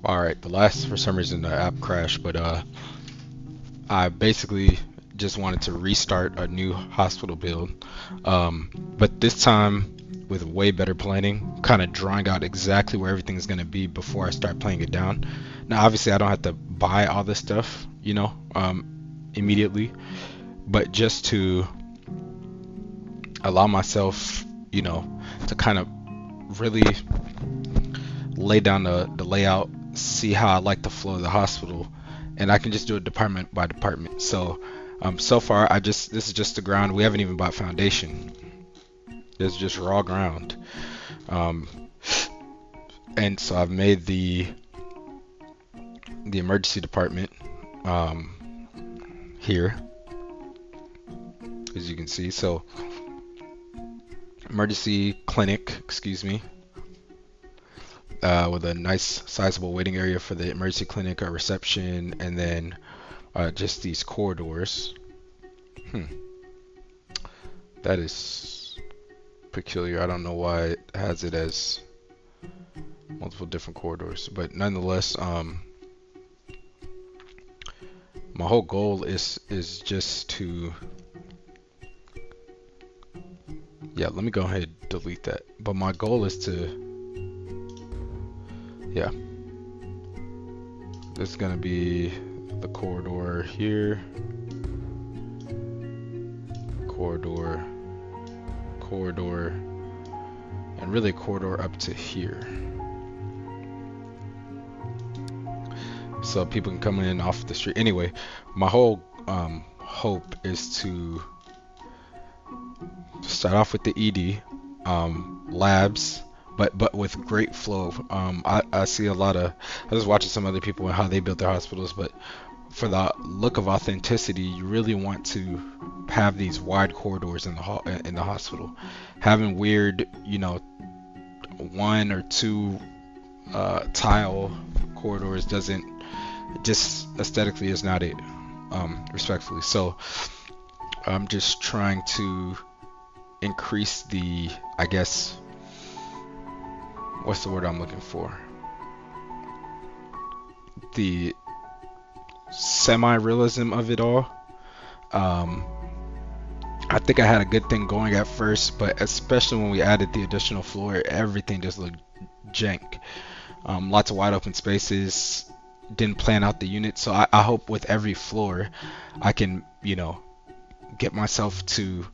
All right, the last for some reason the app crashed, but I basically just wanted to restart a new hospital build, but this time with way better planning, kind of drawing out exactly where everything's gonna be before I start playing it down. Now, obviously, I don't have to buy all this stuff, immediately, but just to allow myself, to kind of really lay down the layout, see how I like the flow of the hospital, and I can just do it department by department. So far this is just the ground. We haven't even bought foundation. This is just raw ground. Um, and so I've made the emergency department here, as you can see. So emergency clinic, excuse me, with a nice sizable waiting area for the emergency clinic or reception, and then just these corridors. Hmm, that is peculiar. I don't know why it has it as multiple different corridors, but nonetheless, my whole goal is just to, yeah, let me go ahead and delete that. But my goal is to, yeah, this is gonna be the corridor here, corridor, corridor, and really a corridor up to here. So people can come in off the street. Anyway, my whole hope is to start off with the ED labs, but with great flow. I see a lot of, I was watching some other people and how they built their hospitals, but for the look of authenticity, you really want to have these wide corridors in the hospital. Having weird, one or two tile corridors doesn't, just aesthetically is not it, respectfully. So I'm just trying to increase the, I guess, what's the word I'm looking for? The semi-realism of it all. I think I had a good thing going at first, but especially when we added the additional floor, everything just looked jank. Lots of wide open spaces. Didn't plan out the units, so I hope with every floor I can, get myself to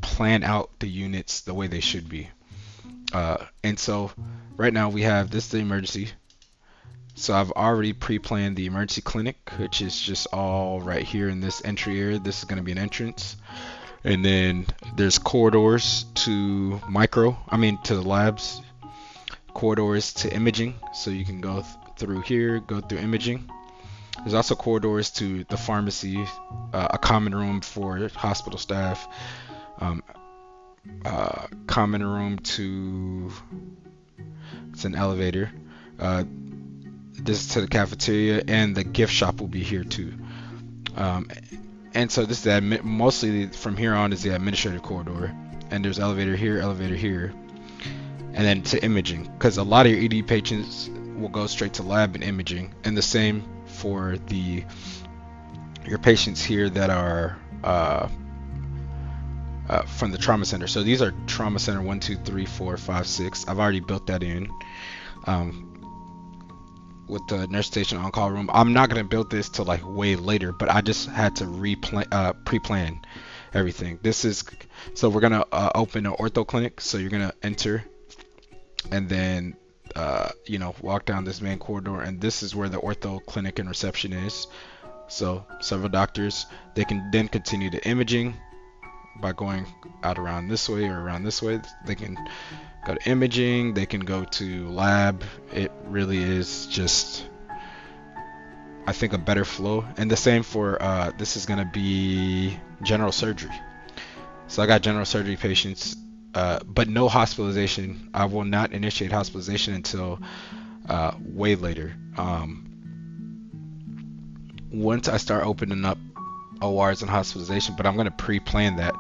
plan out the units the way they should be. And so right now we have this, the emergency. So I've already pre-planned the emergency clinic, which is just all right here in this entry area. This is going to be an entrance. And then there's corridors to to the labs, corridors to imaging. So you can go through here, go through imaging. There's also corridors to the pharmacy, a common room for hospital staff, common room to, it's an elevator. This is to the cafeteria, and the gift shop will be here too. And so this is mostly from here on is the administrative corridor, and there's elevator here, and then to imaging, because a lot of your ED patients will go straight to lab and imaging, and the same for your patients here that are from the trauma center. So these are trauma center 1, 2, 3, 4, 5, 6. I've already built that in. With the nurse station on-call room. I'm not gonna build this till like way later, but I just had to pre-plan everything. So we're gonna open an ortho clinic. So you're gonna enter, and then walk down this main corridor, and this is where the ortho clinic and reception is. So several doctors, they can then continue to imaging by going out around this way or around this way. They can go to imaging, they can go to lab. It really is just, I think, a better flow. And the same for this is gonna be general surgery. So I got general surgery patients, but no hospitalization. I will not initiate hospitalization until way later. Once I start opening up ORs and hospitalization, but I'm gonna pre-plan that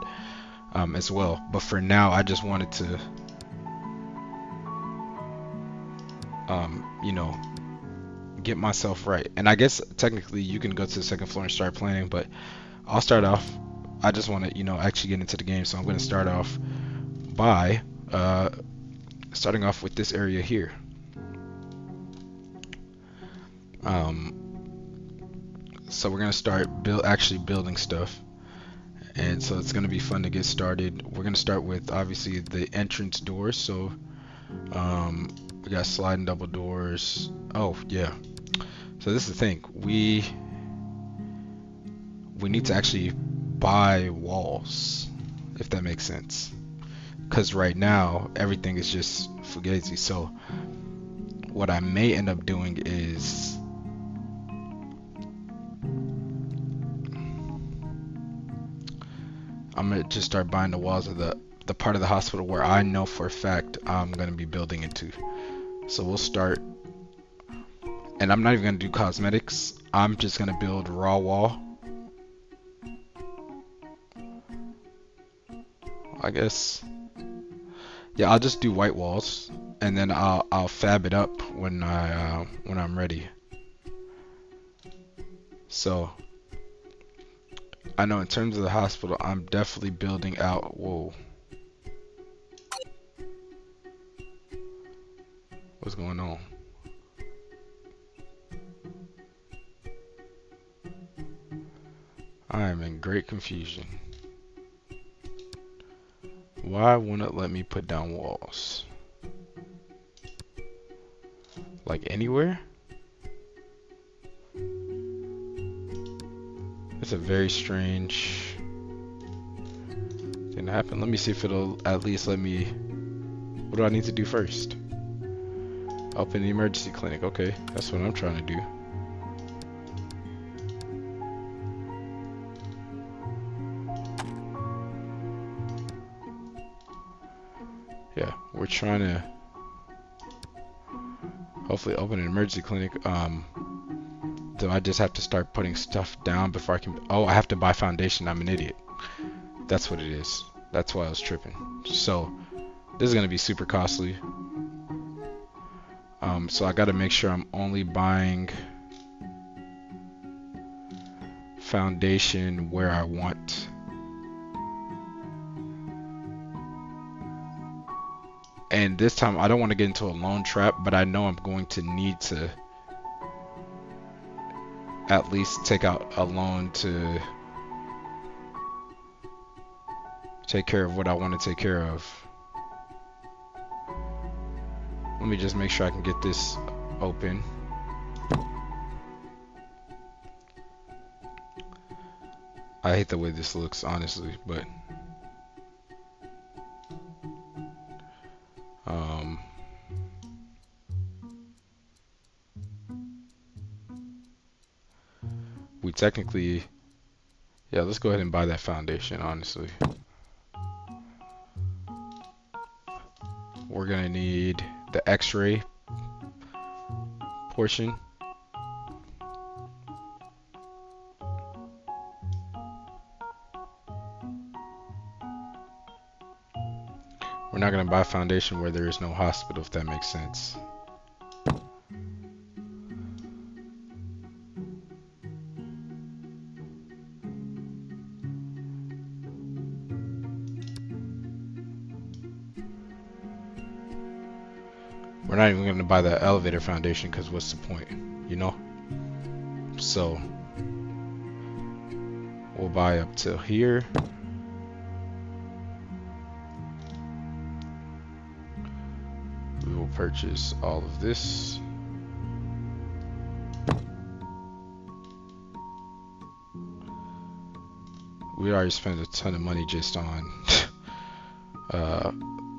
as well. But for now, I just wanted to get myself right. And I guess technically you can go to the second floor and start planning, but I'll start off. I just want to, actually get into the game, so I'm going to start off by starting off with this area here. So we're going to start actually building stuff. And so it's going to be fun to get started. We're going to start with obviously the entrance doors. So we got sliding double doors. Oh yeah. So this is the thing. We need to actually buy walls, if that makes sense. Because right now everything is just fugazi. So what I may end up doing is I'm gonna just start buying the walls of the part of the hospital where I know for a fact I'm gonna be building into. So we'll start, and I'm not even gonna do cosmetics. I'm just gonna build raw wall. I guess. Yeah, I'll just do white walls, and then I'll fab it up when I'm ready. So I know in terms of the hospital, I'm definitely building out. Whoa. What's going on? I am in great confusion. Why won't it let me put down walls? Like anywhere? It's a very strange thing to happen. Let me see if it'll at least let me. What do I need to do first? Open the emergency clinic. Okay, that's what I'm trying to do. Yeah, we're trying to hopefully open an emergency clinic. Do I just have to start putting stuff down before I can? Oh, I have to buy foundation. I'm an idiot. That's what it is. That's why I was tripping. So this is gonna be super costly. So I gotta make sure I'm only buying foundation where I want. And this time I don't want to get into a loan trap, but I know I'm going to need to at least take out a loan to take care of what I want to take care of. Let me just make sure I can get this open. I hate the way this looks, honestly, but we technically, yeah, let's go ahead and buy that foundation, honestly. We're gonna need the X-ray portion. We're not gonna buy foundation where there is no hospital, if that makes sense. We're not even gonna buy the elevator foundation because what's the point, you know? So we'll buy up till here. We will purchase all of this. We already spent a ton of money just on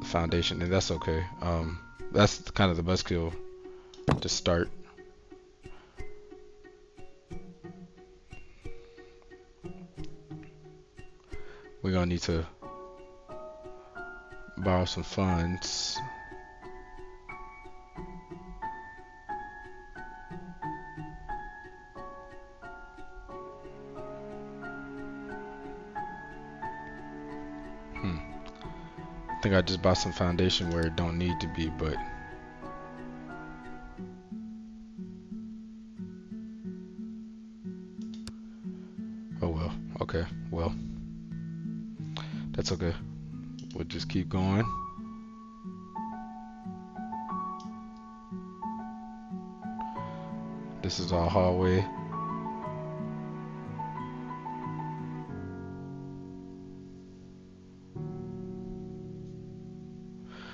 foundation, and that's okay. That's kind of the buzzkill to start. We're gonna need to borrow some funds. I think I just bought some foundation where it don't need to be, but That's okay. We'll just keep going. This is our hallway.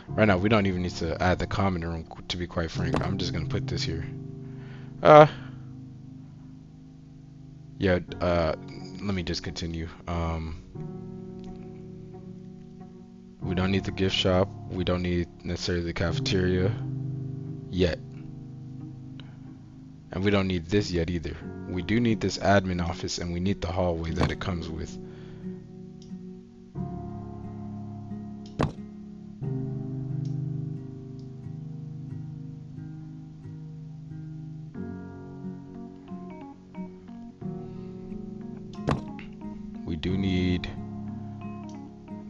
Right now, we don't even need to add the common room, to be quite frank. I'm just gonna put this here. Yeah, let me just continue. We don't need the gift shop. We don't need necessarily the cafeteria yet. And we don't need this yet either. We do need this admin office, and we need the hallway that it comes with. We do need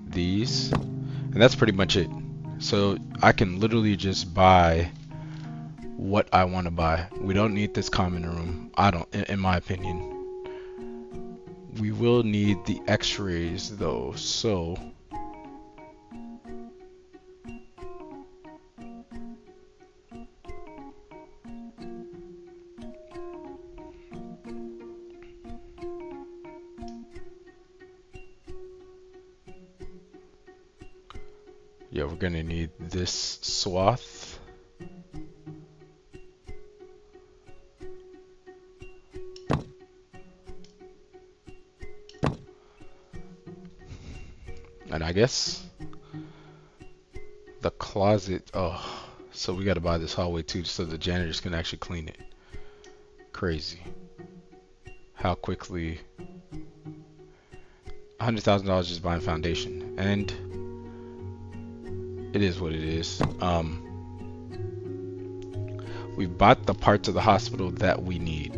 these, and that's pretty much it. So I can literally just buy what I want to buy. We don't need this common room. I don't, in my opinion. We will need the x-rays though, so yeah, we're gonna need this swath. And I guess the closet, oh, so we gotta buy this hallway too so the janitors can actually clean it. Crazy. How quickly, $100,000 just buying foundation, and it is what it is. We've bought the parts of the hospital that we need,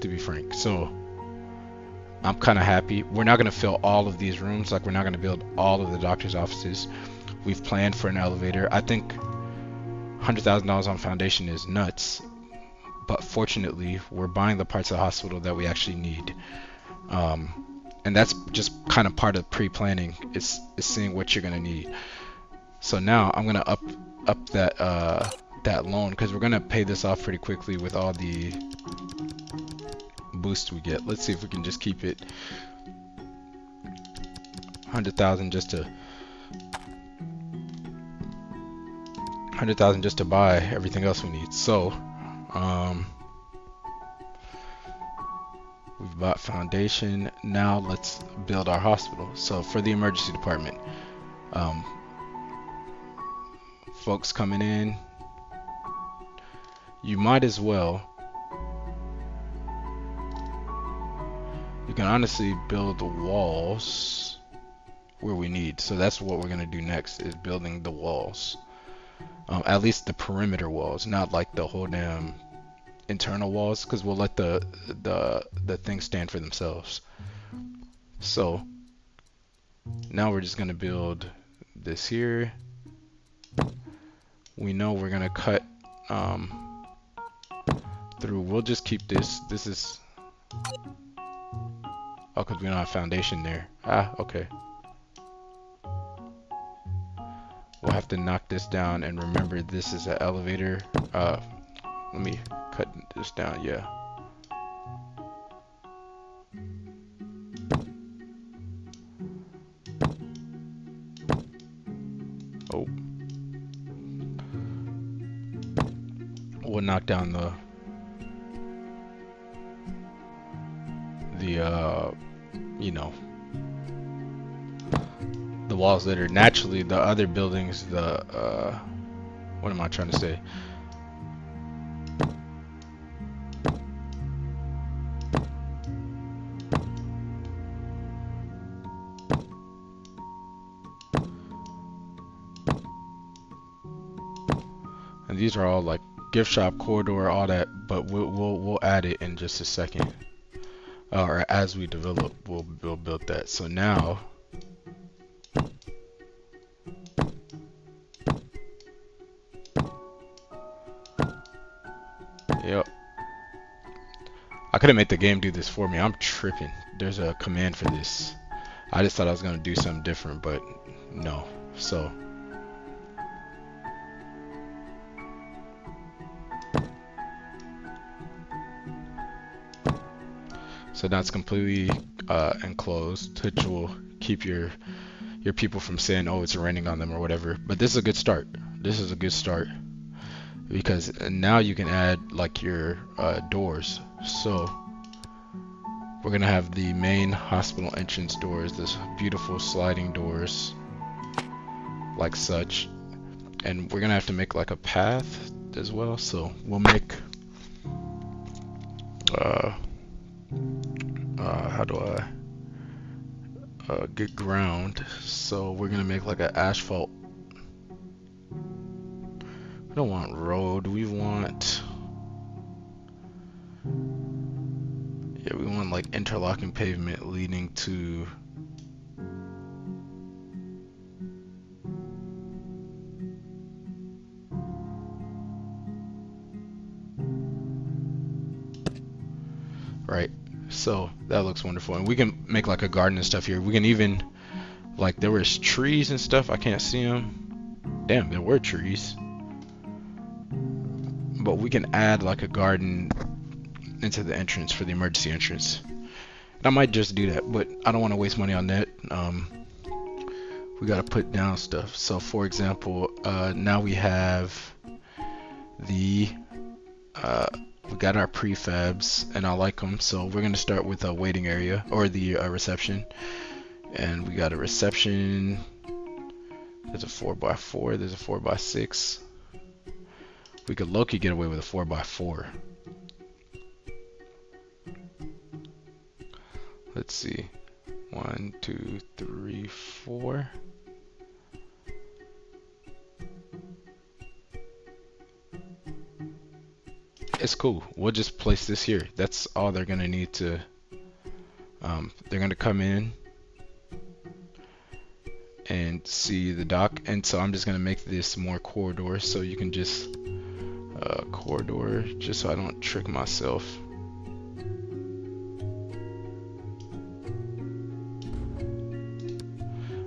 to be frank. So I'm kind of happy. We're not going to fill all of these rooms. Like, we're not going to build all of the doctor's offices. We've planned for an elevator. I think $100,000 on foundation is nuts. But fortunately, we're buying the parts of the hospital that we actually need. And that's just kind of part of pre-planning, is seeing what you're going to need. So now I'm going to up that loan, because we're going to pay this off pretty quickly with all the boost we get. Let's see if we can just keep it 100,000 just to 100,000 just to buy everything else we need. So we've bought foundation. Now let's build our hospital. So for the emergency department, folks coming in, you might as well, you can honestly build the walls where we need. So that's what we're gonna do next, is building the walls. At least the perimeter walls, not like the whole damn internal walls, because we'll let the things stand for themselves. So now we're just gonna build this here. We know we're gonna cut through. We'll just keep this. This is, oh, because we don't have foundation there. Ah, okay. We'll have to knock this down, and remember, this is an elevator. Let me cut this down. Yeah. Oh. We'll knock down the you know, the walls that are naturally the other buildings. The what am I trying to say? And these are all like gift shop, corridor, all that, but we'll add it in just a second. Or as we develop, we'll build that. So now yep. I could have made the game do this for me. I'm tripping. There's a command for this. I just thought I was gonna do something different, but no. So that's completely enclosed, which will keep your people from saying, oh, it's raining on them or whatever. But this is a good start. This is a good start because now you can add like your doors. So we're gonna have the main hospital entrance doors, this beautiful sliding doors like such, and we're gonna have to make like a path as well. So we'll make uh, how do I get ground? So we're gonna make like an asphalt. We don't want road. We want, yeah, we want like interlocking pavement leading to. Right. So that looks wonderful, and we can make like a garden and stuff here. We can even, like, there was trees and stuff. I can't see them. Damn, there were trees. But we can add like a garden into the entrance for the emergency entrance. And I might just do that, but I don't want to waste money on that. We got to put down stuff. So for example, now we have the we got our prefabs, and I like them. So we're gonna start with a waiting area, or the reception. And we got a reception. There's a 4x4. There's a 4x6. We could low-key get away with a 4x4. Let's see. 1, 2, 3, 4. It's cool. We'll just place this here. That's all they're gonna need to. They're gonna come in and see the dock, and so I'm just gonna make this more corridors, so you can just corridor, just so I don't trick myself.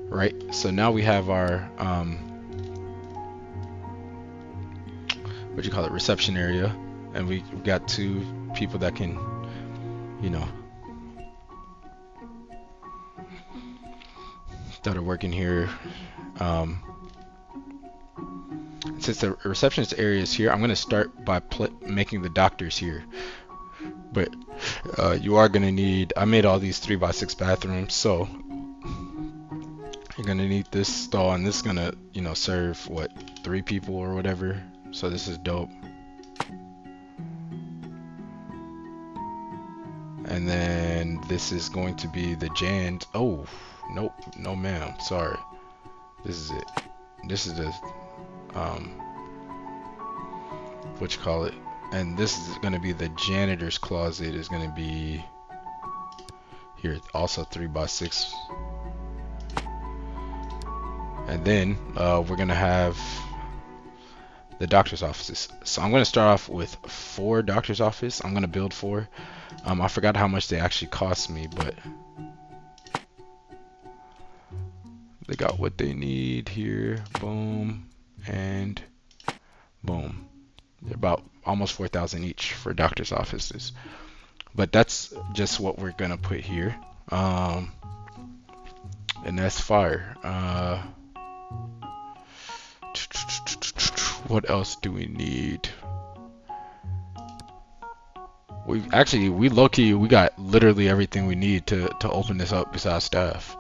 Right. So now we have our what do you call it, reception area, and we got 2 people that can, you know, that are working here. Since the receptionist area is here, I'm going to start by making the doctors here. But you are going to need, I made all these 3x6 bathrooms, so you're going to need this stall, and this is going to, you know, serve what, 3 people or whatever. So this is dope. And then this is going to be the Jan. Oh, nope, no ma'am, sorry. This is it. This is the what you call it, and this is going to be the janitor's closet. Is going to be here, also 3x6. And then we're going to have the doctor's offices. So I'm going to start off with 4 doctor's office. I'm going to build 4. I forgot how much they actually cost me, but they got what they need here. Boom and boom. They're about almost 4,000 each for doctor's offices. But that's just what we're gonna put here. And that's fire. What else do we need? We low-key, we got literally everything we need to open this up besides staff.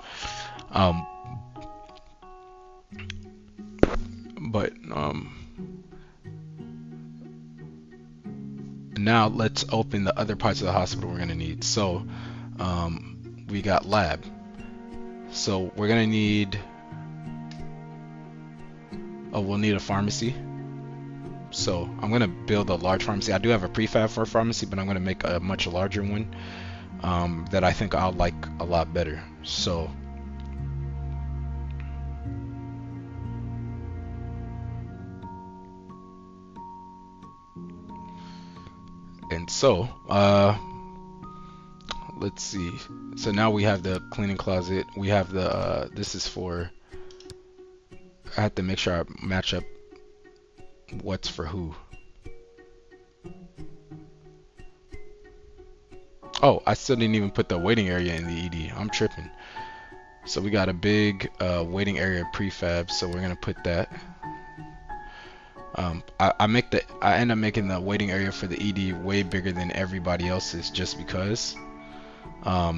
But now let's open the other parts of the hospital we're gonna need. So we got lab. So we're gonna need, we'll need a pharmacy. So I'm gonna build a large pharmacy. I do have a prefab for a pharmacy, but I'm gonna make a much larger one that I think I'll like a lot better. So let's see. So now we have the cleaning closet. We have the this is for, I have to make sure I match up what's for who. Oh, I still didn't even put the waiting area in the ED. I'm tripping. So we got a big waiting area prefab, so we're gonna put that. I end up making the waiting area for the ED way bigger than everybody else's just because. I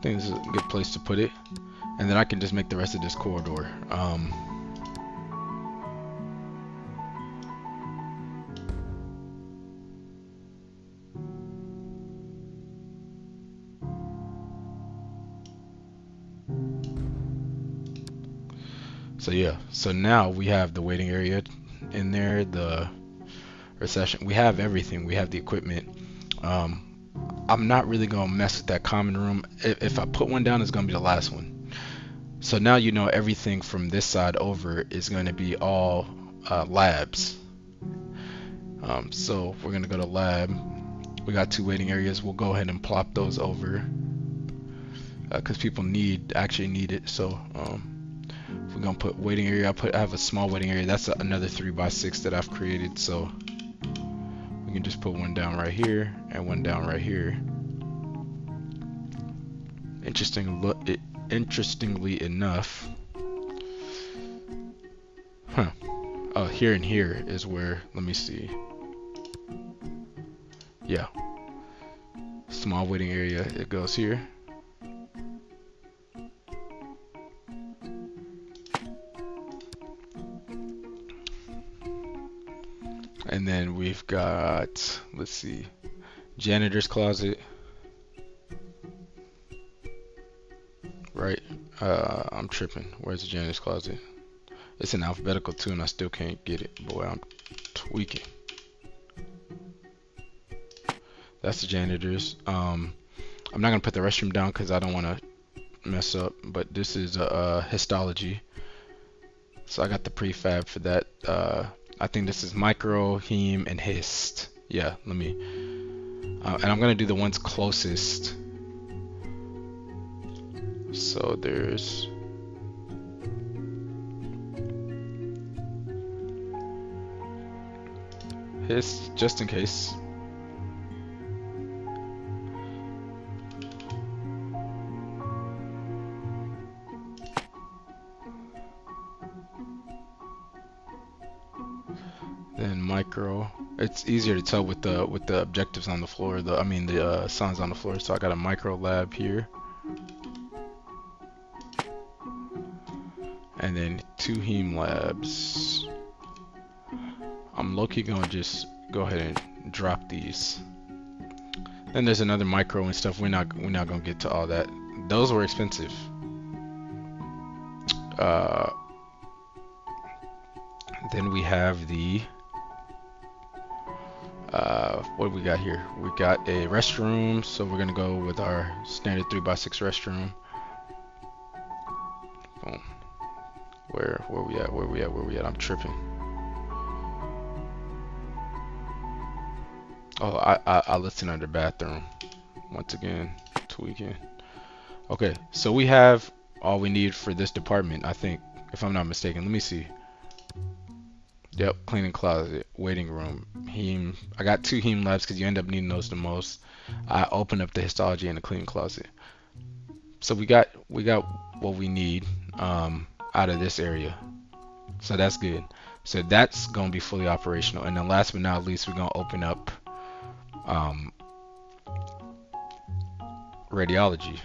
think this is a good place to put it, and then I can just make the rest of this corridor. So yeah, so now we have the waiting area in there, the reception. We have everything. We have the equipment. I'm not really gonna mess with that common room. If I put one down, it's gonna be the last one. So now you know everything from this side over is going to be all labs. So we're gonna go to lab. We got 2 waiting areas. We'll go ahead and plop those over because people actually need it. So if we're gonna put waiting area, I have a small waiting area. That's another 3x6 that I've created. So we can just put one down right here and one down right here. Interestingly enough, oh, here and here is where, let me see. Yeah, small waiting area, it goes here. And then we've got, let's see, janitor's closet. Right, I'm tripping. Where's the janitor's closet? It's in alphabetical too, and I still can't get it. Boy, I'm tweaking. That's the janitor's. I'm not gonna put the restroom down because I don't want to mess up. But this is histology. So I got the prefab for that. I think this is micro, heme, and hist. Yeah, let me. And I'm gonna do the ones closest. So there's hist, just in case. Then micro. It's easier to tell with the objectives on the floor. The signs on the floor. So I got a micro lab here, and then 2 heme labs. I'm low-key gonna just go ahead and drop these. Then there's another micro and stuff. We're not gonna get to all that. Those were expensive. Then we have the what do we got here? We got a restroom, so we're gonna go with our standard 3x6 restroom. Boom. Where we at? I'm tripping. Oh, I listed under bathroom. Once again, tweaking. Okay, so we have all we need for this department, I think, if I'm not mistaken. Let me see. Yep, cleaning closet, waiting room, heme. I got 2 heme labs because you end up needing those the most. I opened up the histology and the cleaning closet. So we got what we need out of this area. So that's good. So that's gonna be fully operational. And then last but not least, we're gonna open up radiology.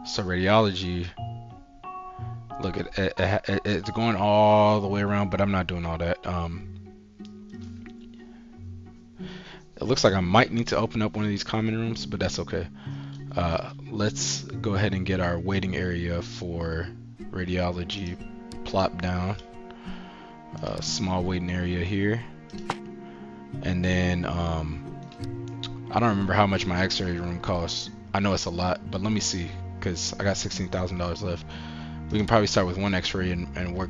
So radiology, look, it's going all the way around, but I'm not doing all that. It looks like I might need to open up one of these common rooms, but that's okay. Let's go ahead and get our waiting area for radiology plop down. Small waiting area here, and then I don't remember how much my X-ray room costs. I know it's a lot, but let me see, because I got $16,000 left. We can probably start with one X-ray and work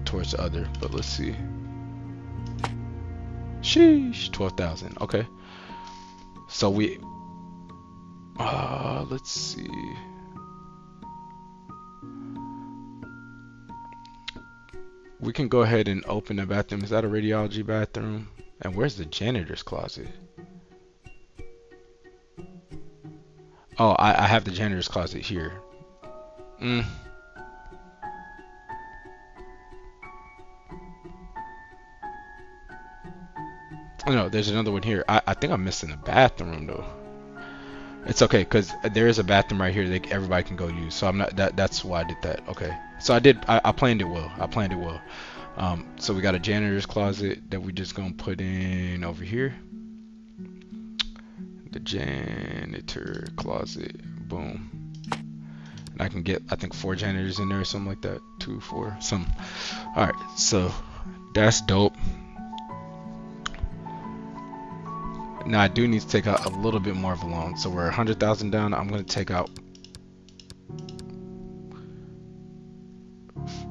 towards the other. But let's see. Sheesh, 12,000. Okay. So let's see. We can go ahead and open the bathroom. Is that a radiology bathroom? And where's the janitor's closet? Oh, I have the janitor's closet here. Mm. Oh, no, there's another one here. I think I'm missing a bathroom though. It's okay, cause there is a bathroom right here that everybody can go use. So I'm not that's why I did that. Okay. So I planned it well. I planned it well. So we got a janitor's closet that we just gonna put in over here. The janitor closet. Boom. And I can get, I think, 4 janitors in there or something like that. 2, 4, something. Alright, so that's dope. Now I do need to take out a little bit more of a loan. So we're 100,000 down. I'm gonna take out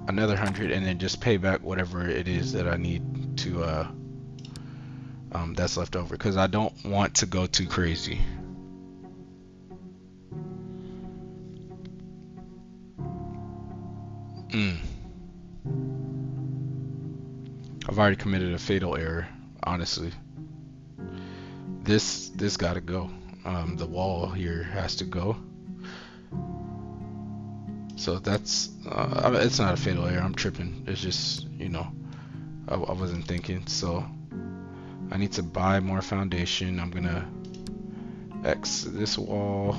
another 100 and then just pay back whatever it is that I need to that's left over, because I don't want to go too crazy. I've already committed a fatal error, honestly. This gotta go. The wall here has to go. So that's it's not a fatal error. I'm tripping. It's just, you know, I wasn't thinking. So I need to buy more foundation. I'm gonna X this wall,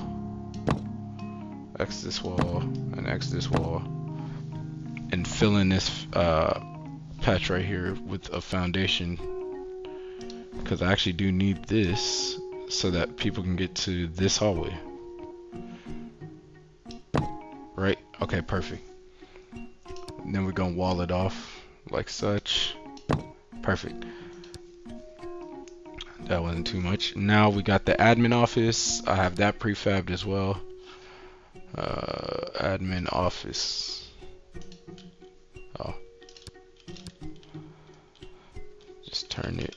X this wall, and X this wall, and fill in this patch right here with a foundation, because I actually do need this so that people can get to this hallway. Right? Okay, perfect. And then we're gonna wall it off like such. Perfect. That wasn't too much. Now we got the admin office. I have that prefabbed as well. Admin office. Oh. Just turn it.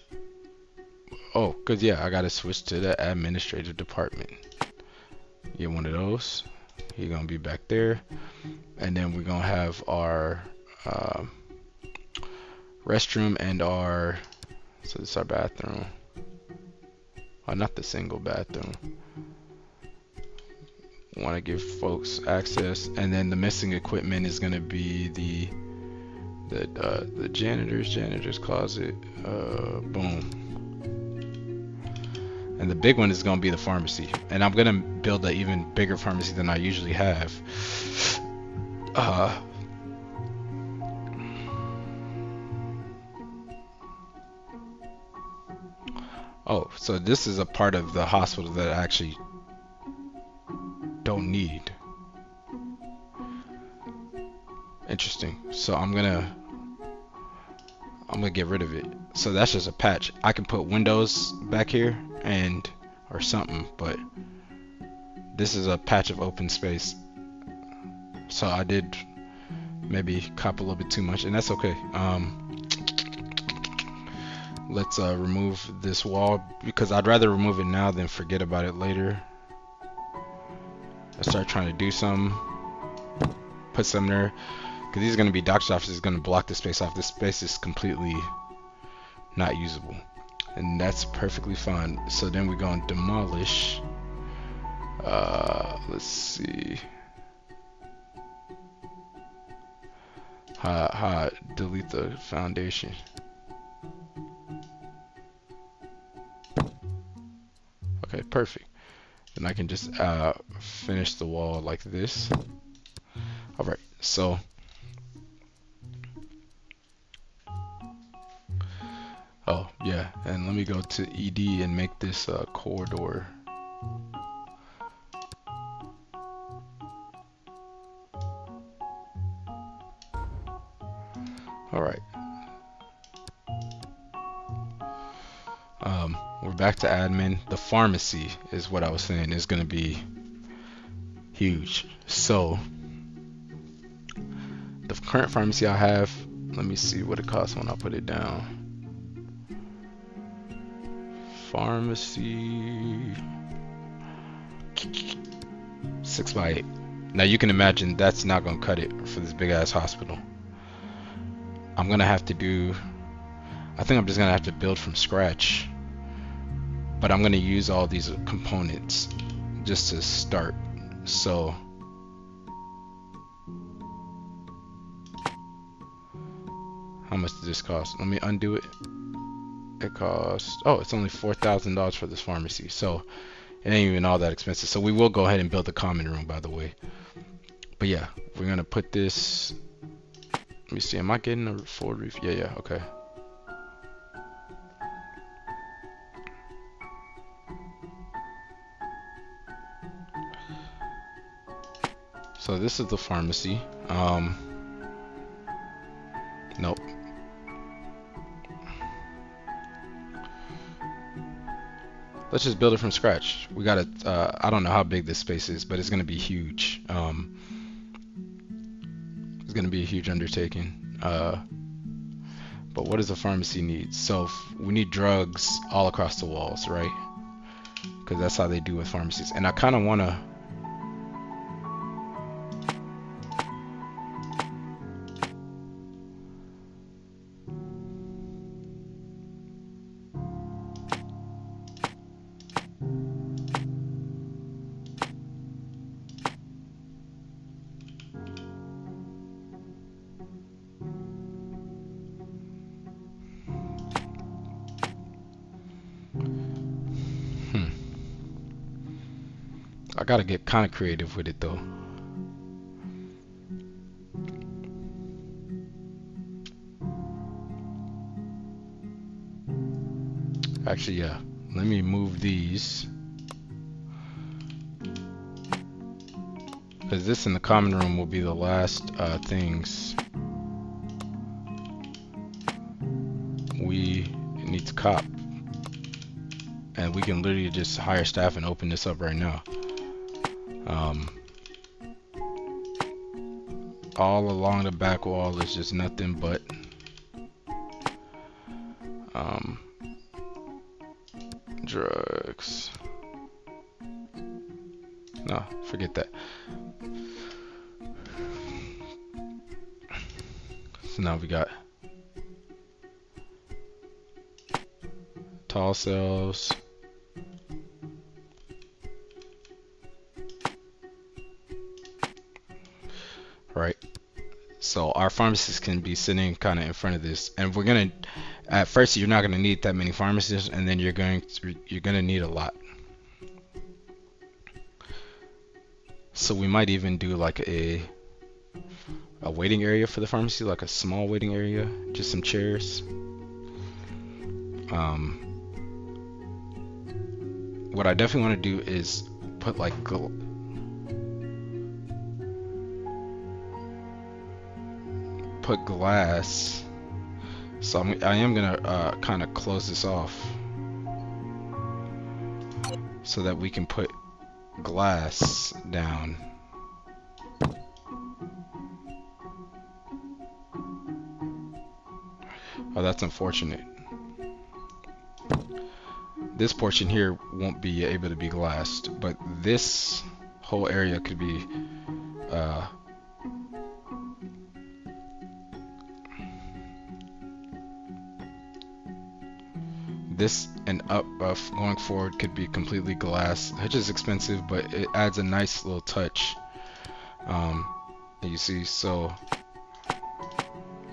Oh, cause yeah, I gotta switch to the administrative department. Get one of those. You're gonna be back there, and then we're gonna have our restroom and our, so this is our bathroom. Oh, not the single bathroom. Want to give folks access, and then the missing equipment is gonna be the janitor's closet. Boom. And the big one is gonna be the pharmacy, and I'm gonna build an even bigger pharmacy than I usually have. Oh, so this is a part of the hospital that I actually don't need. Interesting. So I'm gonna get rid of it. So that's just a patch. I can put windows back here and or something, but this is a patch of open space. So I did maybe cop a little bit too much, and that's okay. Let's remove this wall, because I'd rather remove it now than forget about it later. I start trying to do some, put some there, because these are going to be doctor's offices, going to block the space off. This space is completely not usable, and that's perfectly fine. So then we're going to demolish. Let's see. Delete the foundation. Okay, perfect. Then I can just finish the wall like this. Alright, so oh yeah, and let me go to ED and make this corridor. Alright. We're back to admin. The pharmacy is what I was saying is gonna be huge. So the current pharmacy I have, let me see what it costs when I put it down. Pharmacy 6x8. Now you can imagine that's not gonna cut it for this big ass hospital. I'm gonna have to do, I think I'm just gonna have to build from scratch, but I'm gonna use all these components just to start. So how much did this cost? Let me undo it. It costs, oh, it's only $4,000 for this pharmacy, so it ain't even all that expensive. So we will go ahead and build the common room, by the way. But yeah, we're gonna put this, let me see, am I getting a full roof? Yeah, okay. So this is the pharmacy. Nope. Let's just build it from scratch. We got to, I don't know how big this space is, but it's going to be huge. It's going to be a huge undertaking. But what does a pharmacy need? So we need drugs all across the walls, right? Because that's how they do with pharmacies. And I kind of want to, I gotta get kind of creative with it though. Actually, yeah. Let me move these, because this in the common room will be the last things we need to cop. And we can literally just hire staff and open this up right now. All along the back wall is just nothing but drugs. No, forget that. So now we got tall cells. Right. So our pharmacists can be sitting kind of in front of this, and we're gonna, at first you're not gonna need that many pharmacists, and then you're gonna need a lot. So we might even do like a waiting area for the pharmacy, like a small waiting area, just some chairs. What I definitely want to do is put like put glass. So I am gonna kind of close this off so that we can put glass down. Oh, that's unfortunate. This portion here won't be able to be glassed, but this whole area could be this and up going forward could be completely glass, which is expensive, but it adds a nice little touch. You see, so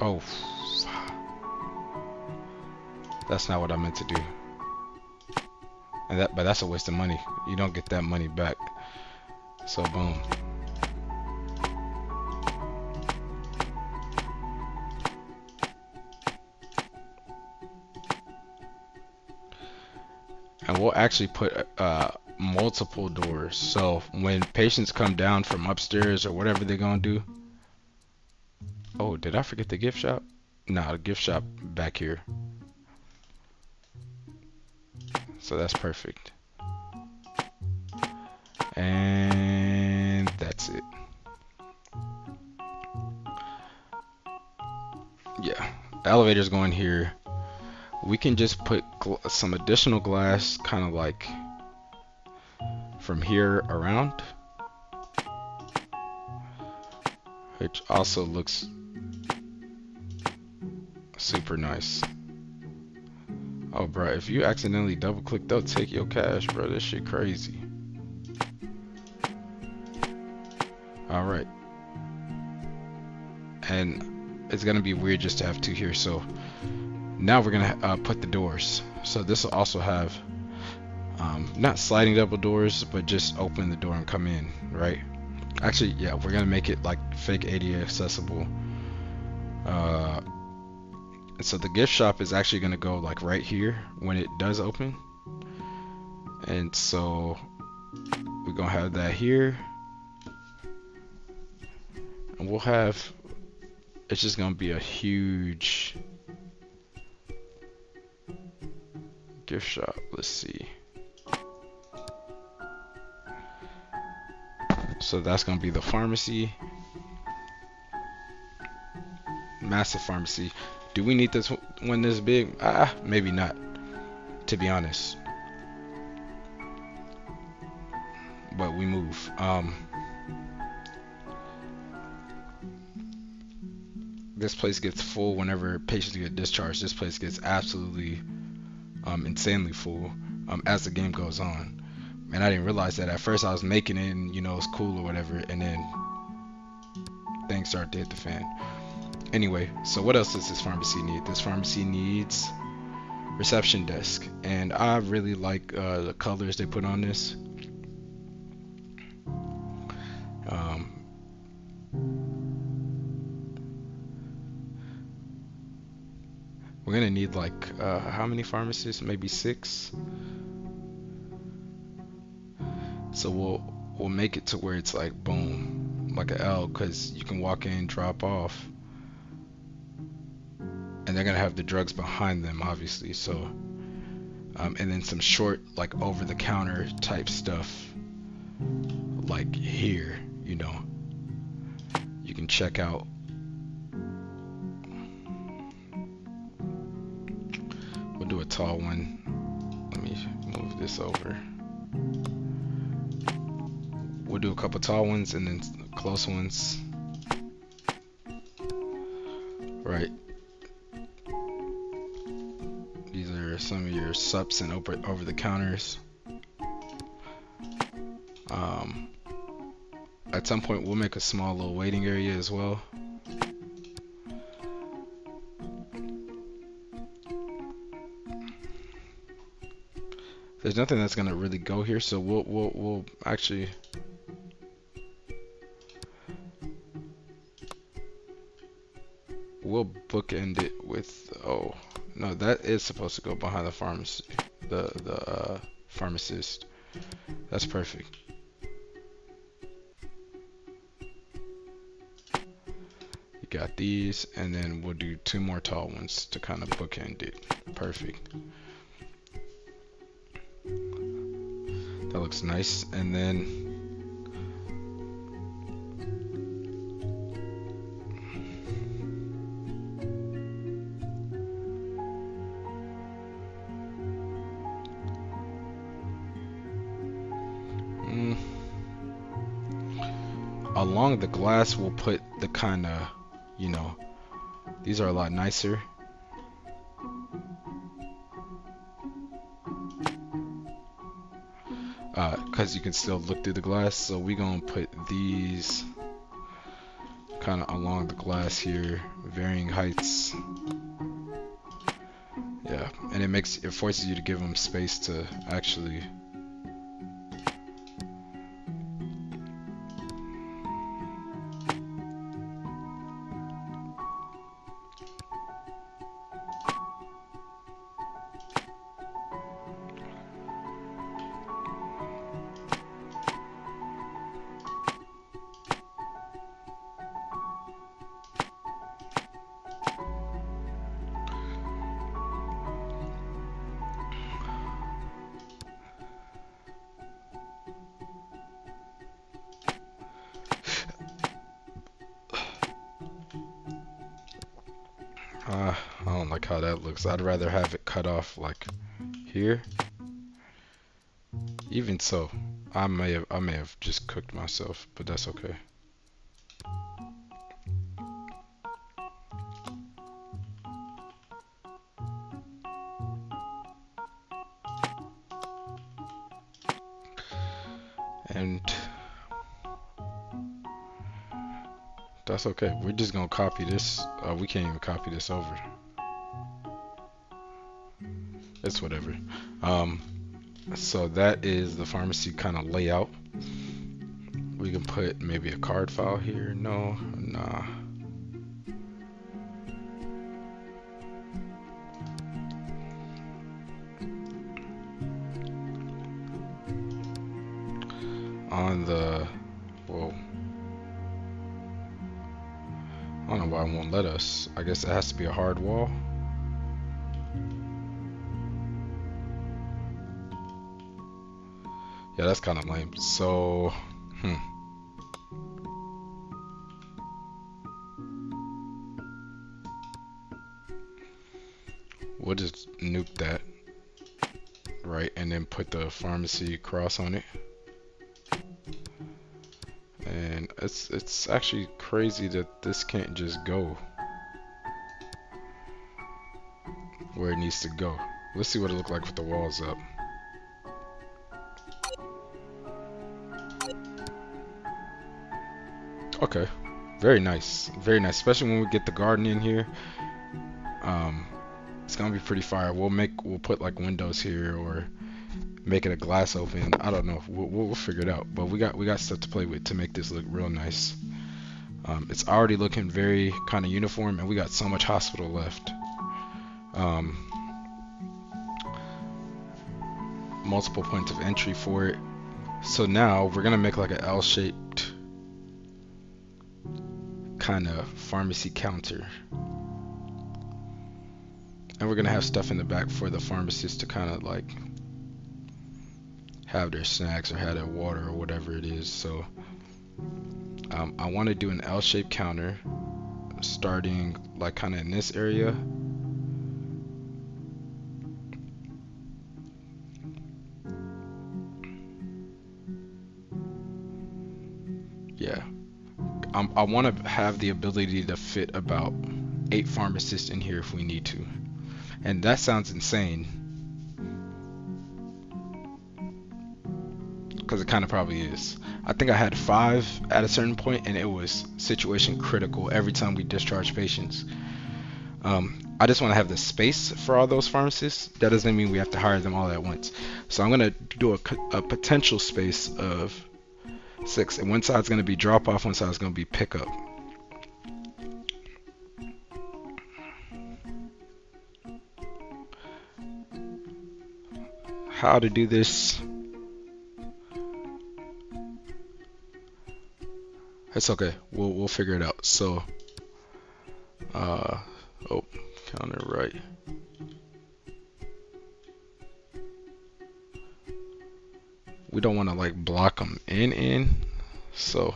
oh, that's not what I meant to do. And but that's a waste of money. You don't get that money back. So boom. And we'll actually put multiple doors. So when patients come down from upstairs or whatever they're gonna do. Oh, did I forget the gift shop? Nah, the gift shop back here. So that's perfect. And that's it. Yeah, elevator's going here. We can just put some additional glass kind of like from here around, which also looks super nice. Oh, bro, if you accidentally double click, they'll take your cash, bro. This shit crazy. All right. And it's gonna be weird just to have two here. So now we're gonna put the doors. So this will also have not sliding double doors, but just open the door and come in, right? Actually, yeah, we're gonna make it like fake ADA accessible. And so the gift shop is actually gonna go like right here when it does open. And so we're gonna have that here. And we'll have, it's just gonna be a huge gift shop. Let's see. So that's gonna be the pharmacy. Massive pharmacy. Do we need this one this big? Maybe not, to be honest. But we move. This place gets full whenever patients get discharged. This place gets absolutely insanely full as the game goes on. And I didn't realize that at first. I was making it and you know it's cool or whatever, and then things start to hit the fan. Anyway, so what else does this pharmacy need? This pharmacy needs reception desk, and I really like the colors they put on this. We're gonna need like how many pharmacists? Maybe 6. So we'll make it to where it's like boom, like an L, because you can walk in, drop off, and they're gonna have the drugs behind them, obviously. So and then some short like over-the-counter type stuff like here, you know, you can check out. We'll do a tall one. Let me move this over. We'll do a couple tall ones and then close ones. Right. These are some of your sups and over the counters. At some point we'll make a small little waiting area as well. There's nothing that's gonna really go here, so we'll actually we'll bookend it with, oh no, that is supposed to go behind the pharmacy, the pharmacist. That's perfect. You got these, and then we'll do 2 more tall ones to kind of bookend it. Perfect. That looks nice. And then along the glass we'll put the kind of, you know, these are a lot nicer. Because you can still look through the glass, so we're gonna put these kind of along the glass here, varying heights. Yeah, and it forces you to give them space to actually I don't like how that looks. I'd rather have it cut off like here. Even so, I may have just cooked myself, but that's okay. And that's okay. We're just gonna copy this. We can't even copy this over. It's whatever. Um, so that is the pharmacy kind of layout. We can put maybe a card file here. No, nah. On the, whoa. I don't know why it won't let us. I guess it has to be a hard wall. Yeah, that's kind of lame. So, we'll just nuke that, right? And then put the pharmacy cross on it. And it's actually crazy that this can't just go where it needs to go. Let's see what it looks like with the walls up. Okay, very nice, very nice. Especially when we get the garden in here. It's gonna be pretty fire. We'll put like windows here or make it a glass open. I don't know. We'll figure it out. But we got stuff to play with to make this look real nice. It's already looking very kind of uniform, and we got so much hospital left. Multiple points of entry for it. So now we're gonna make like an L-shaped kind of pharmacy counter. And we're gonna have stuff in the back for the pharmacists to kind of like have their snacks or have their water or whatever it is. So I want to do an L-shaped counter starting like kind of in this area. Yeah, I want to have the ability to fit about 8 pharmacists in here if we need to. And that sounds insane, because it kind of probably is. I think I had 5 at a certain point, and it was situation critical every time we discharge patients. I just want to have the space for all those pharmacists. That doesn't mean we have to hire them all at once. So I'm going to do a potential space of 6. And one side's going to be drop off, one side's going to be pick up. How to do this? It's okay. We'll figure it out. So, oh, counter right. We don't want to like block them in. So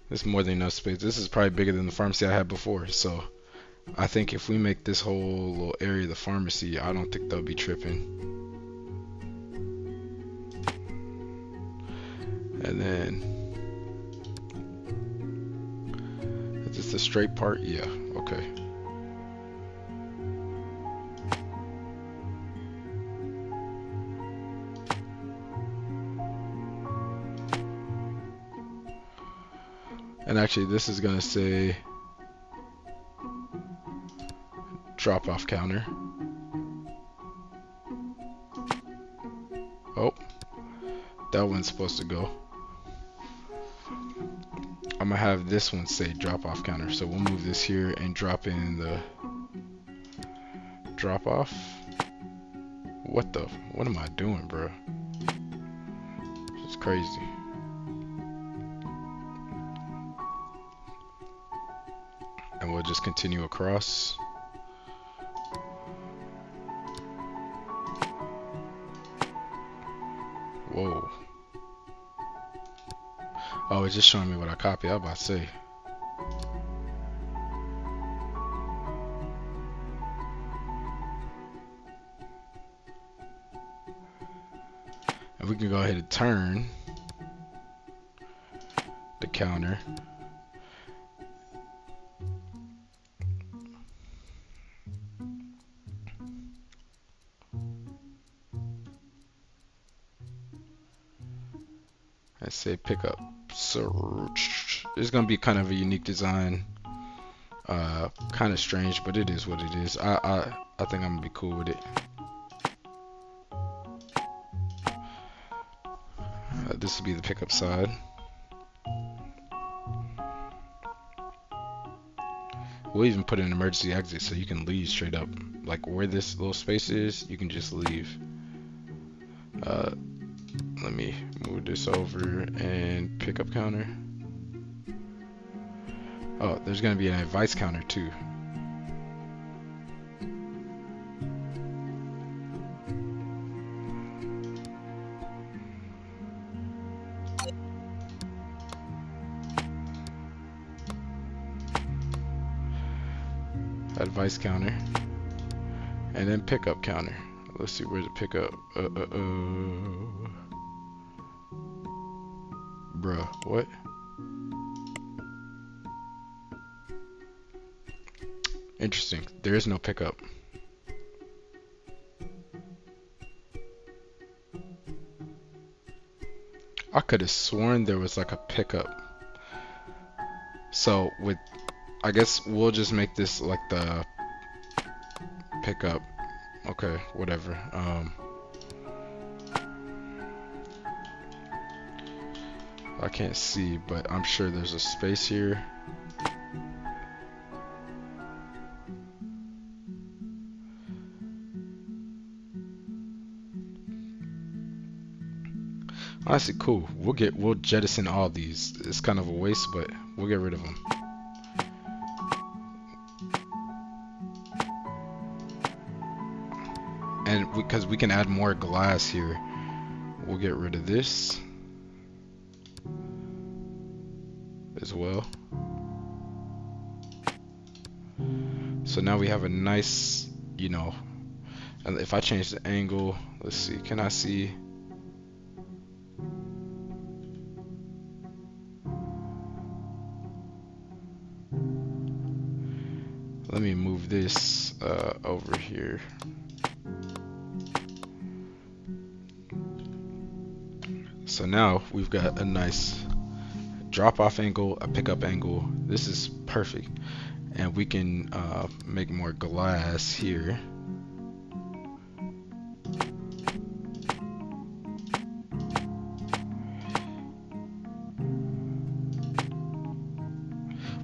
there's more than enough space. This is probably bigger than the pharmacy I had before. So I think if we make this whole little area the pharmacy, I don't think they'll be tripping. And then, is this the straight part? Yeah, okay. And actually this is gonna say drop off counter. Oh, that one's supposed to go. I'm gonna have this one say drop off counter. So we'll move this here and drop in the drop off. What am I doing, bro? It's crazy. And we'll just continue across. Whoa. Oh, it's just showing me what I copied. I was about to say. And we can go ahead and turn the counter. I say pickup. So it's gonna be kind of a unique design. Kind of strange, but it is what it is. I think I'm gonna be cool with it. This will be the pickup side. We'll even put an emergency exit so you can leave straight up. Like where this little space is, you can just leave. Let me move this over and pickup counter. Oh, there's gonna be an advice counter too. Advice counter. And then pickup counter. Let's see where's the pickup. Bruh, what? Interesting. There is no pickup. I could have sworn there was like a pickup. So with, I guess we'll just make this like the pickup. Okay, whatever. I can't see, but I'm sure there's a space here. Honestly, cool. We'll jettison all these. It's kind of a waste, but we'll get rid of them. And because we can add more glass here, we'll get rid of this as well. So now we have a nice, you know, and if I change the angle, let's see, can I see? Let me move this over here. So now we've got a nice drop-off angle, a pickup angle. This is perfect. And we can make more glass here.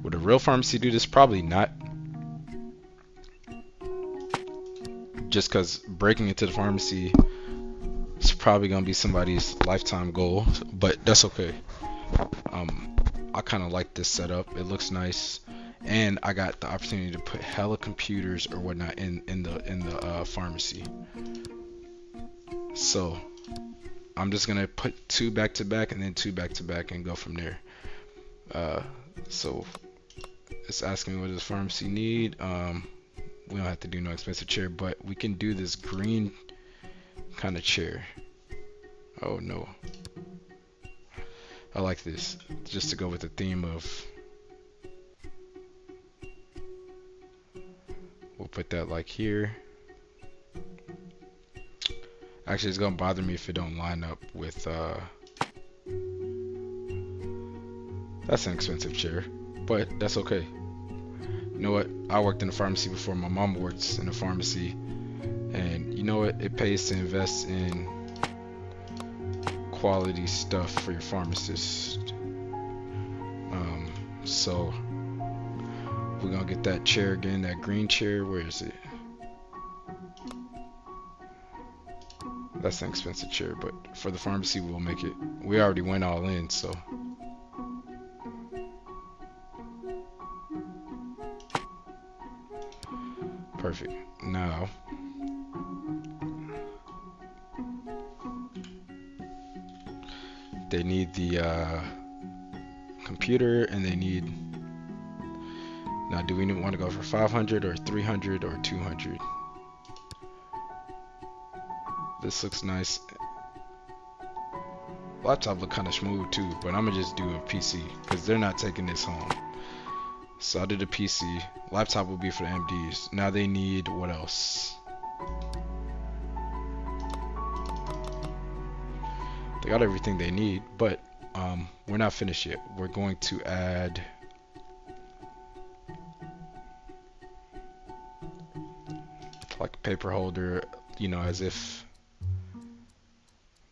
Would a real pharmacy do this? Probably not. Just because breaking into the pharmacy is probably going to be somebody's lifetime goal. But that's okay. I kind of like this setup. It looks nice. And I got the opportunity to put hella computers or whatnot in the pharmacy. So I'm just gonna put 2 back to back and then 2 back to back and go from there. So it's asking me what does the pharmacy need. We don't have to do no expensive chair, but we can do this green kind of chair. Oh no, I like this just to go with the theme of. We'll put that like here. Actually, it's gonna bother me if it don't line up with that's an expensive chair, but that's okay. You know what? I worked in a pharmacy before. My mom works in a pharmacy, and you know what? It pays to invest in quality stuff for your pharmacist. So we're gonna get that chair again, that green chair. Where is it? That's an expensive chair, but for the pharmacy, we'll make it. We already went all in, so. Perfect. Now, they need the computer, and they need. Now, do we want to go for 500 or 300 or 200? This looks nice. Laptop look kind of smooth too, but I'm gonna just do a PC because they're not taking this home. So I did a PC. Laptop will be for the MDs. Now they need what else? They got everything they need, but we're not finished yet. We're going to add like a paper holder, you know, as if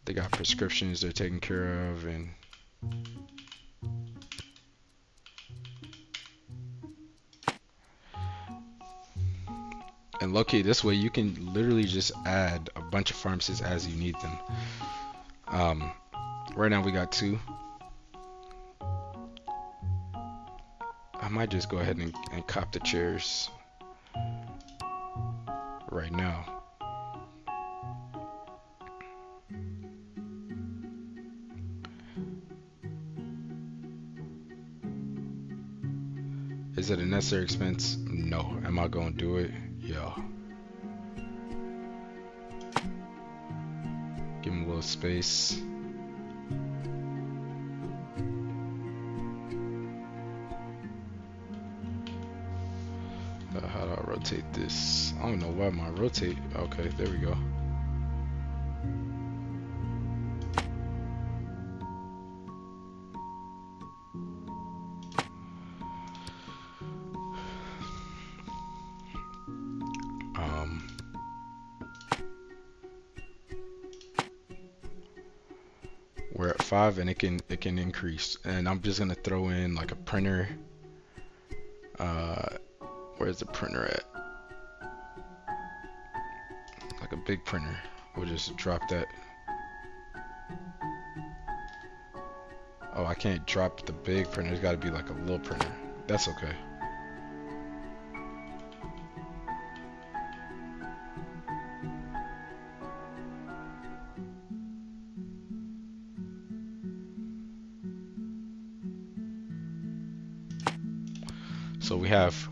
they got prescriptions they're taking care of, and low-key this way you can literally just add a bunch of pharmacies as you need them. Right now we got 2. I might just go ahead and cop the chairs right now. Is it a necessary expense? No. Am I gonna do it? Yeah. Give him a little space. How do I rotate this? I don't know why my rotate. Okay, there we go. We're at 5 and it can increase, and I'm just gonna throw in like a printer. Where's the printer at? Like a big printer. We'll just drop that. Oh, I can't drop the big printer. It's got to be like a little printer. That's okay. So we have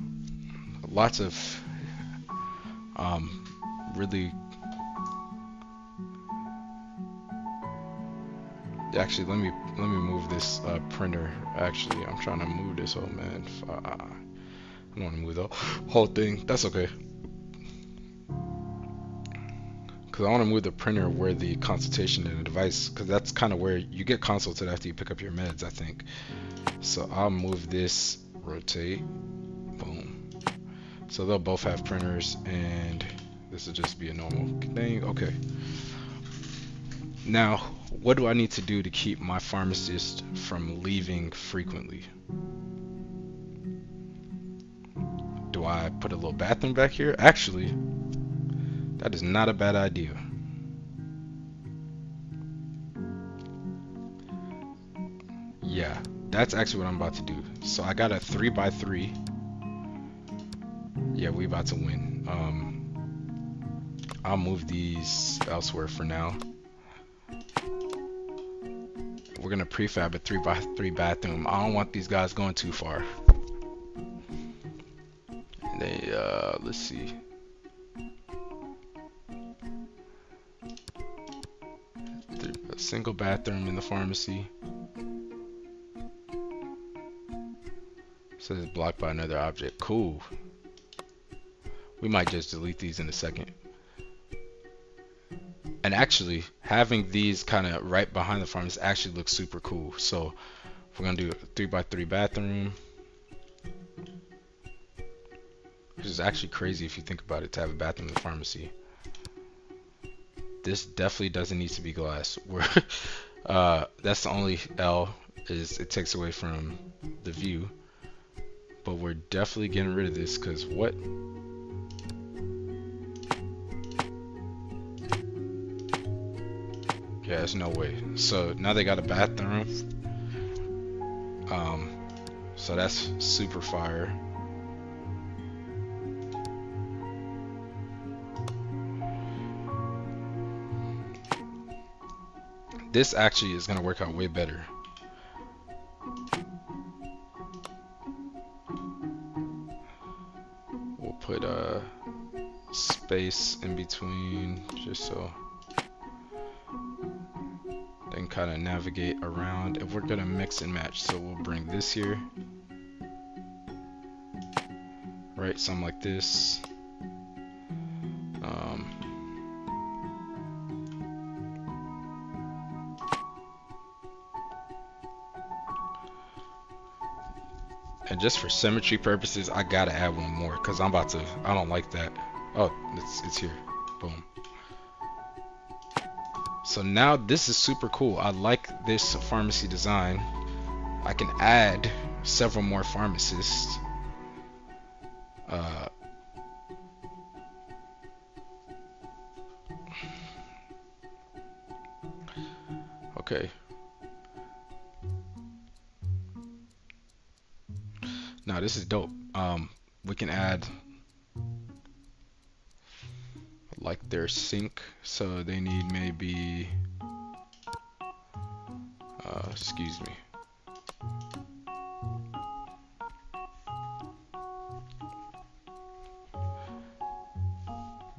lots of really, actually let me move this printer. Actually, I'm trying to move this. Oh man, I don't want to move the whole thing. That's okay, because I want to move the printer where the consultation and the device, because that's kind of where you get consulted after you pick up your meds, I think. So I'll move this, rotate, boom. So they'll both have printers, and this will just be a normal thing. Okay. Now, what do I need to do to keep my pharmacist from leaving frequently? Do I put a little bathroom back here? Actually, that is not a bad idea. Yeah, that's actually what I'm about to do. So I got a 3x3. Yeah, we about to win. I'll move these elsewhere for now. We're gonna prefab a 3x3 bathroom. I don't want these guys going too far. They let's see. A single bathroom in the pharmacy. Says it's blocked by another object. Cool. We might just delete these in a second. And actually, having these kind of right behind the pharmacy actually looks super cool. So we're gonna do a 3x3 bathroom, which is actually crazy if you think about it, to have a bathroom in the pharmacy. This definitely doesn't need to be glass. That's the only L, is it takes away from the view. But we're definitely getting rid of this, because what? Yeah, there's no way. So now they got a bathroom. So that's super fire. This actually is gonna work out way better. space in between just so they can kind of navigate around. If we're gonna mix and match, so we'll bring this here, right? Something like this. And just for symmetry purposes, I gotta add one more because I don't like that. Oh, it's here. Boom. So now this is super cool. I like this pharmacy design. I can add several more pharmacists. Okay. Now this is dope. We can add like their sink, so they need maybe excuse me.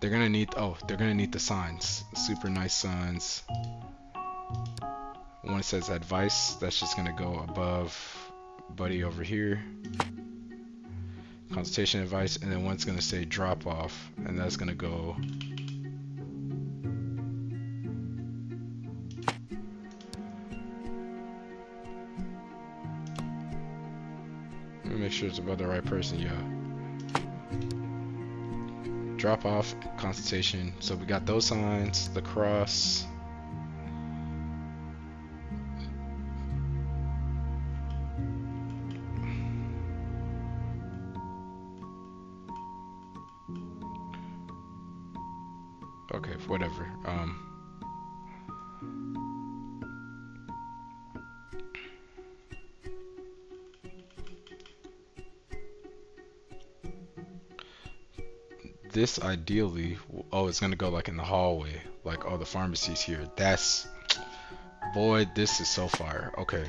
They're gonna need the signs. Super nice signs. One says advice, that's just gonna go above buddy over here. Consultation advice, and then one's gonna say drop off, and that's gonna go let me make sure it's about the right person. Yeah, drop off, consultation. So we got those signs, the cross. Okay, whatever. This ideally, oh, it's gonna go like in the hallway, like all the pharmacies here. Boy, this is so fire. Okay,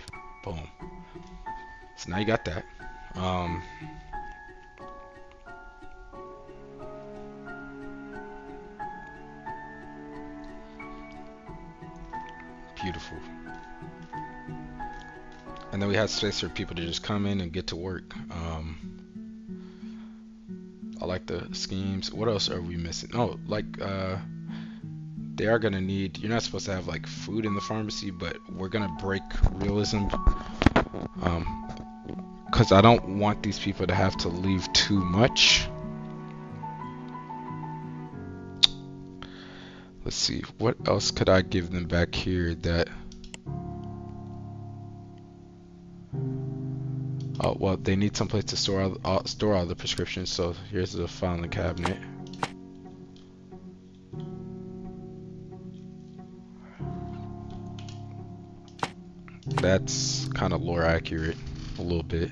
boom. So now you got that. Beautiful. And then we had space for people to just come in and get to work. I like the schemes. What else are we missing? Oh, like they are gonna need, you're not supposed to have like food in the pharmacy, but we're gonna break realism because I don't want these people to have to leave too much. Let's see, what else could I give them back here that... Oh, well, they need someplace to store all the prescriptions, so here's the filing cabinet. That's kind of lore accurate, a little bit.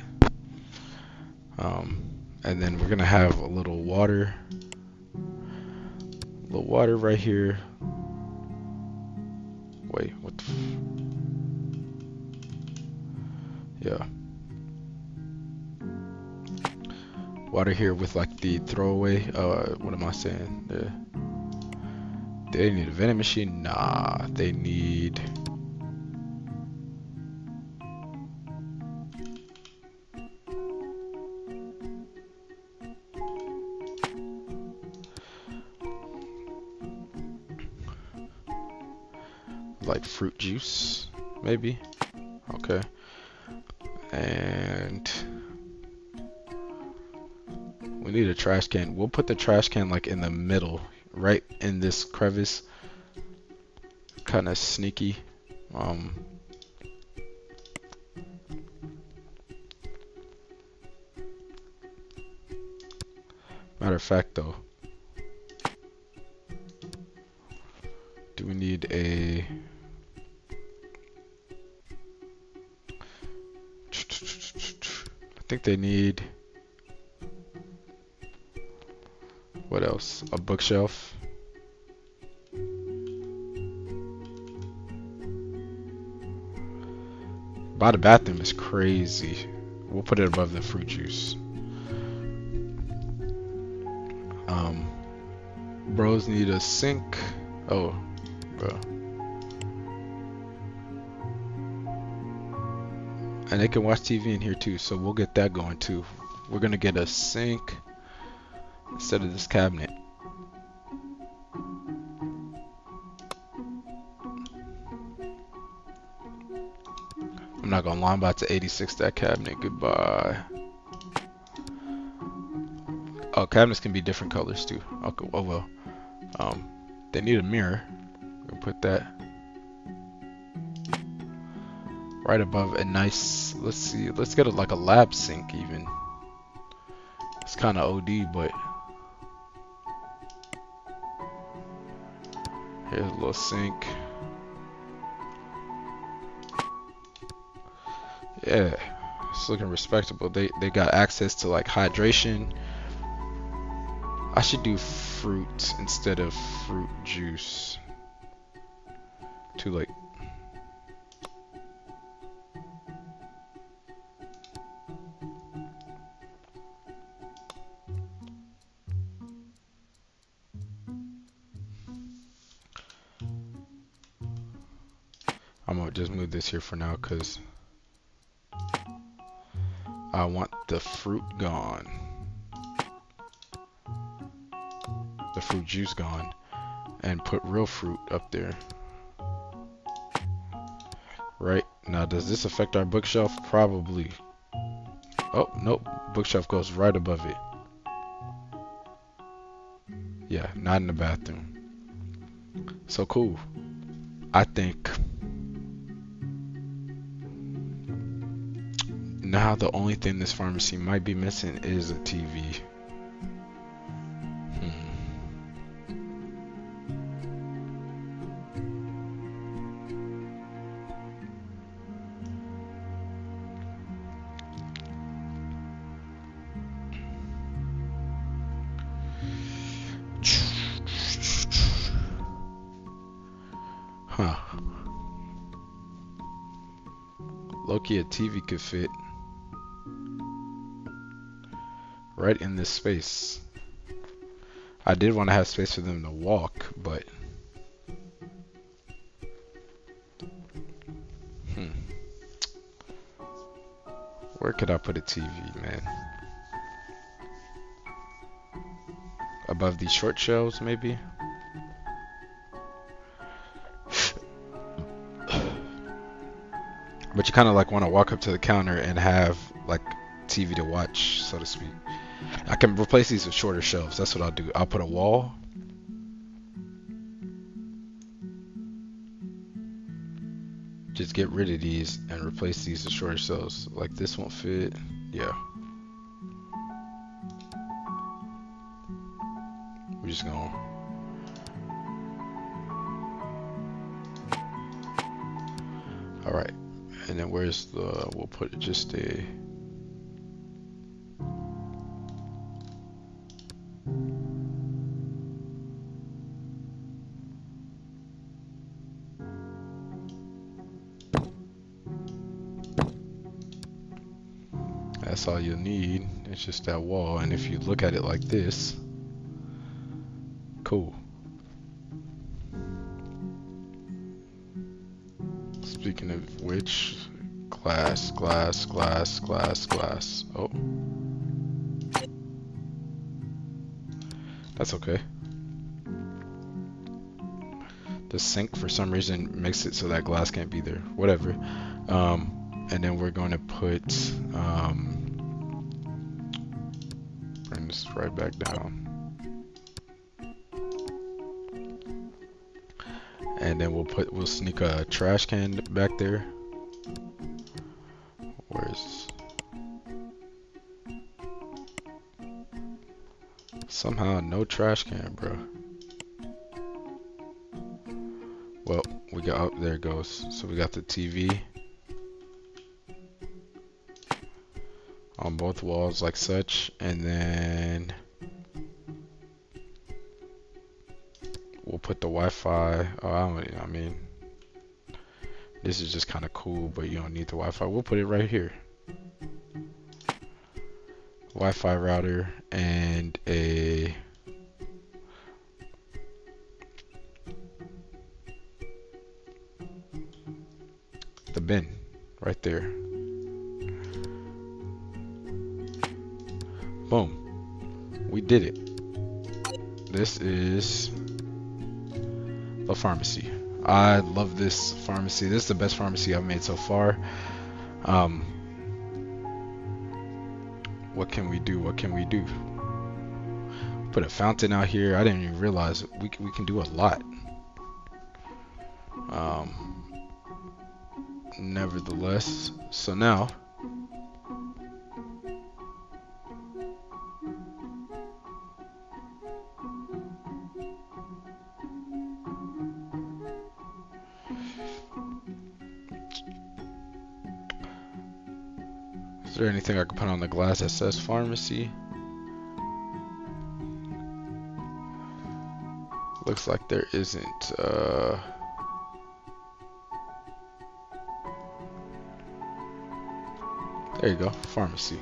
And then we're gonna have a little water right here. Wait, what the yeah. Water here with like the throwaway, what am I saying? They need a vending machine? Nah, they need... like fruit juice, maybe. Okay. And we need a trash can. We'll put the trash can like in the middle, right in this crevice. Kind of sneaky. Matter of fact, though, do we need a... I think they need... What else? A bookshelf. By the bathroom is crazy. We'll put it above the fruit juice. Bros need a sink. Oh, bro. And they can watch TV in here too, so we'll get that going too. We're gonna get a sink instead of this cabinet. I'm not gonna lie, I'm about to 86 that cabinet. Goodbye. Oh, cabinets can be different colors too. Okay, oh well. They need a mirror. We'll put that right above a nice. Let's see. Let's get like a lab sink even. It's kind of OD, but here's a little sink. Yeah, it's looking respectable. They got access to like hydration. I should do fruit instead of fruit juice. Too late. I'm gonna just move this here for now because I want the fruit gone. The fruit juice gone. And put real fruit up there. Right? Now, does this affect our bookshelf? Probably. Oh, nope. Bookshelf goes right above it. Yeah, not in the bathroom. So cool. I think now the only thing this pharmacy might be missing is a TV. Huh. Loki, a TV could fit right in this space. I did want to have space for them to walk, but where could I put a TV, man? Above these short shelves, maybe? But you kind of like want to walk up to the counter and have like TV to watch, so to speak. I can replace these with shorter shelves. That's what I'll do. I'll put a wall. Just get rid of these and replace these with shorter shelves. Like this won't fit. Yeah. We're just gonna. All right. And then where's the, we'll put just a, that's all you'll need. It's just that wall. And if you look at it like this, cool. Speaking of which, glass. Oh. That's okay. The sink for some reason makes it so that glass can't be there. Whatever. And then we're going to put bring this right back down. And then we'll sneak a trash can back there. Where's somehow no trash can, bro. Well, we got, oh, there it goes. So we got the TV on both walls like such, and then we'll put the Wi-Fi. Oh, I mean, this is just kind of cool, but you don't need the Wi-Fi. We'll put it right here. Wi-Fi router and a the bin right there. Boom. We did it. This is the pharmacy. I love this pharmacy. This is the best pharmacy I've made so far. What can we do? What can we do? Put a fountain out here. I didn't even realize we can do a lot. Nevertheless, so now is there anything I can put on the glass that says pharmacy? Looks like there isn't. There you go, pharmacy.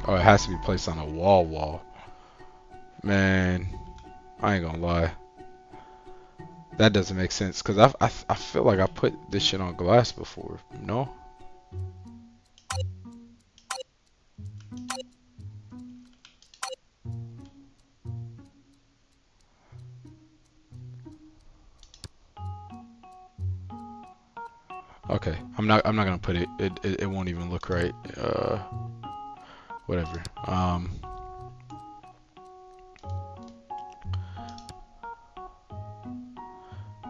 Oh, it has to be placed on a wall. Man, I ain't gonna lie. That doesn't make sense because I feel like I put this shit on glass before. No? Okay, I'm not gonna put it. It won't even look right. Whatever.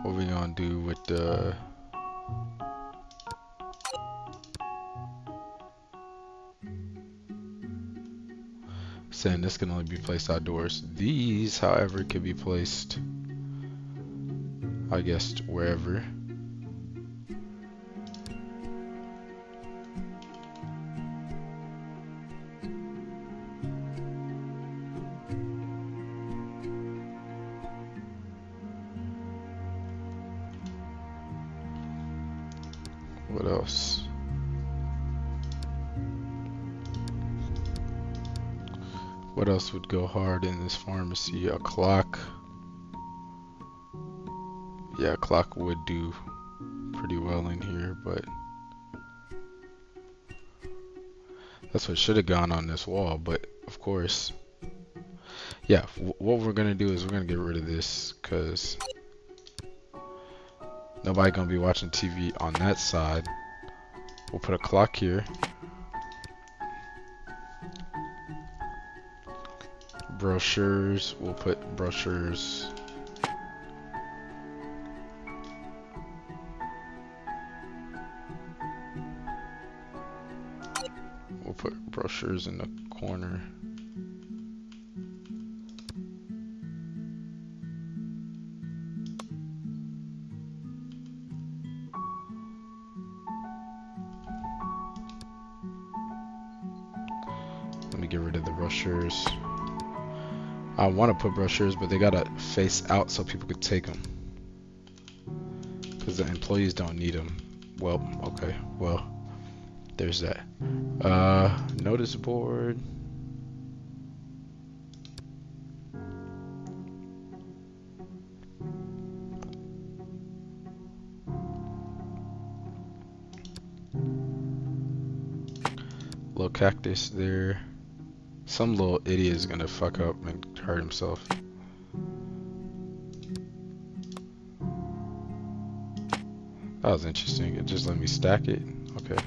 What we gonna do with the saying this can only be placed outdoors. These, however, could be placed, I guess, wherever. What else? What else would go hard in this pharmacy? A clock. Yeah, a clock would do pretty well in here, but that's what should have gone on this wall, but of course. Yeah, what we're gonna do is we're gonna get rid of this because nobody gonna be watching TV on that side. We'll put a clock here. Brochures, we'll put brochures. We'll put brochures in the corner. Let me get rid of the brochures. I want to put brochures, but they gotta face out so people could take them. Because the employees don't need them. Well, okay, well, there's that. Notice board. Little cactus there. Some little idiot is gonna fuck up and hurt himself. That was interesting. It just let me stack it. Okay.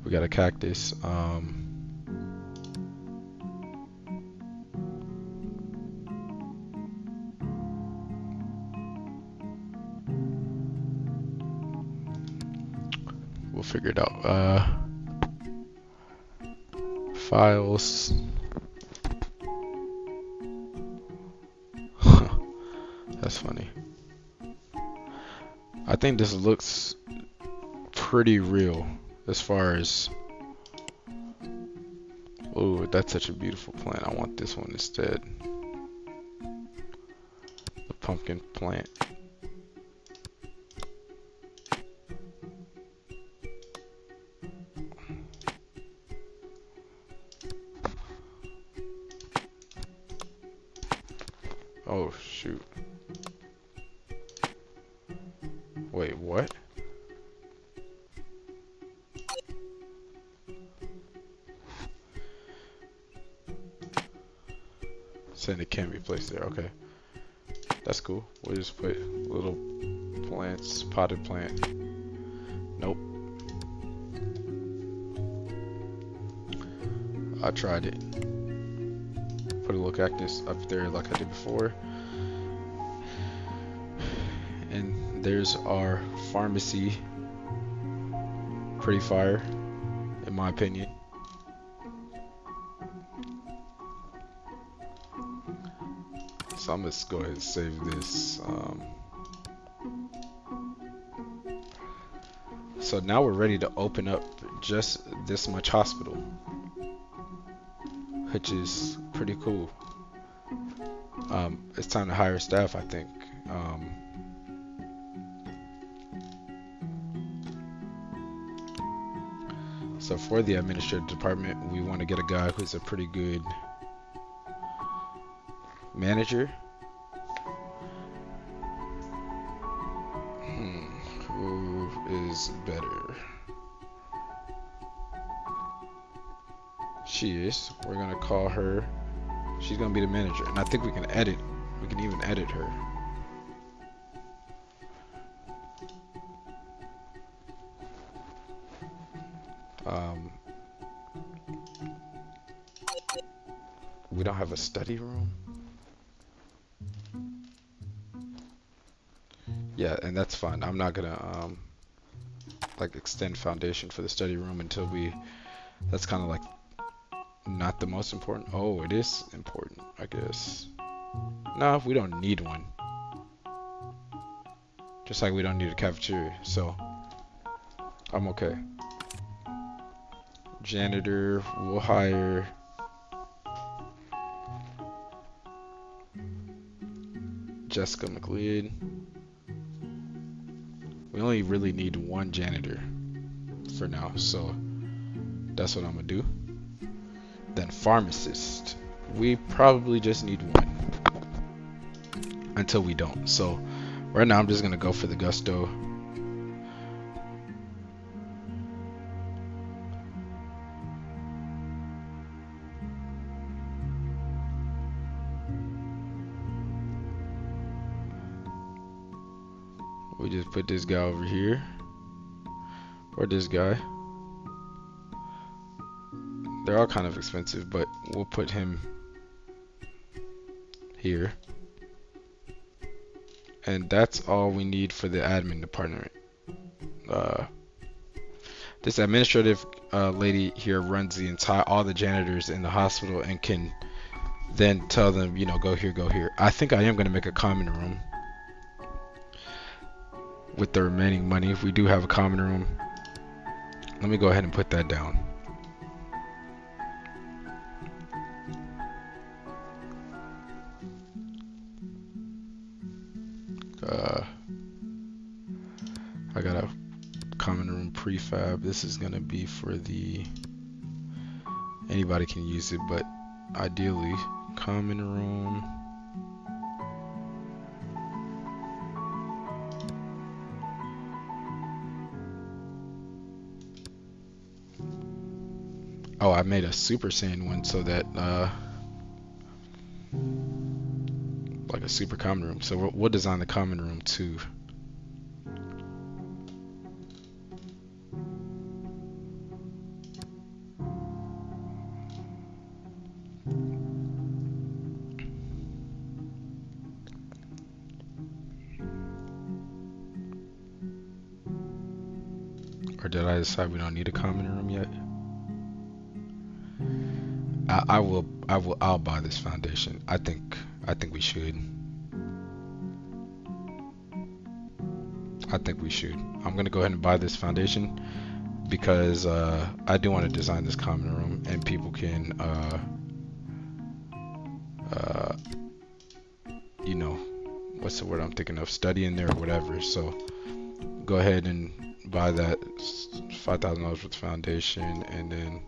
We got a cactus. We'll figure it out. Files. That's funny. I think this looks pretty real as far as. Oh, that's such a beautiful plant. I want this one instead. The pumpkin plant. Oh shoot. Wait, what? Saying it can't be placed there. Okay, that's cool. We'll just put little plants, potted plant. Nope. I tried it. Put a little cactus up there like I did before. And there's our pharmacy. Pretty fire, in my opinion. So I'm just go ahead and save this. So now we're ready to open up just this much hospital, which is pretty cool. It's time to hire staff, I think. So for the administrative department, we want to get a guy who's a pretty good manager. Who is better? She is. We're gonna call her. She's gonna be the manager, and I think we can edit. We can even edit her. We don't have a study room. Yeah, and that's fine. I'm not gonna like extend foundation for the study room until we. That's kind of like not the most important. Oh, it is important, I guess. No, we don't need one. Just like we don't need a cafeteria, so I'm okay. Janitor, we'll hire. Jessica McLeod. We only really need one janitor for now, so that's what I'm gonna do. Then pharmacist. We probably just need one until we don't. So right now I'm just gonna go for the gusto. We just put this guy over here, or this guy. They're all kind of expensive, but we'll put him here. And that's all we need for the admin department. This administrative lady here runs all the janitors in the hospital and can then tell them, you know, go here, go here. I think I am going to make a common room with the remaining money. We do have a common room. Let me go ahead and put that down. I got a common room prefab. This is gonna be for the anybody can use it, but ideally common room. Oh, I made a Super Saiyan one so that like a super common room. So we'll design the common room too. Or did I decide we don't need a common room yet? I'll buy this foundation. I think we should. I think we should. I'm gonna go ahead and buy this foundation because I do want to design this common room and people can you know, what's the word I'm thinking of, study in there or whatever. So go ahead and buy that $5,000 worth of foundation, and then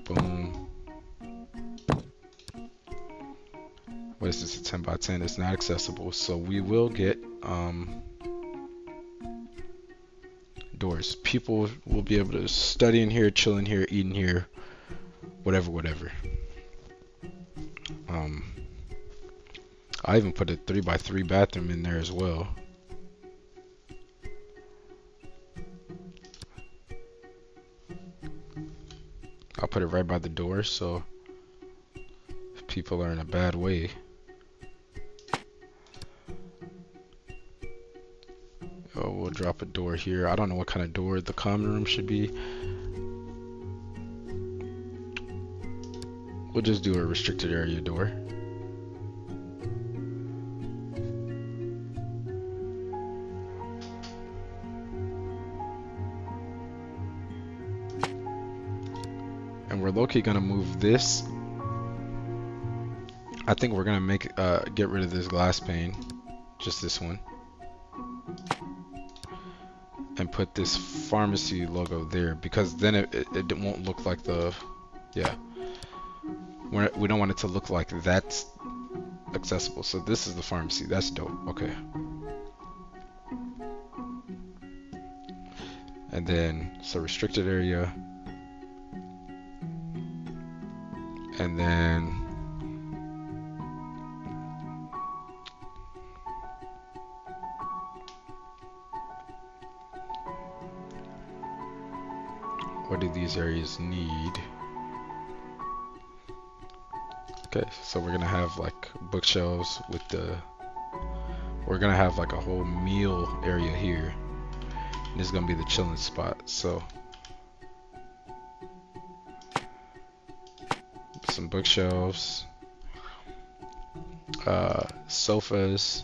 boom. place is a 10 by 10. It's not accessible, so we will get doors. People will be able to study in here, chill in here, eat in here, whatever. I even put a 3 by 3 bathroom in there as well. I'll put it right by the door, so if people are in a bad way. Oh, we'll drop a door here. I don't know what kind of door the common room should be. We'll just do a restricted area door. And we're low-key gonna move this. I think we're gonna get rid of this glass pane, just this one, and put this pharmacy logo there, because then it won't look like the, yeah. We don't want it to look like that's accessible. So this is the pharmacy. That's dope. Okay. And then, so restricted area. And then what do these areas need? Okay, so we're gonna have like bookshelves with we're gonna have like a whole meal area here. And this is gonna be the chilling spot. So some bookshelves, sofas,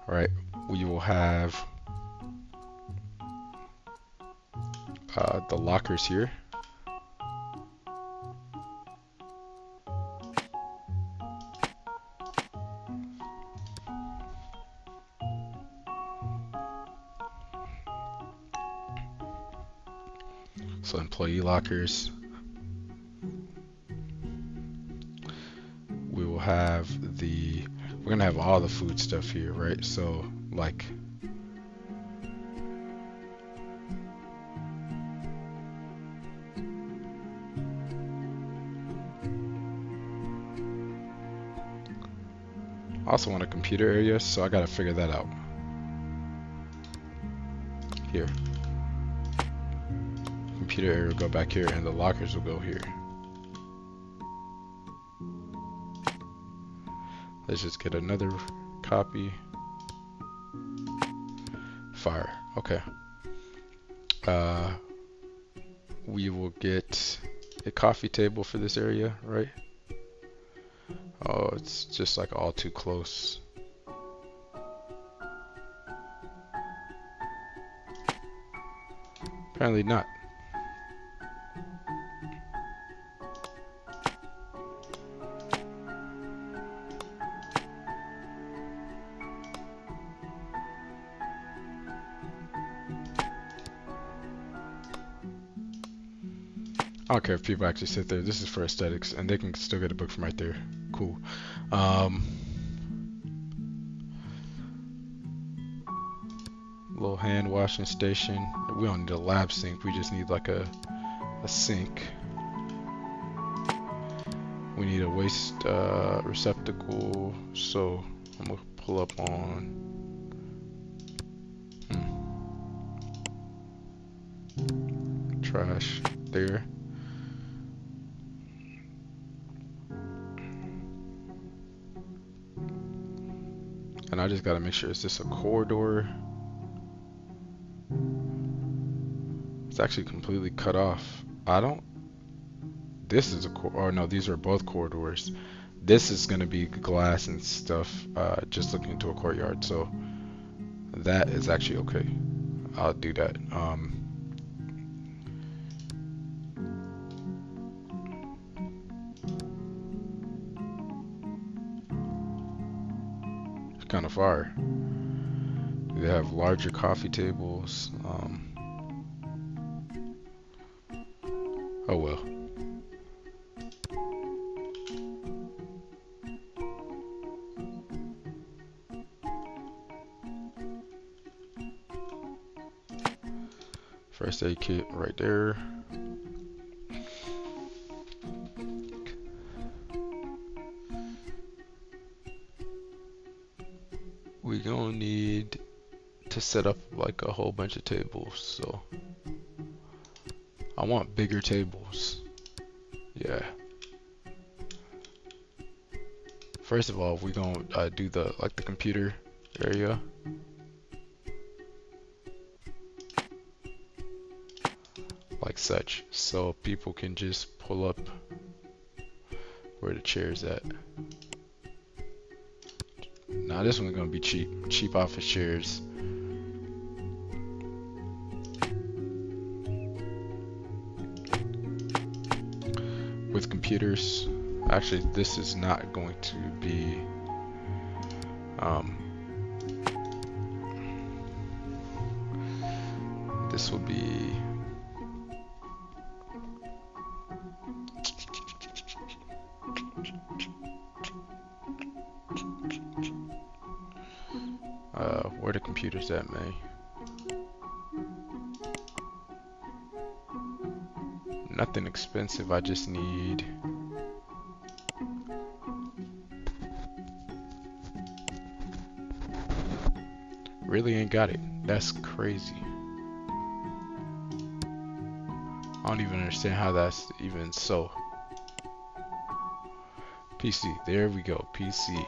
all right. We will have the lockers here. So employee lockers. We will have we're gonna have all the food stuff here, right? So like I also want a computer area, so I gotta figure that out. Here. Computer area will go back here, and the lockers will go here. Let's just get another copy. Fire. Okay. We will get a coffee table for this area, right? Oh, it's just like all too close. Apparently not. I don't care if people actually sit there. This is for aesthetics, and they can still get a book from right there. Cool. Little hand washing station. We don't need a lab sink. We just need like a sink. We need a waste receptacle. So I'm gonna pull up on. Trash there. And I just gotta make sure, is this a corridor? It's actually completely cut off. This is or no, these are both corridors. This is gonna be glass and stuff, just looking into a courtyard. So that is actually okay. I'll do that. Kind of far. They have larger coffee tables. Oh well. First aid kit right there. We gonna need to set up like a whole bunch of tables, so I want bigger tables. Yeah. First of all, we're gonna do the computer area. Like such, so people can just pull up where the chair's at. Now this one's gonna be cheap office chairs. With computers. Actually, this is not going to be this will be where the computers at, May? Nothing expensive, I just need really ain't got it. That's crazy. I don't even understand how that's even so. PC, there we go, PC.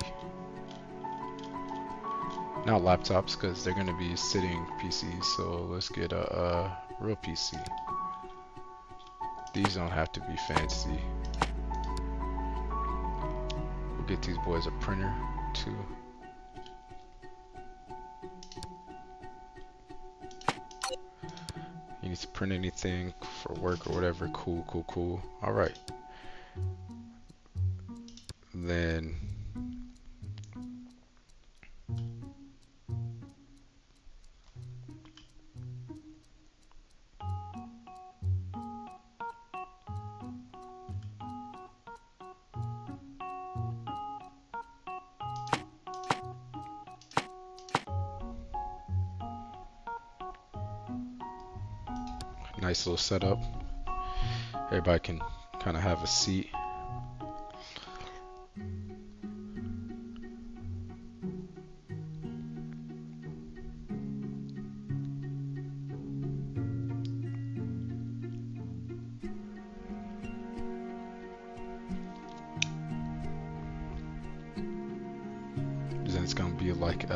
Not laptops, because they're gonna be sitting PCs, so let's get a real PC. These don't have to be fancy. We'll get these boys a printer too. You need to print anything for work or whatever. Cool, cool, cool. All right. Then nice little setup. Everybody can kind of have a seat. Then it's gonna be like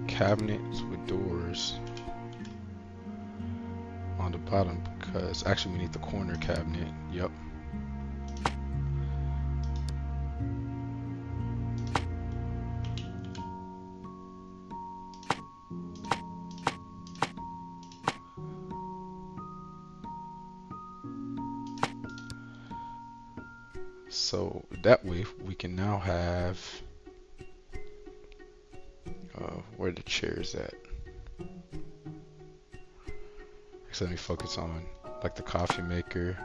cabinets with doors on the bottom, because actually we need the corner cabinet. Yep. So that way we can now have where the chairs at. So let me focus on like the coffee maker.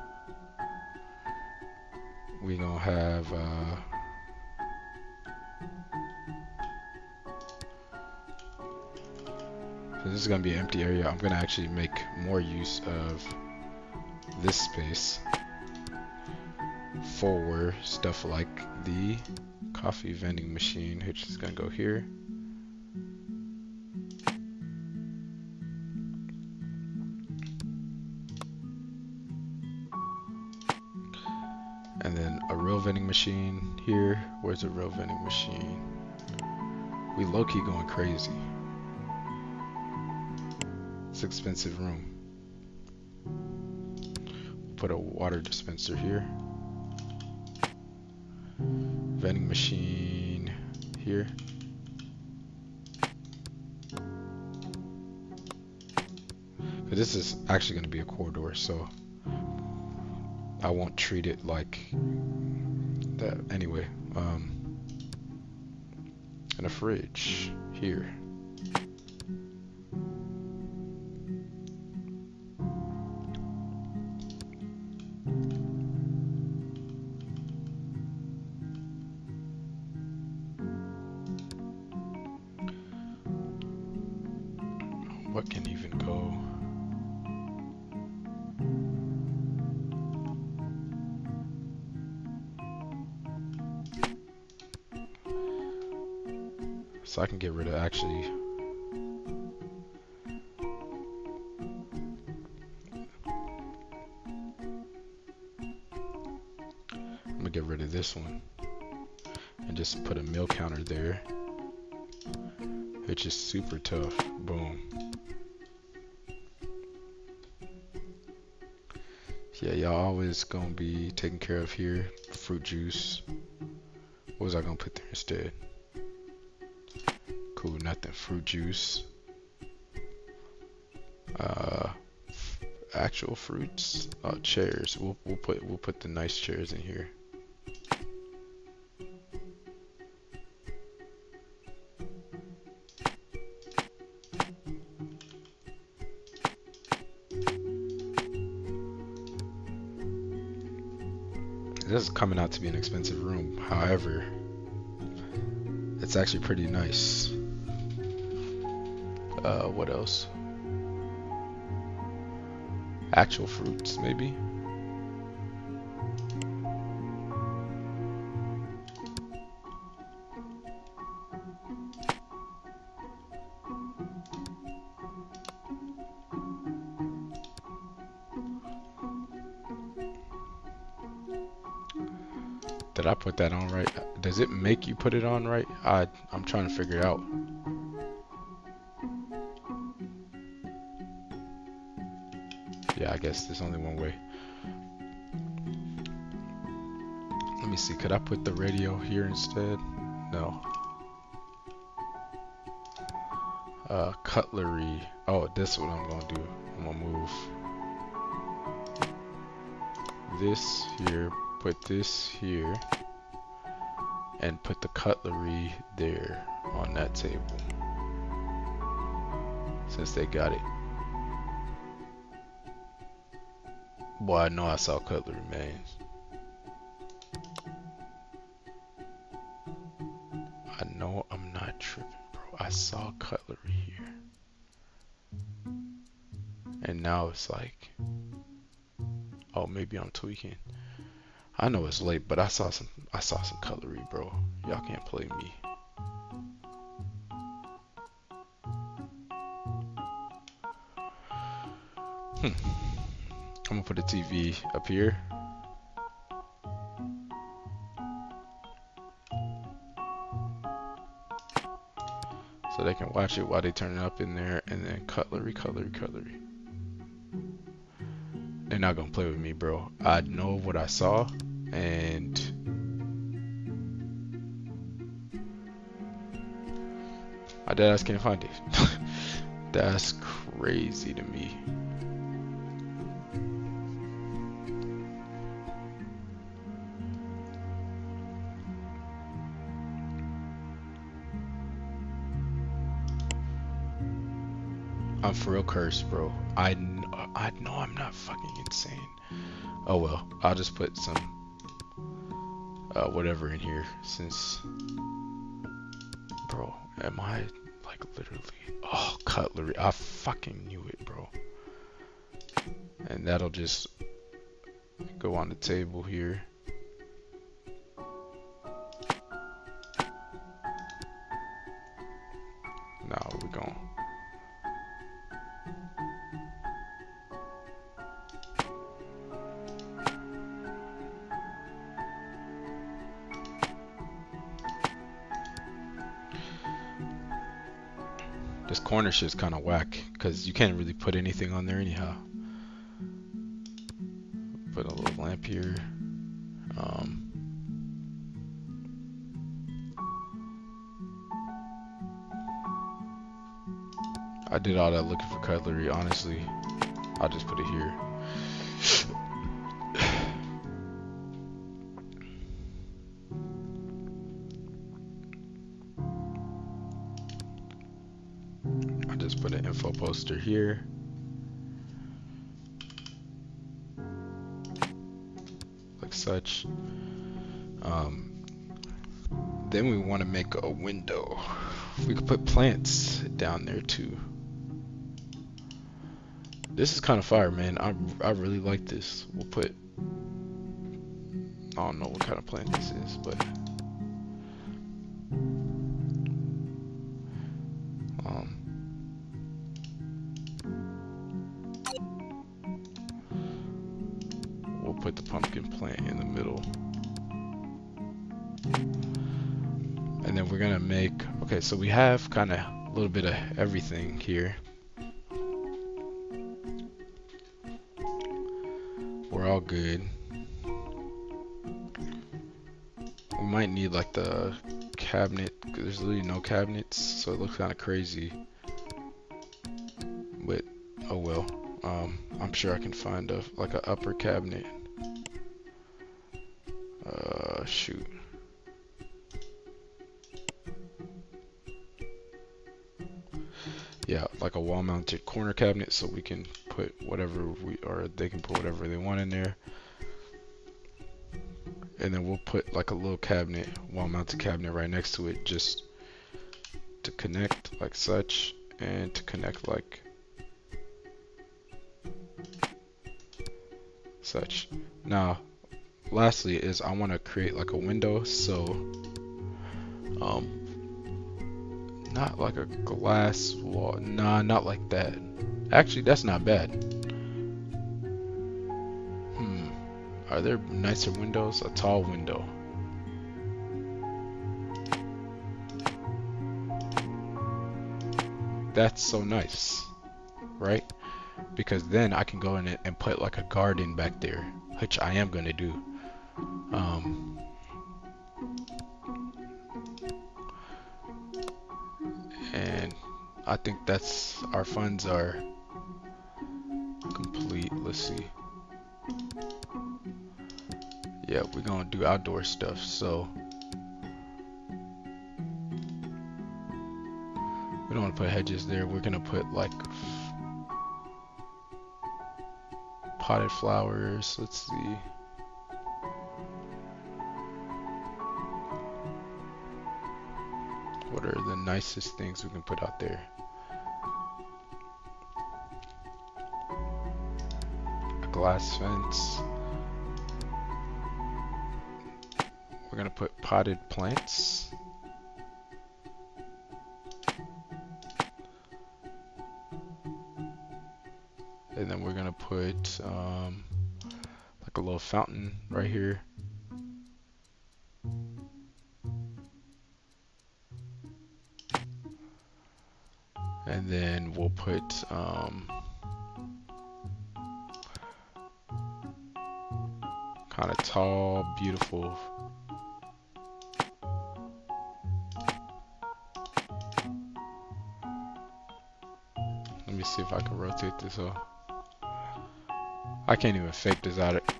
We gonna have so this is gonna be an empty area. I'm gonna actually make more use of this space for stuff like the coffee vending machine, which is gonna go here. And then a real vending machine here. Where's a real vending machine? We low-key going crazy. It's an expensive room. Put a water dispenser here. Vending machine here. But this is actually going to be a corridor, so I won't treat it like that anyway. And a fridge here. what can even go? So I can get rid of actually. I'm gonna get rid of this one and just put a mill counter there, which is super tough. Boom. Yeah, y'all always gonna be taken care of here. Fruit juice. What was I gonna put there instead? Cool, nothing. Fruit juice. Actual fruits. Chairs. We'll put the nice chairs in here. This is coming out to be an expensive room. However, it's actually pretty nice. What else? Actual fruits, maybe? Did I put that on right? Does it make you put it on right? I'm trying to figure it out. Yeah, I guess there's only one way. Let me see, could I put the radio here instead? No. Cutlery. Oh, this is what I'm gonna do. I'm gonna move this here, put this here, and put the cutlery there on that table. Since they got it. Boy, I know I saw cutlery, man. I know I'm not tripping, bro. I saw cutlery here. And now it's like, oh, maybe I'm tweaking. I know it's late, but I saw some cutlery, bro. Y'all can't play me. I'm gonna put a TV up here. So they can watch it while they turn it up in there, and then cutlery. They're not gonna play with me, bro. I know what I saw, and my deadass can't find it. That's crazy to me. I'm for real cursed, bro. I know I'm not fucking insane. Oh well, I'll just put some whatever in here since, bro, am I like literally, oh, cutlery, I fucking knew it, bro. And that'll just go on the table here. Now we're going. This corner shit's kind of whack because you can't really put anything on there anyhow. Put a little lamp here. I did all that looking for cutlery. Honestly, I'll just put it here. I just put an info poster here. Like such. Then we want to make a window. We could put plants down there too. This is kind of fire, man. I really like this. We'll put, I don't know what kind of plant this is, but um, we'll put the pumpkin plant in the middle. And then we're gonna make, okay, so we have kind of a little bit of everything here. We're all good. We might need like the cabinet, because there's literally no cabinets, so it looks kind of crazy. But oh well. I'm sure I can find like an upper cabinet. Shoot. Yeah, like a wall-mounted corner cabinet, so we can put whatever or they can put whatever they want in there. And then we'll put like a little cabinet, wall-mounted cabinet right next to it, just to connect like such, and to connect like such. Now, lastly is I want to create like a window, so not like a glass wall. Nah, not like that. Actually, that's not bad. Are there nicer windows? A tall window. That's so nice, right? Because then I can go in it and put like a garden back there, which I am gonna do. And I think that's, our funds are complete. Let's see. Yeah, we're gonna do outdoor stuff, so we don't want to put hedges there. We're gonna put like potted flowers. Let's see. What are the nicest things we can put out there? A glass fence. We're gonna put potted plants. And then we're gonna put like a little fountain right here. And then we'll put kind of tall, beautiful. Let me see if I can rotate this off. I can't even fake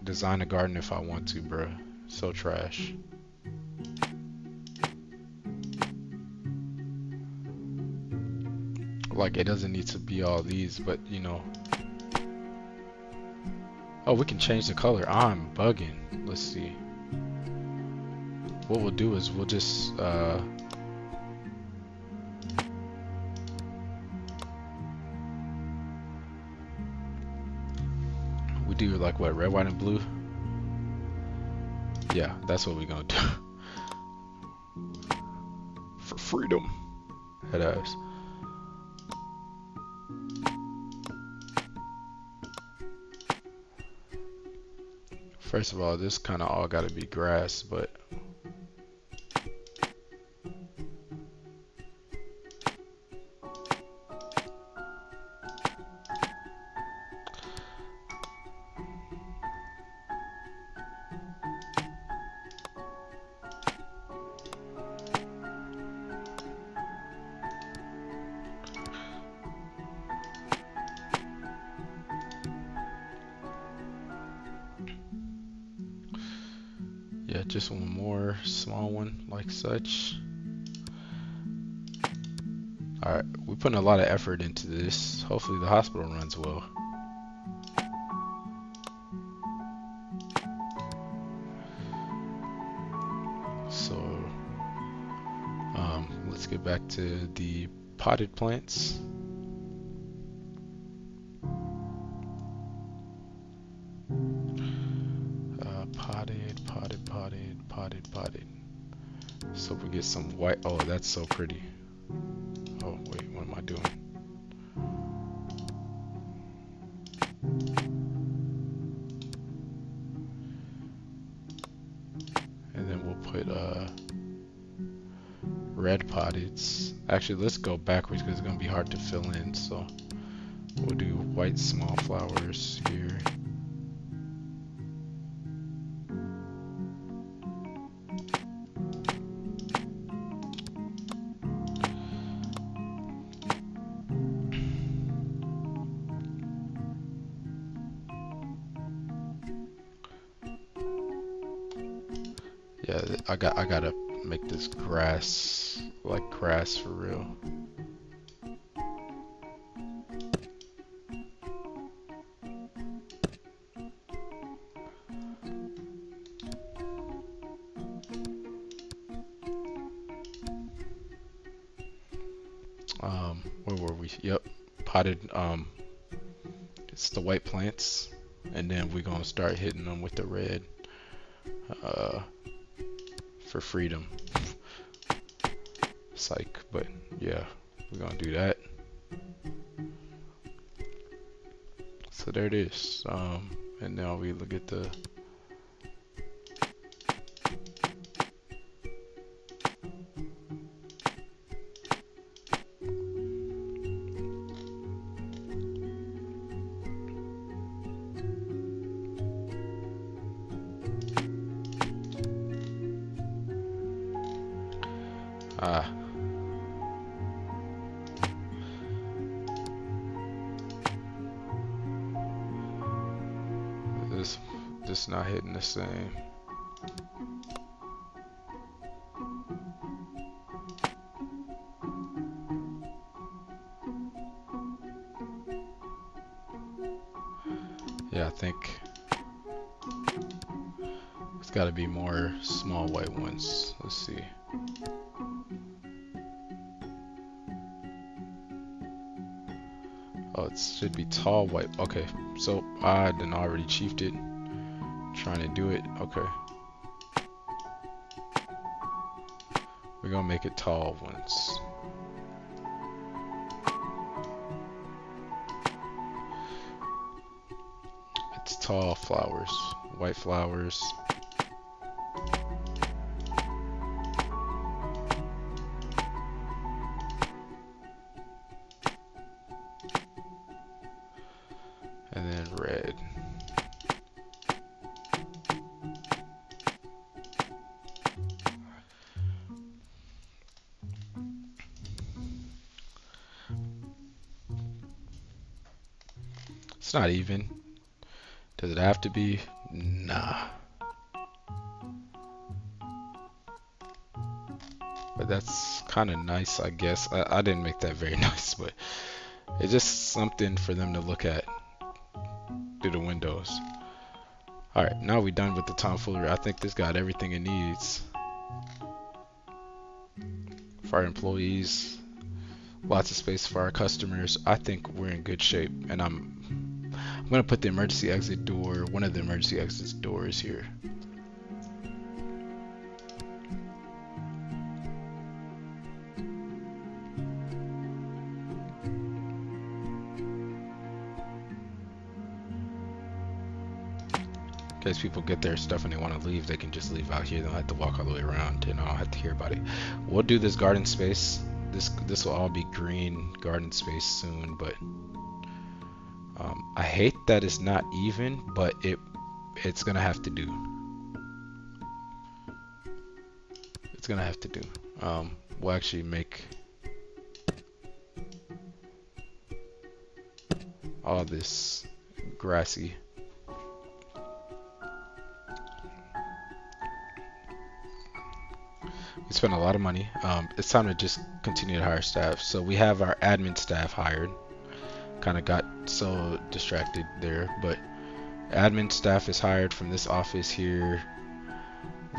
design a garden if I want to, bro. So trash. Like, it doesn't need to be all these, but you know. Oh, we can change the color. I'm bugging. Let's see. What we'll do is we'll just we do like what, red, white, and blue? Yeah, that's what we're gonna do. For freedom. Head ass. First of all, this kind of all gotta be grass, but yeah, just one more small one like such. Alright, we're putting a lot of effort into this. Hopefully the hospital runs well. So, let's get back to the potted plants. Let's hope we get some white. Oh, that's so pretty. Oh, wait, what am I doing? And then we'll put red potted. Actually, let's go backwards because it's gonna be hard to fill in. So we'll do white small flowers here. Yeah, I gotta make this grass like grass for real. Where were we? Yep, potted. It's the white plants, and then we're gonna start hitting them with the red. For freedom. Psych, but yeah, we're gonna do that. So there it is. And now we look at the this not hitting the same. Yeah, I think it's got to be more small white ones. Let's see. Oh, it should be tall white. Okay, so I done already chiefed it. Trying to do it. Okay. We're gonna make it tall ones. It's tall flowers, white flowers. And then red. It's not even. Does it have to be? Nah. But that's kind of nice, I guess. I didn't make that very nice, but it's just something for them to look at through the windows. Alright, now we're done with the tomfoolery. I think this got everything it needs. For our employees, lots of space for our customers. I think we're in good shape, and I'm gonna put the emergency exit door, one of the emergency exit doors here. In case people get their stuff and they want to leave, they can just leave out here. They don't have to walk all the way around, and I don't have to hear about it. We'll do this garden space. This will all be green garden space soon, but I hate that it's not even, but it's gonna have to do. It's gonna have to do. We'll actually make all this grassy. We spent a lot of money. It's time to just continue to hire staff. So we have our admin staff hired. Kind of got so distracted there, but admin staff is hired from this office here.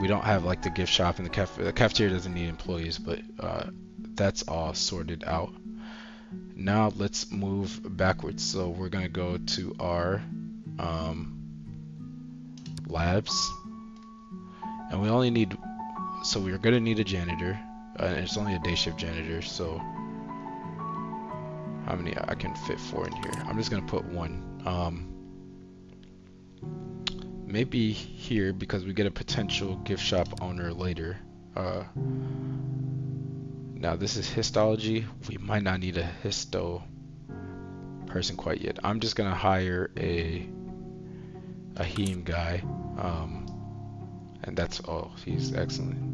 We don't have like the gift shop and the cafeteria doesn't need employees, but that's all sorted out. Now let's move backwards. So we're gonna go to our labs, and we only need So we're gonna need a janitor. And it's only a day shift janitor, so how many I can fit 4 in here? I'm just gonna put 1. Maybe here because we get a potential gift shop owner later. Now this is histology. We might not need a histo person quite yet. I'm just gonna hire a heme guy, and that's all. He's excellent.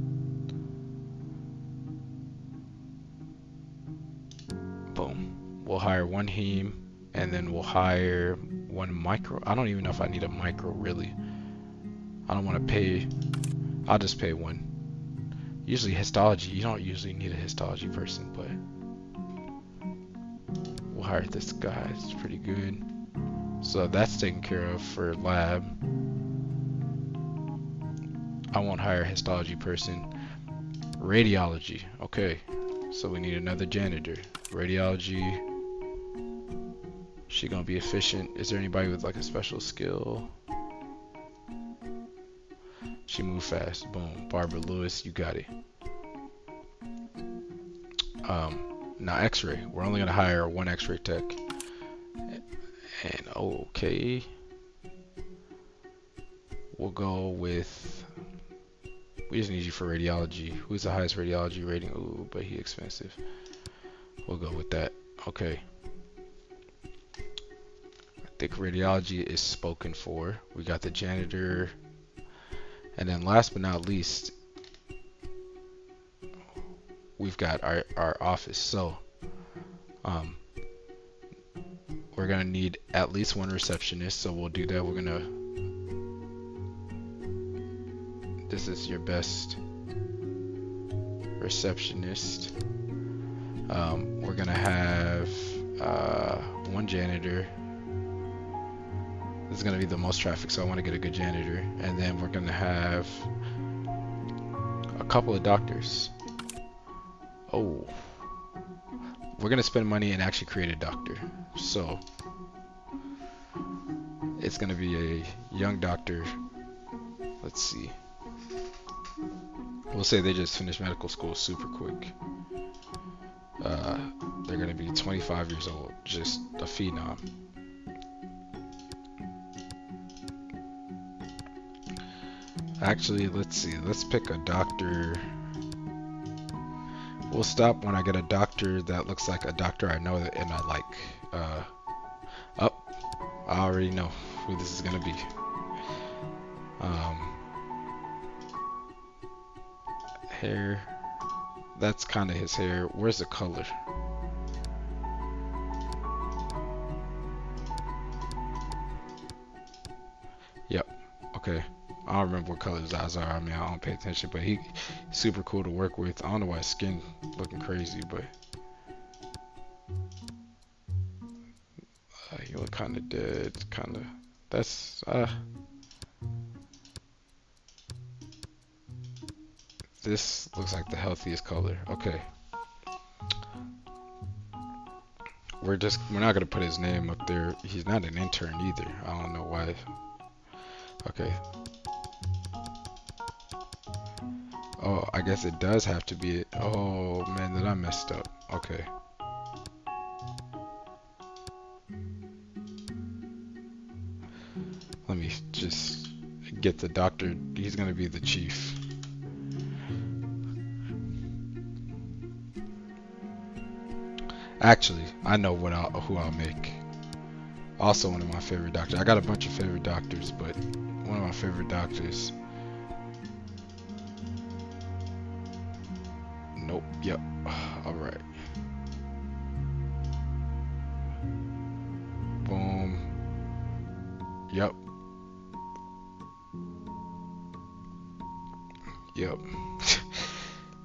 Boom. We'll hire 1 heme, and then we'll hire 1 micro. I don't even know if I need a micro really. I don't want to pay. I'll just pay 1. Usually histology, you don't usually need a histology person, but we'll hire this guy. It's pretty good. So that's taken care of for lab. I won't hire a histology person. Radiology. Okay. So we need another janitor. Radiology. She gonna be efficient. Is there anybody with like a special skill? She move fast. Boom. Barbara Lewis, you got it. Now X-ray. We're only gonna hire 1 X-ray tech. And okay. We'll go with. We just need you for radiology. Who's the highest radiology rating? Ooh, but he expensive. We'll go with that. Okay. I think radiology is spoken for. We got the janitor. And then last but not least, we've got our office. So we're gonna need at least 1 receptionist. So we'll do that. We're gonna. This is your best receptionist. We're gonna have 1 janitor. This is gonna be the most traffic, so I want to get a good janitor. And then we're gonna have a couple of doctors. Oh, we're gonna spend money and actually create a doctor. So it's gonna be a young doctor. Let's see. We'll say they just finished medical school super quick. They're gonna be 25 years old, just a phenom. Actually, let's see. Let's pick a doctor. We'll stop when I get a doctor that looks like a doctor I know and I like. Oh, I already know who this is gonna be. Hair. That's kind of his hair. Where's the color? Yep. Okay. I don't remember what color his eyes are. I mean, I don't pay attention, but he's super cool to work with. I don't know why his skin looking crazy, but he look kind of dead. Kind of. That's This looks like the healthiest color. Okay. We're not gonna put his name up there. He's not an intern either. I don't know why. Okay. Oh, I guess it does have to be it. Oh man, then I messed up. Okay. Let me just get the doctor. He's gonna be the chief. Actually, I know who I'll make. Also one of my favorite doctors. I got a bunch of favorite doctors, but one of my favorite doctors. Nope. Yep. All right. Boom. Yep. Yep.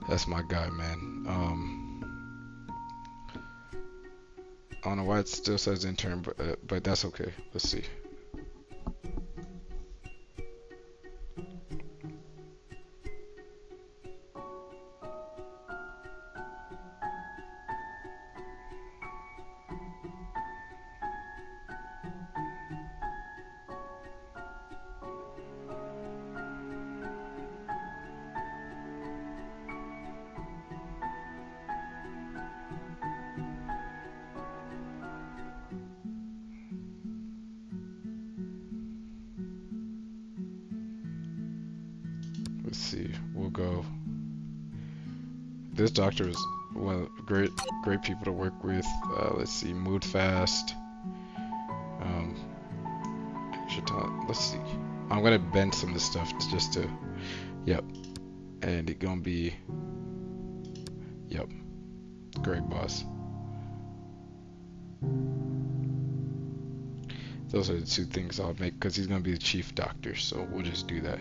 That's my guy, man. I don't know why it still says intern, but that's okay. Let's see. let's see. We'll go. This doctor is one of the great people to work with. Let's see. Mood fast. Let's see. I'm gonna bend some of this stuff just to. Yep. And it gonna be. Yep. Great, boss. Those are the two things I'll make because he's gonna be the chief doctor, so we'll just do that.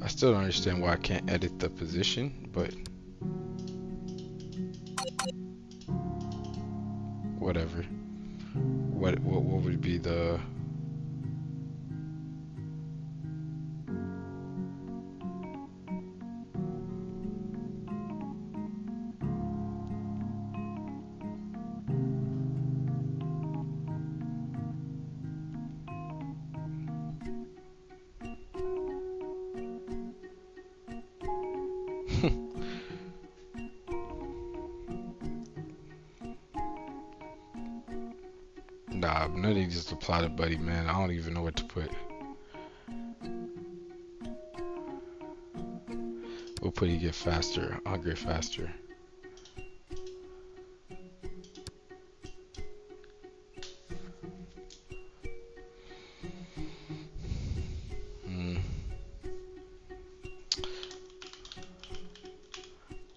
I still don't understand why I can't edit the position, but whatever. What would be the Nah, none of these just apply to Buddy, man. I don't even know what to put. We'll put he get faster, hungry faster.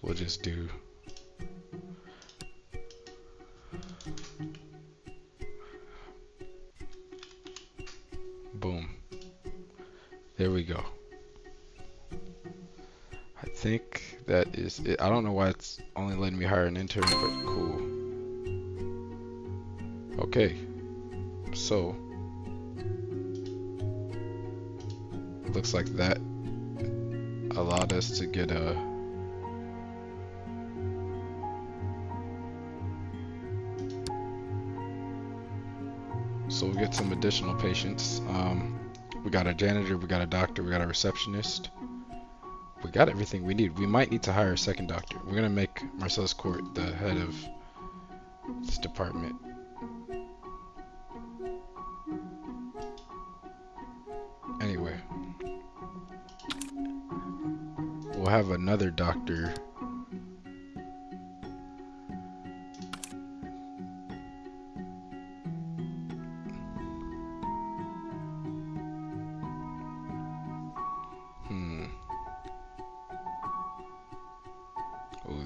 We'll just do. Boom. There we go. I think that is it. I don't know why it's only letting me hire an intern, but cool. Okay. So, looks like that allowed us to get a so we'll get some additional patients. We got a janitor, we got a doctor, we got a receptionist. We got everything we need. We might need to hire a second doctor. We're gonna make Marcellus Court the head of this department. Anyway, we'll have another doctor.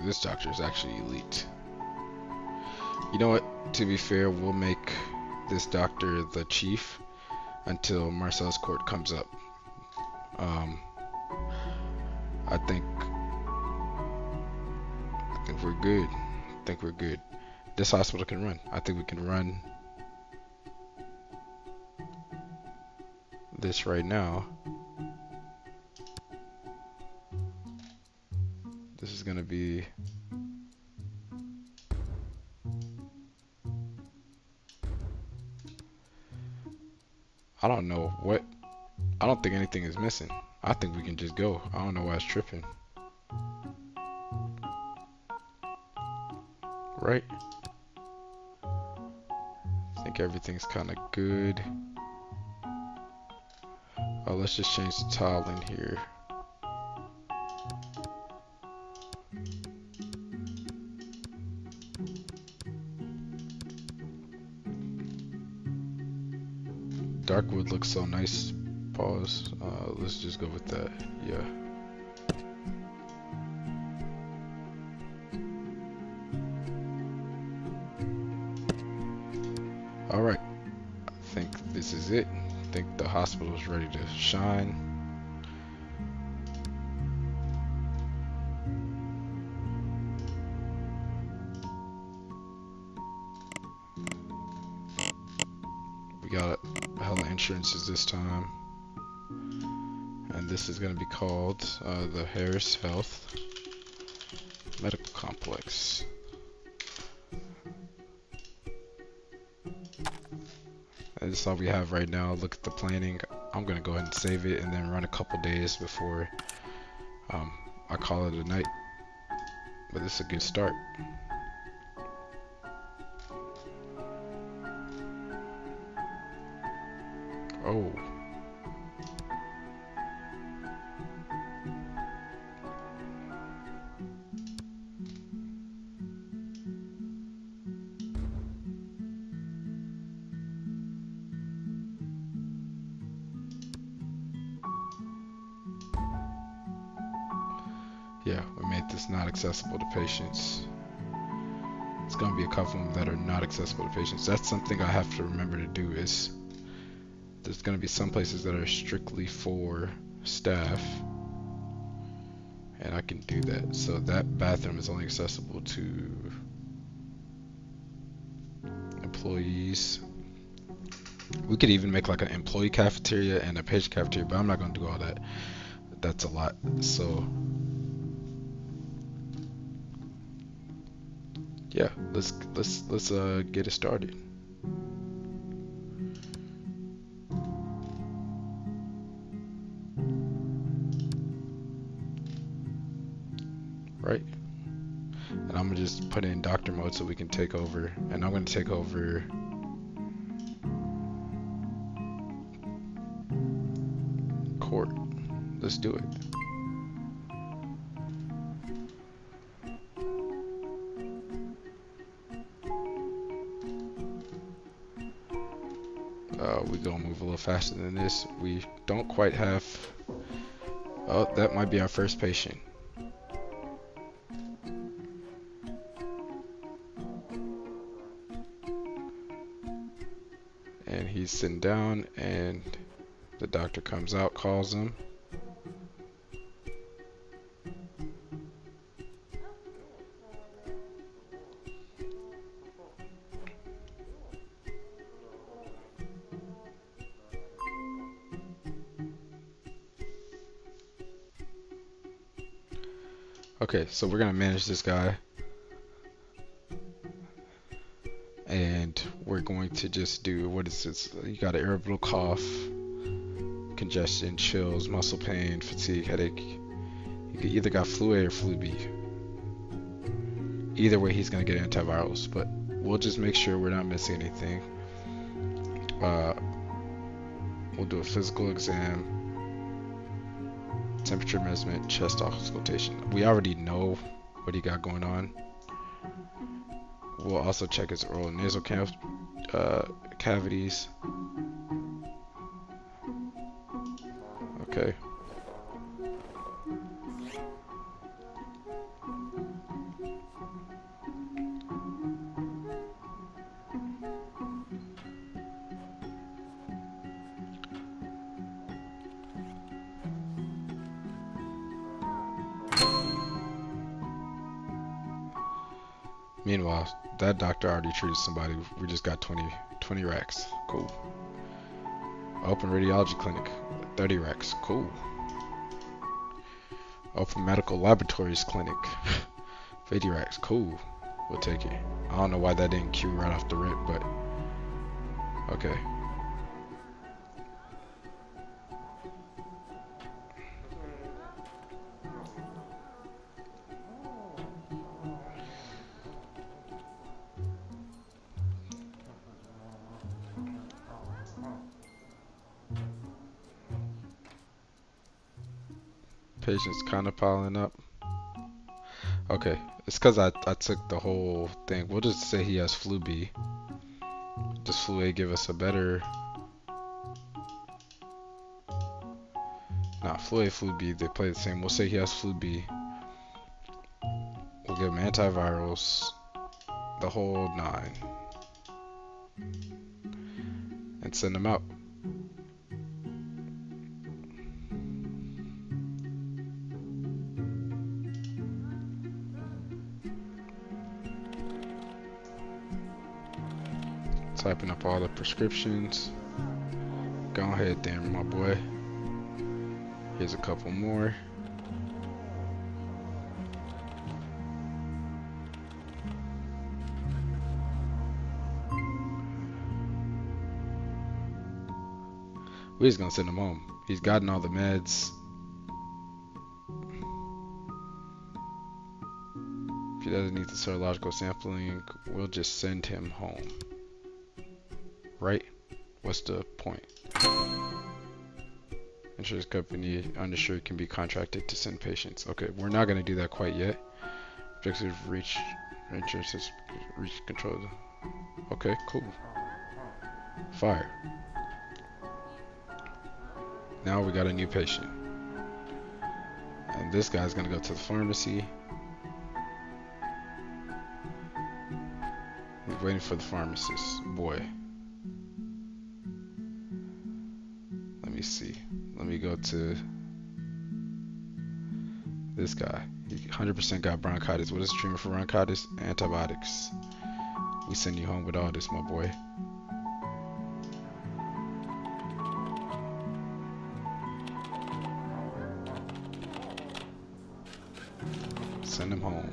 This doctor is actually elite. You know what? To be fair, we'll make this doctor the chief until Marcellus Court comes up. I think we're good. I think we're good. This hospital can run. I think we can run this right now. This is gonna be I don't know what I don't think anything is missing. I think we can just go. I don't know why it's tripping. Right? I think everything's kinda good. Oh, let's just change the tile in here. Darkwood looks so nice. Pause. Let's just go with that. Yeah. Alright. I think this is it. I think the hospital is ready to shine. We got hella insurances this time. And this is going to be called the Harris Health Medical Complex. That's all we have right now. Look at the planning. I'm going to go ahead and save it and then run a couple days before I call it a night. but this is a good start. Oh. Yeah, we made this not accessible to patients. It's gonna be a couple of them that are not accessible to patients. That's something I have to remember to do is there's gonna be some places that are strictly for staff, and I can do that. So that bathroom is only accessible to employees. We could even make like an employee cafeteria and a patient cafeteria, but I'm not gonna do all that. That's a lot. So yeah, let's get it started. Right? And I'm gonna just put in doctor mode so we can take over. And I'm gonna take over court. Let's do it. We gonna move a little faster than this. We don't quite have. Oh, that might be our first patient. And he's sitting down, and the doctor comes out, calls him. Okay, so we're gonna manage this guy, and we're going to just do, what is this? You got an irritable cough, congestion, chills, muscle pain, fatigue, headache. You either got flu A or flu B. Either way, he's gonna get antivirals, but we'll just make sure we're not missing anything. We'll do a physical exam, temperature measurement, chest auscultation. We already know what he got going on. We'll also check his oral and nasal cavities. Okay. Meanwhile, that doctor already treated somebody. We just got 20 racks. Cool. Open radiology clinic, 30 racks. Cool. Open medical laboratories clinic, 50 racks. Cool. We'll take it. I don't know why that didn't queue right off the rip, but okay. Patients kind of piling up. Okay, it's because I took the whole thing. We'll just say he has flu B. Does flu A give us a better... Nah, flu A, flu B, they play the same. We'll say he has flu B. We'll give him antivirals, the whole 9. And send him out. Typing up all the prescriptions. Go ahead then, my boy. Here's a couple more. We're just gonna send him home. He's gotten all the meds. he doesn't need the serological sampling, we'll just send him home. Right? What's the point? Insurance company uninsured can be contracted to send patients. Okay, we're not gonna do that quite yet. Objective reach insurance reach control. Okay, cool. Fire. Now we got a new patient. And this guy's gonna go to the pharmacy. He's waiting for the pharmacist. Boy. Let me see. Let me go to this guy. He 100% got bronchitis. What is the treatment for bronchitis? Antibiotics. We send you home with all this, my boy. Send him home.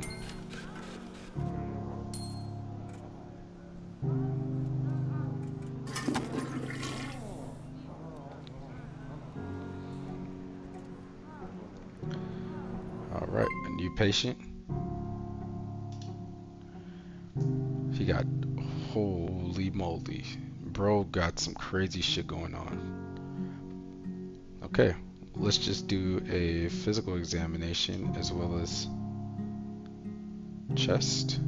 Alright, a new patient. He got, holy moly. Bro got some crazy shit going on. Okay, let's just do a physical examination as well as chest.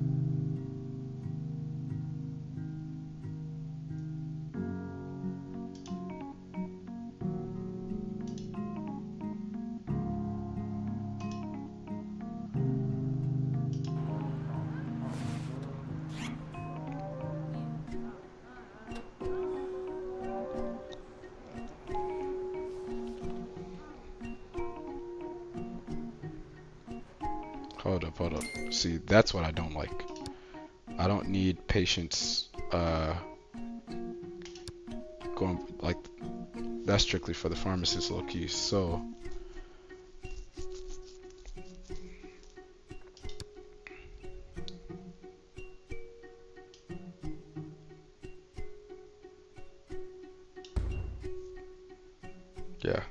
Hold up. See, that's what I don't like. I don't need patients going like that's strictly for the pharmacist low key. So yeah.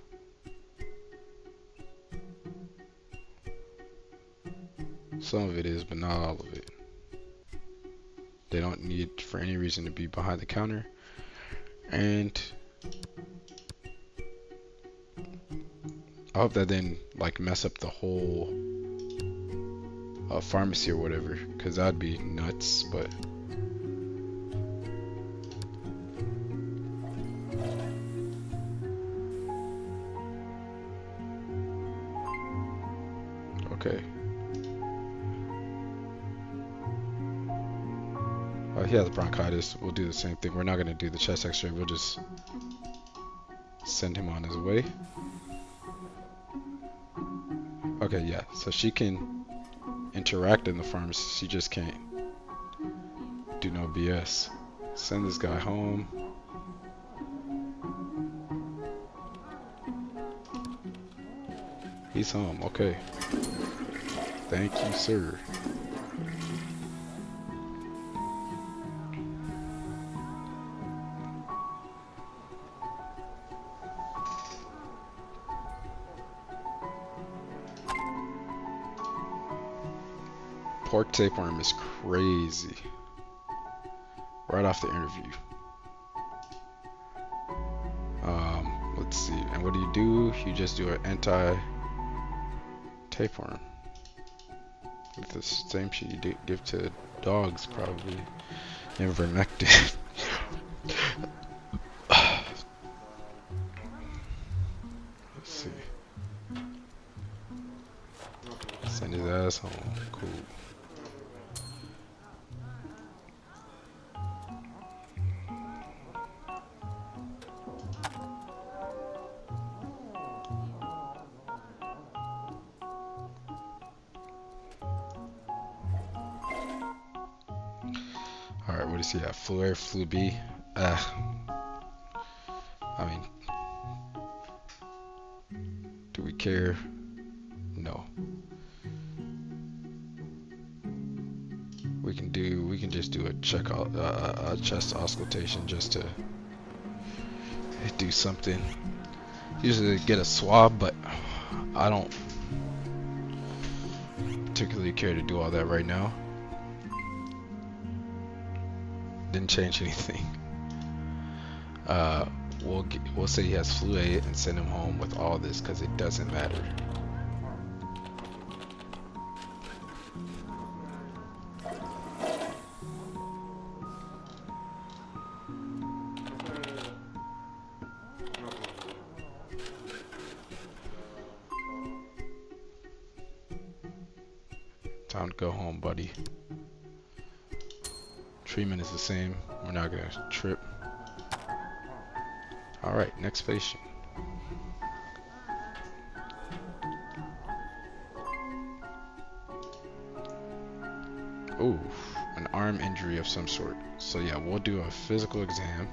Some of it is, but not all of it. They don't need for any reason to be behind the counter. And I hope that didn't like mess up the whole pharmacy or whatever, because that'd be nuts. But okay. He has bronchitis. We'll do the same thing. We're not going to do the chest x-ray. We'll just send him on his way. Okay, yeah. So she can interact in the pharmacy. She just can't do no BS. Send this guy home. He's home. Okay. Thank you, sir. Pork tapeworm is crazy. Right off the interview. Let's see. And what do? You just do an anti-tapeworm. With the same shit you give to dogs, probably. Ivermectin. Let's see. Send his ass home. Cool. Alright, what does he have? Flu A, Flu B? I mean, do we care? No. We can just do a chest auscultation just to do something. Usually get a swab, but I don't particularly care to do all that right now. Didn't change anything. We'll say he has flu A and send him home with all this because it doesn't matter. Time to go home, buddy. Treatment is the same. We're not gonna trip. Alright, next patient. Ooh, an arm injury of some sort. So yeah, we'll do a physical exam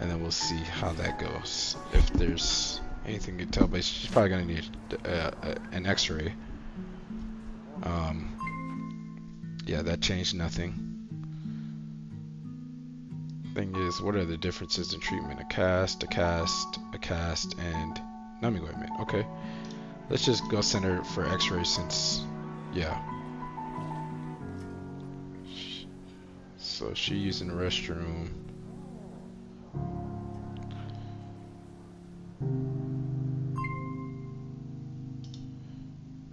and then we'll see how that goes. If there's anything you can tell, but she's probably gonna need an x-ray. Yeah, that changed nothing. Thing is, what are the differences in treatment? A cast, and numbing ointment. Okay, let's just go send her for x-ray since, yeah. So she using the restroom.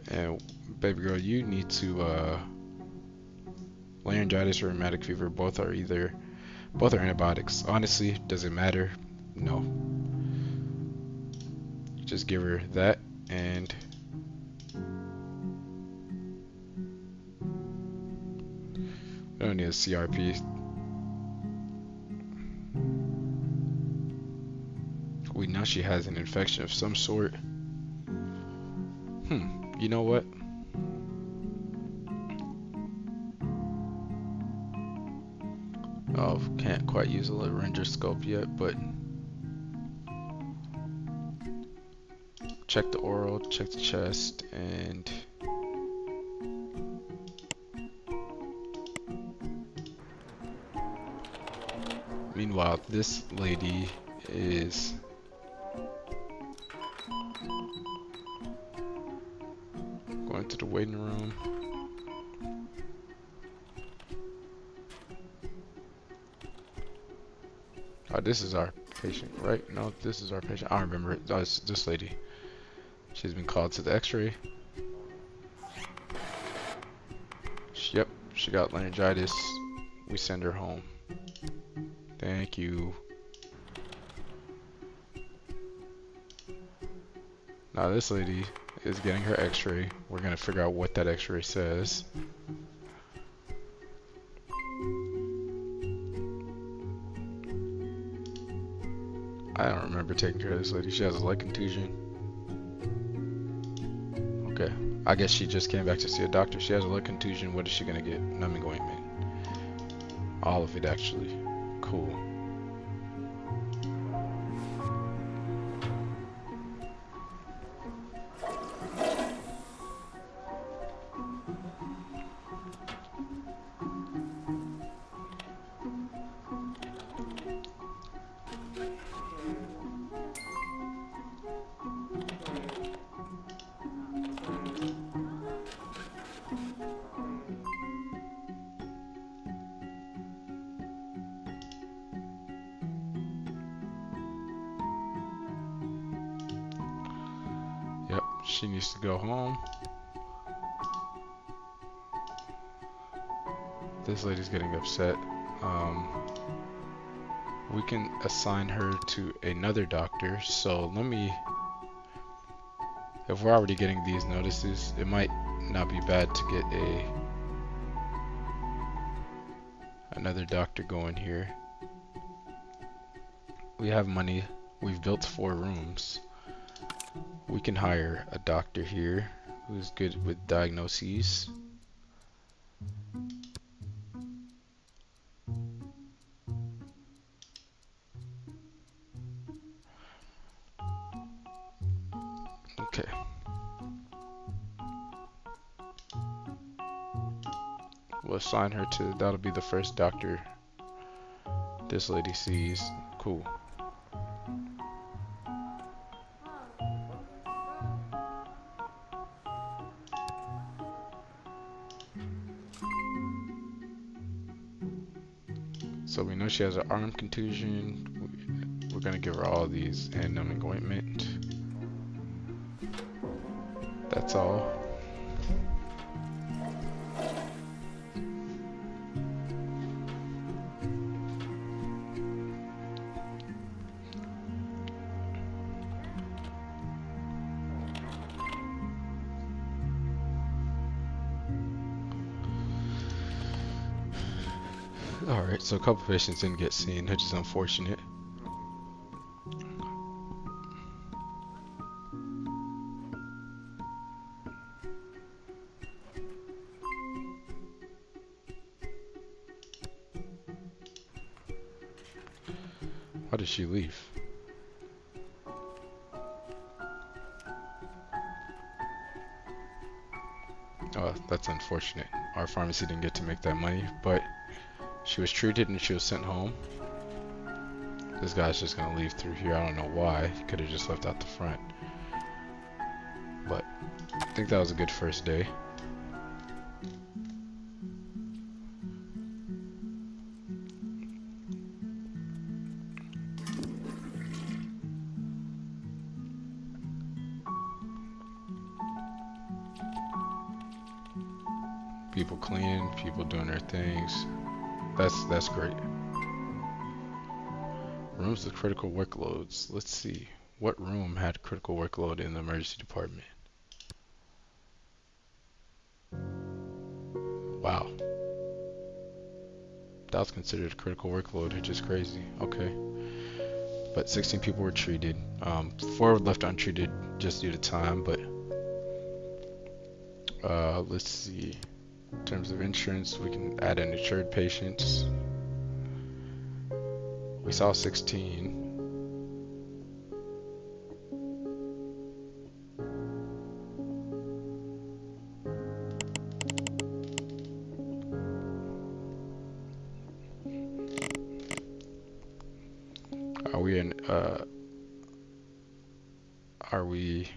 And baby girl, you need to laryngitis or rheumatic fever. Both are antibiotics. Honestly, does it matter? No. Just give her that and we don't need a CRP. We know she has an infection of some sort. You know what? Oh, can't quite use a laryngoscope yet, but check the oral, check the chest, and meanwhile, this lady is going to the waiting room. Oh, this is our patient, right? No, this is our patient. I don't remember it. Oh, it's this lady. She's been called to the x-ray. Yep, she got laryngitis. We send her home. Thank you. Now this lady is getting her x-ray. We're gonna figure out what that x-ray says. I don't remember taking care of this lady. She has a leg contusion. Okay, I guess she just came back to see a doctor. She has a leg contusion. What is she gonna get? Numbing ointment. All of it, actually. Cool. Yep, she needs to go home. This lady's getting upset. We can assign her to another doctor. So let me, if we're already getting these notices, it might not be bad to get another doctor going here. We have money. We've built 4 rooms. We can hire a doctor here who's good with diagnoses. Okay. We'll assign her to, that'll be the first doctor this lady sees. Cool. So we know she has an arm contusion. We're gonna give her all these and numbing ointment. That's all. Alright, so a couple patients didn't get seen, which is unfortunate. Why did she leave? Oh, that's unfortunate. Our pharmacy didn't get to make that money, but she was treated and she was sent home. This guy's just gonna leave through here. I don't know why. He could have just left out the front. But I think that was a good first day. People cleaning, people doing their things. That's great. Rooms with critical workloads. Let's see. What room had critical workload in the emergency department? Wow. That was considered a critical workload, which is crazy. Okay. But 16 people were treated. 4 were left untreated just due to time, but let's see. In terms of insurance, we can add in insured patients. We saw 16. Are we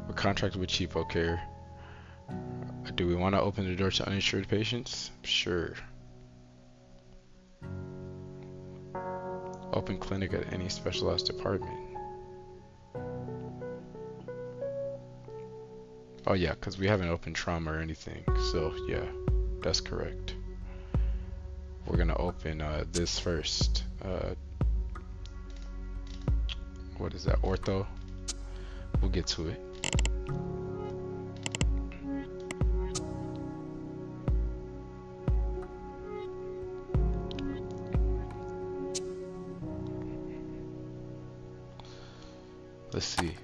we're contracted with Cheapo Care. Do we want to open the door to uninsured patients? Sure. Open clinic at any specialized department. Oh yeah, because we haven't opened trauma or anything. So yeah, that's correct. We're gonna open this first. What is that? Ortho? We'll get to it. Let's see.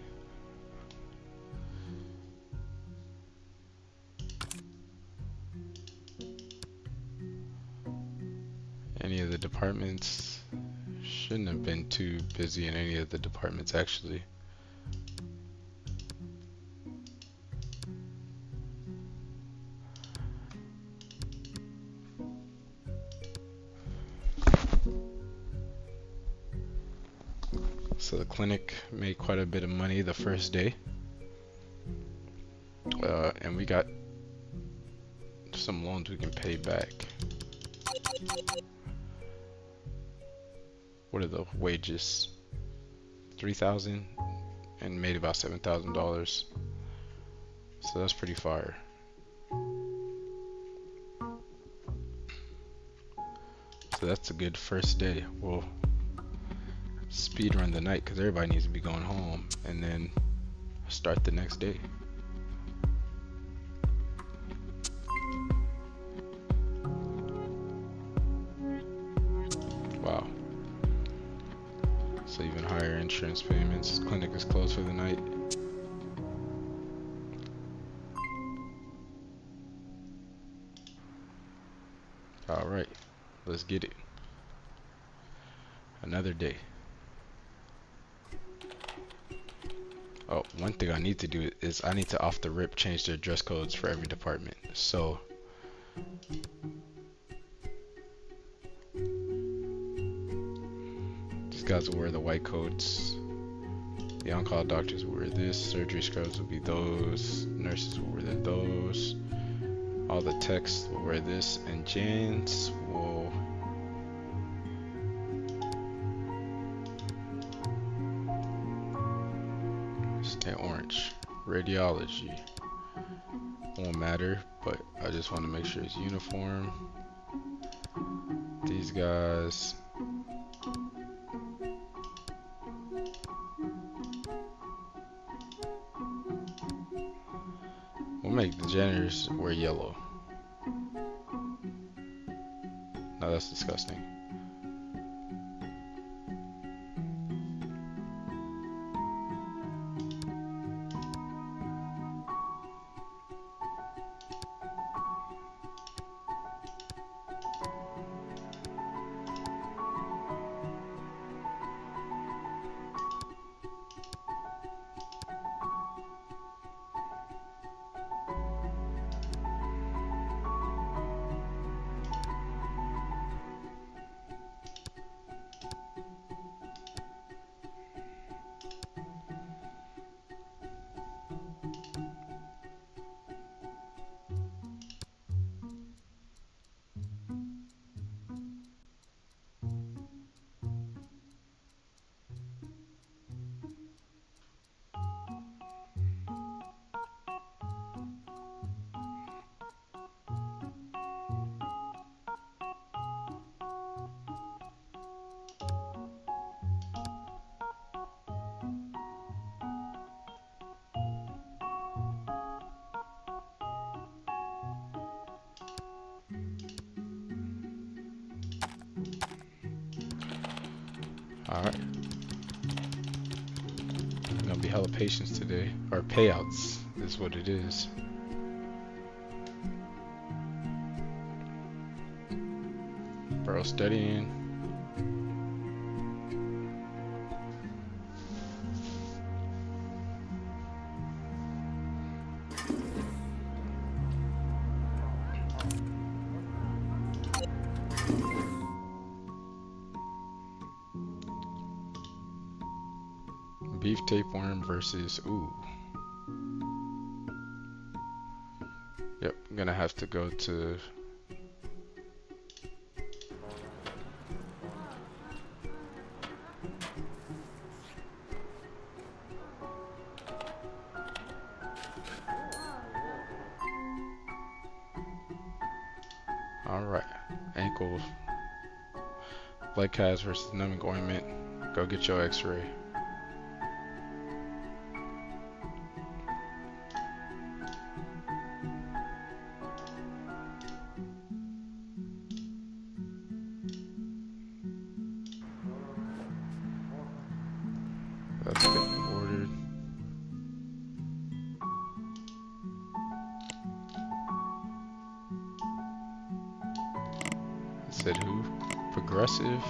Any of the departments shouldn't have been too busy in any of the departments actually. So the clinic made quite a bit of money the first day. And we got some loans we can pay back. What are the wages? $3,000 and made about $7,000. So that's pretty fire. So that's a good first day. We'll speed run the night because everybody needs to be going home and then start the next day. Wow. So even higher insurance payments. Clinic is closed for the night. Alright, let's get it. Another day. Oh, one thing I need to do is I need to off the rip change their dress codes for every department. So these guys will wear the white coats. The on-call doctors will wear this. Surgery scrubs will be those. Nurses will wear those. All the text will wear this, and Jans will stay orange. Radiology won't matter, but I just want to make sure it's uniform. These guys, we'll make the janitors wear yellow. No, that's disgusting. Alright. Gonna be hella patience today. Or payouts is what it is. Bro, studying. Beef tapeworm versus ooh. Yep, I'm gonna have to go to alright. Ankle leg cast versus numbing ointment. Go get your x-ray. That's getting ordered. It said who? Progressive.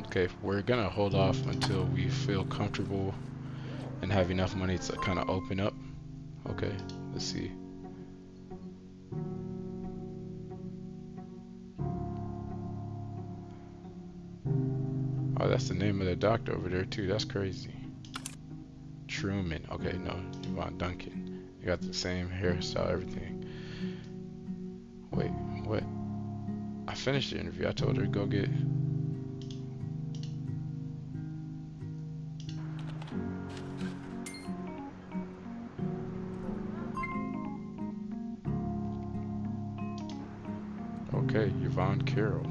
Okay, we're gonna hold off until we feel comfortable and have enough money to kind of open up. Okay, let's see. Oh, that's the name of the doctor over there too. That's crazy. Truman. Okay, no, Yvonne Duncan. You got the same hairstyle, everything. Wait, what? I finished the interview. I told her to go get. Okay, Yvonne Carroll.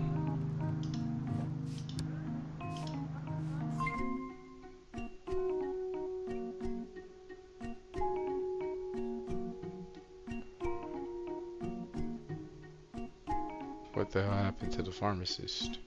What the hell happened to the pharmacist?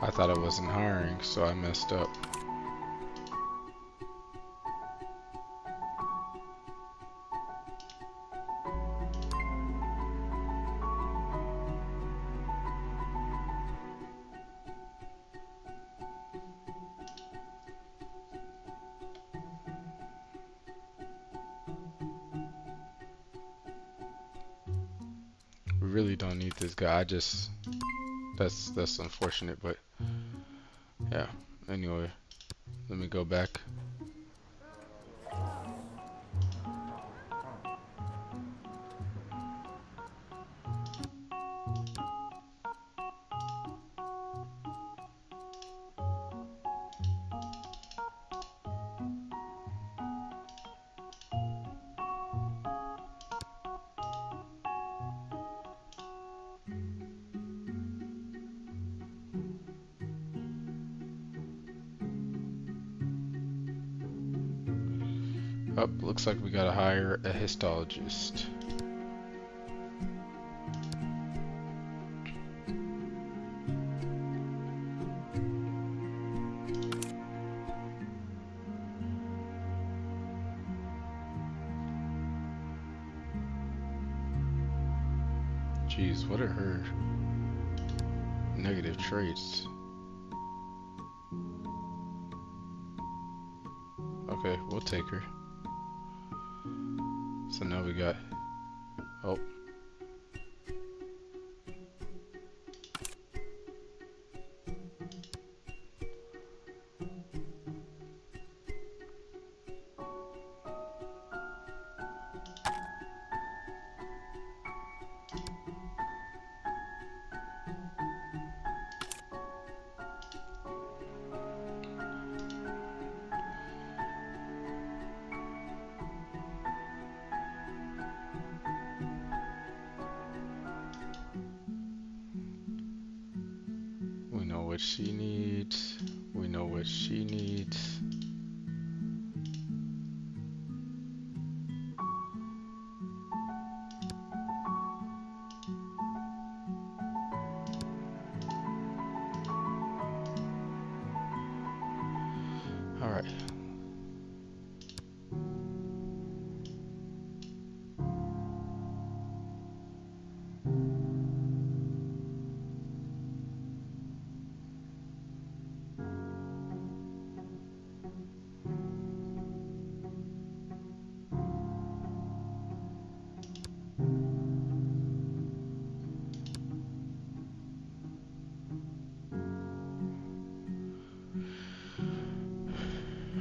I thought I wasn't hiring, so I messed up. We really don't need this guy. That's unfortunate, but yeah. Anyway, let me go back. Oh, looks like we gotta hire a histologist. Jeez, what are her negative traits? Okay, we'll take her. So now we got... Oh. We know what she needs. We know what she needs. All right.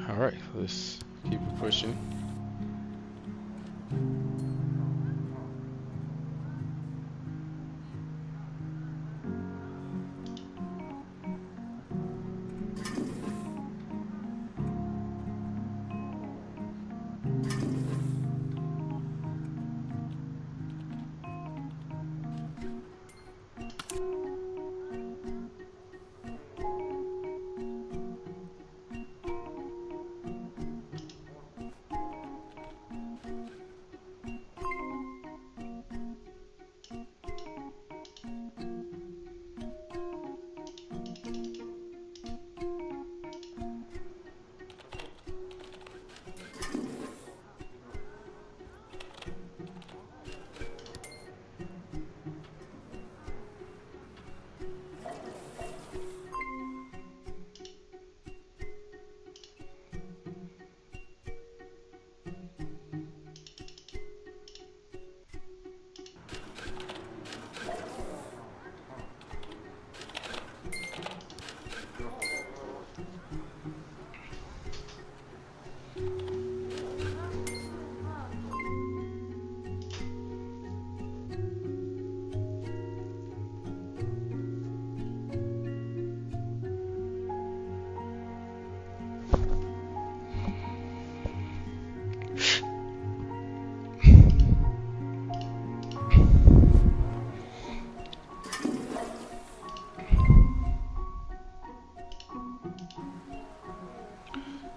All right, let's keep it pushing.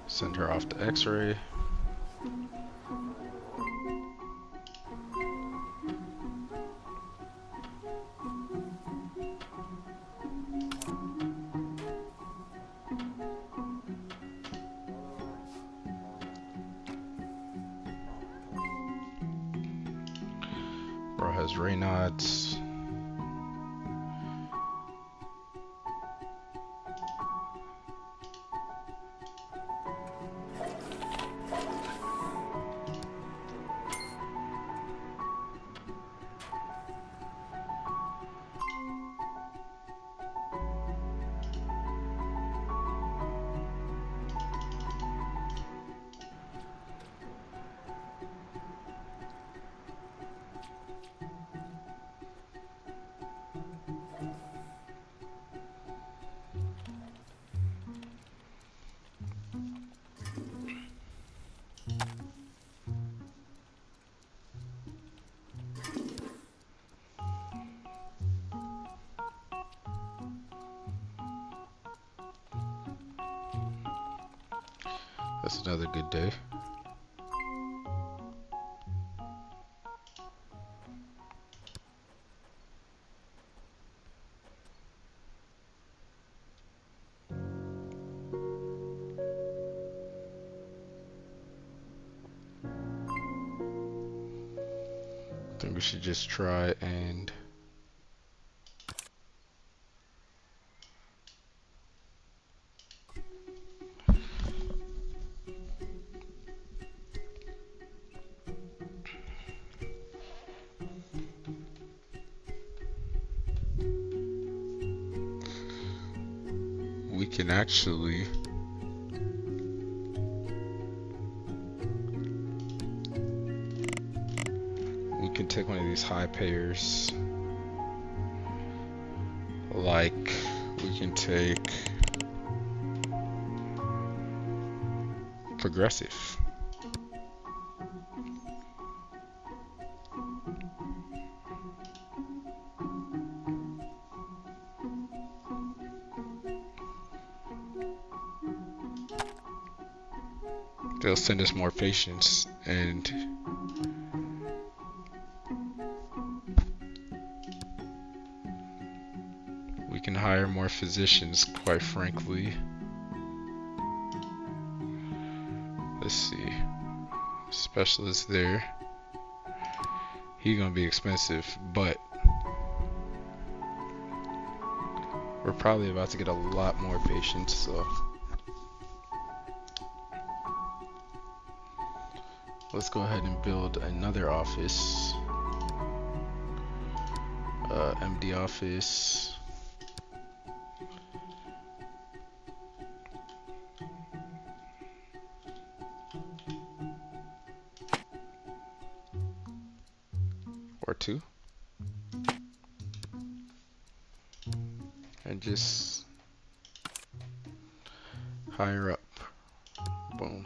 Send her off to X-ray. Bro has Raynaud's. That's another good day. I think we should just try and we can actually take one of these high payers. Like we can take Progressive. They'll send us more patients, and we can hire more physicians, quite frankly. Let's see. Specialist there. He's gonna be expensive, but we're probably about to get a lot more patients, so let's go ahead and build another office. MD office. Or two. And just higher up. Boom.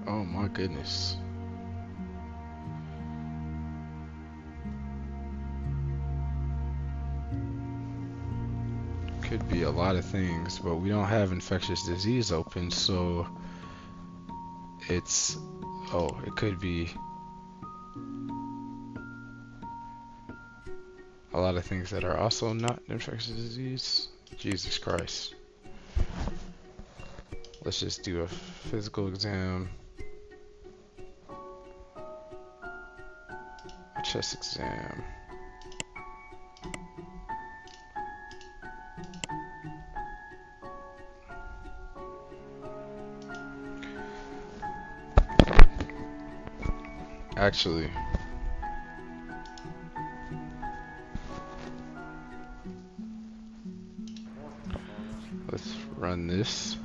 Oh my goodness. Could be a lot of things, but we don't have infectious disease open, so it's, oh, it could be a lot of things that are also not infectious disease. Jesus Christ. Let's just do a physical exam. Chest exam. Actually, let's run this.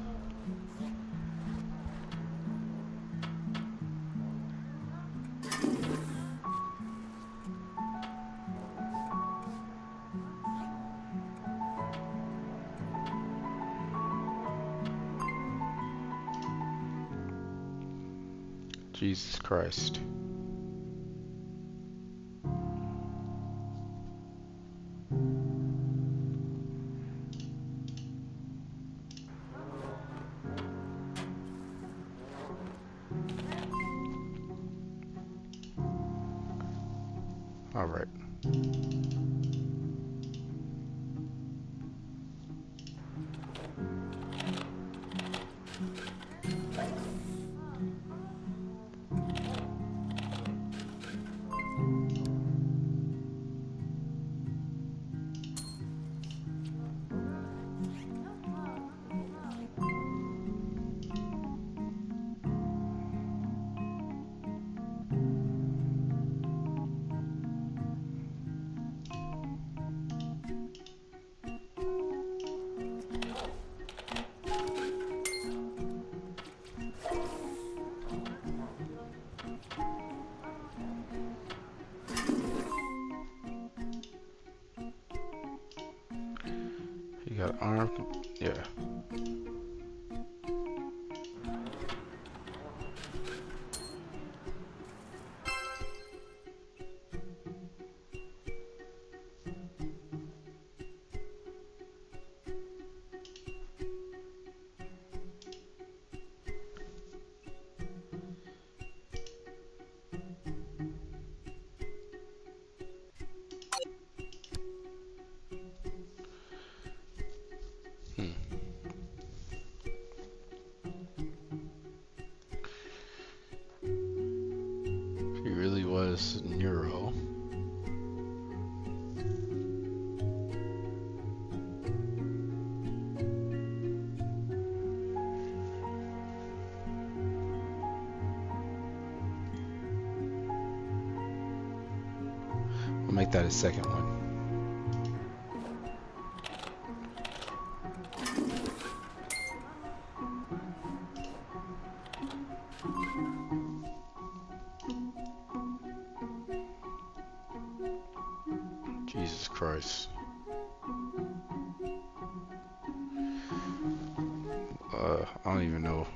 Jesus Christ. All right. You got arm. Yeah. Hmm. He really was neuro. I'll make that a second one. Jesus Christ. I don't even know.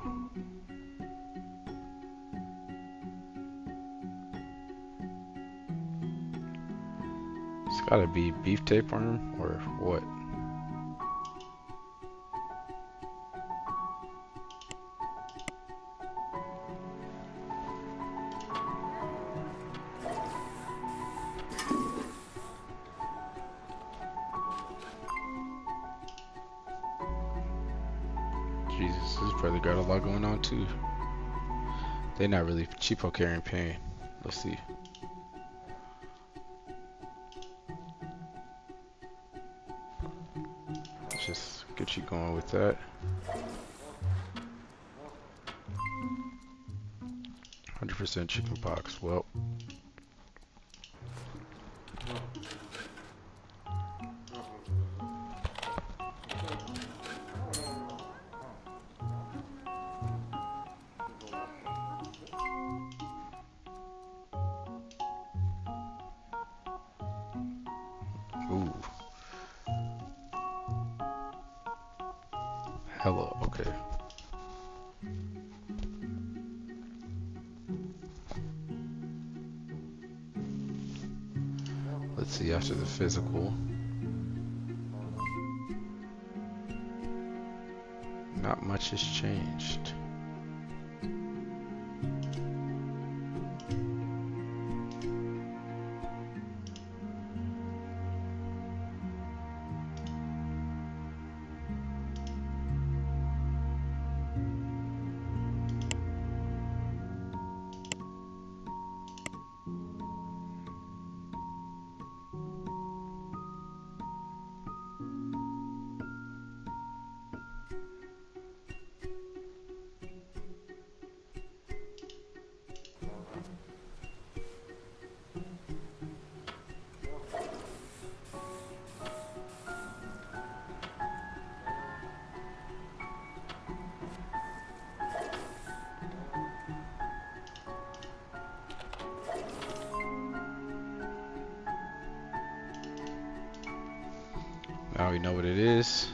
It's gotta be beef tapeworm or what? Jesus, this brother got a lot going on too. They're not really cheapo carrying pain. Let's see. Let's just get you going with that. 100% chicken pox. Well. Ooh. Hello, okay. Let's see after the physical. Not much has changed. Now we know what it is.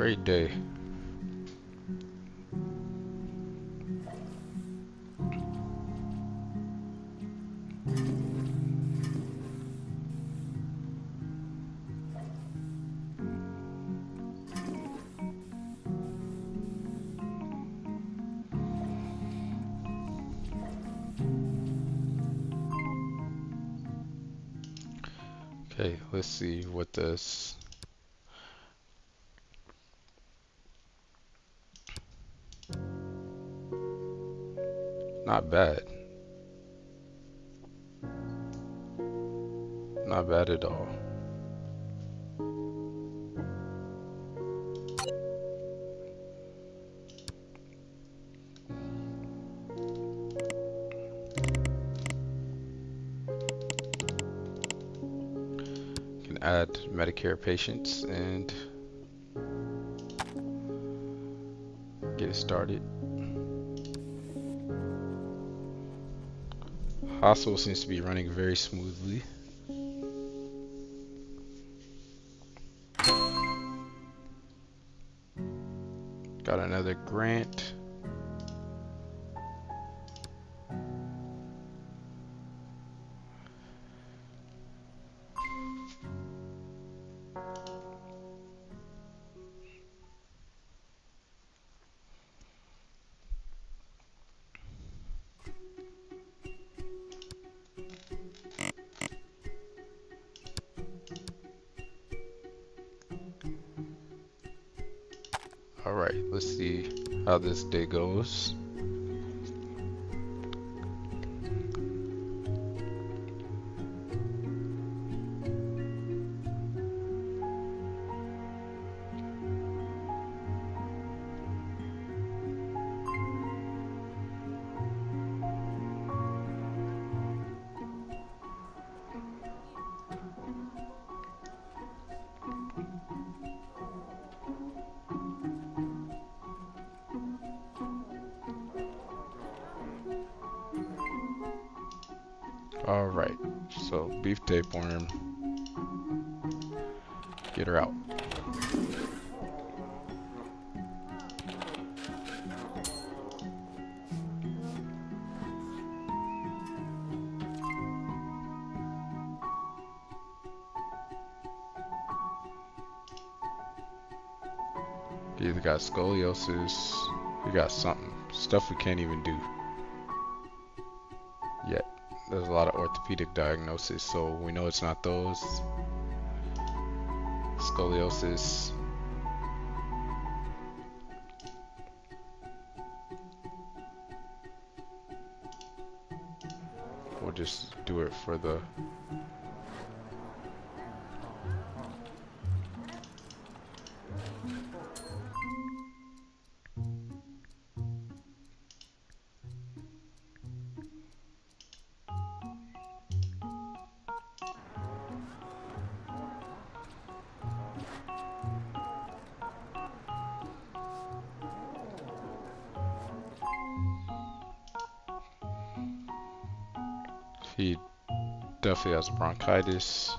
Great day. Okay, let's see what this. Not bad. Not bad at all. Can add Medicare patients and get it started. Hospital seems to be running very smoothly. Got another grant. Alright, let's see how this day goes. Alright, so beef tapeworm. Get her out. You either got scoliosis, you got something. Stuff we can't even do yet. There's a lot of orthopedic diagnosis, so we know it's not those. Scoliosis. We'll just do it for the he definitely has bronchitis.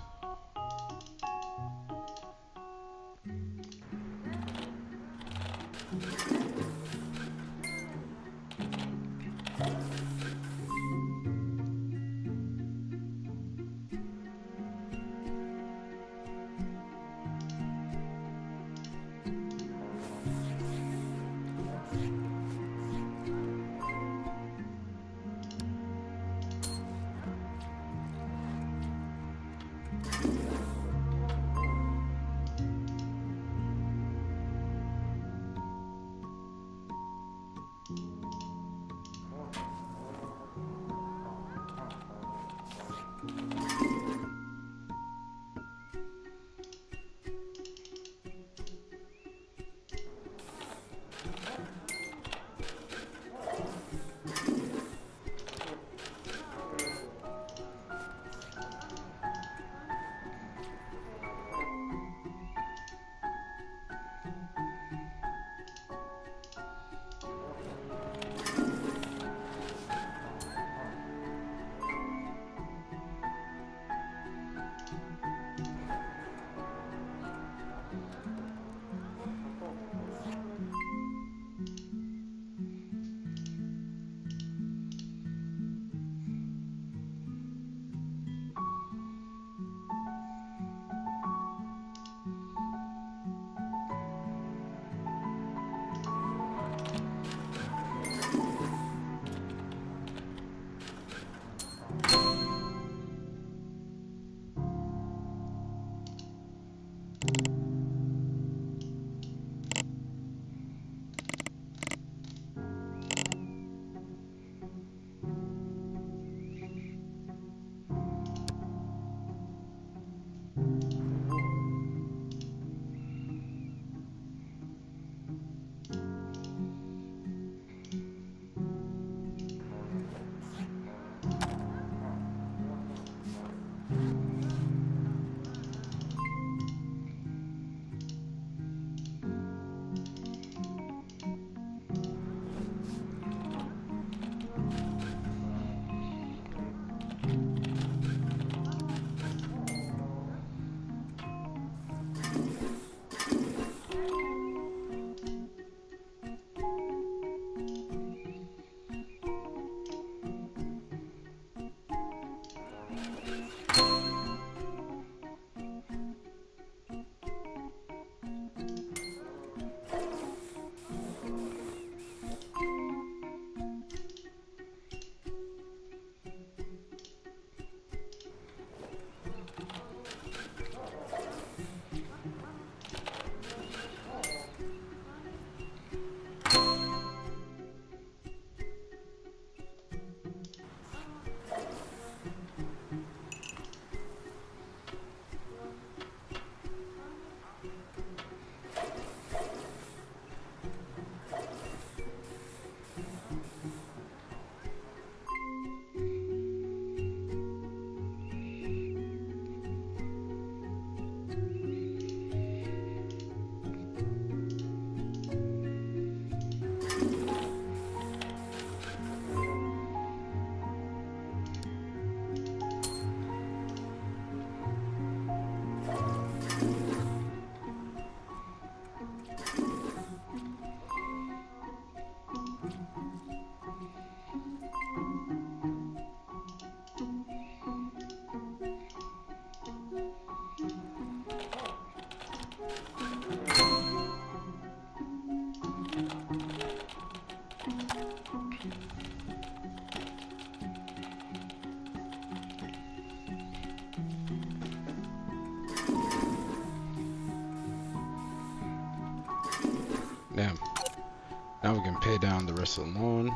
pay down the rest of the loan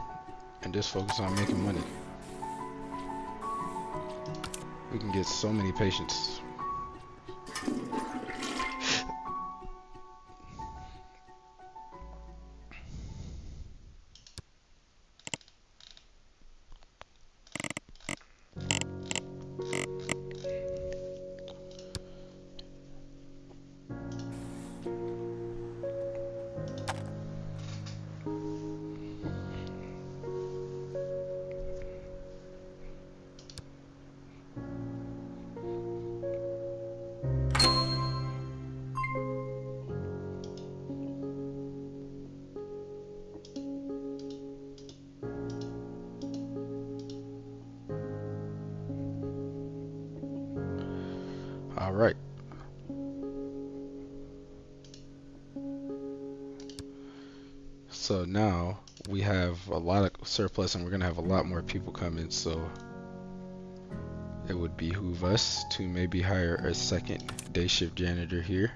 and just focus on making money. We can get so many patients. All right. So now we have a lot of surplus and we're going to have a lot more people coming. So it would behoove us to maybe hire a second day shift janitor here.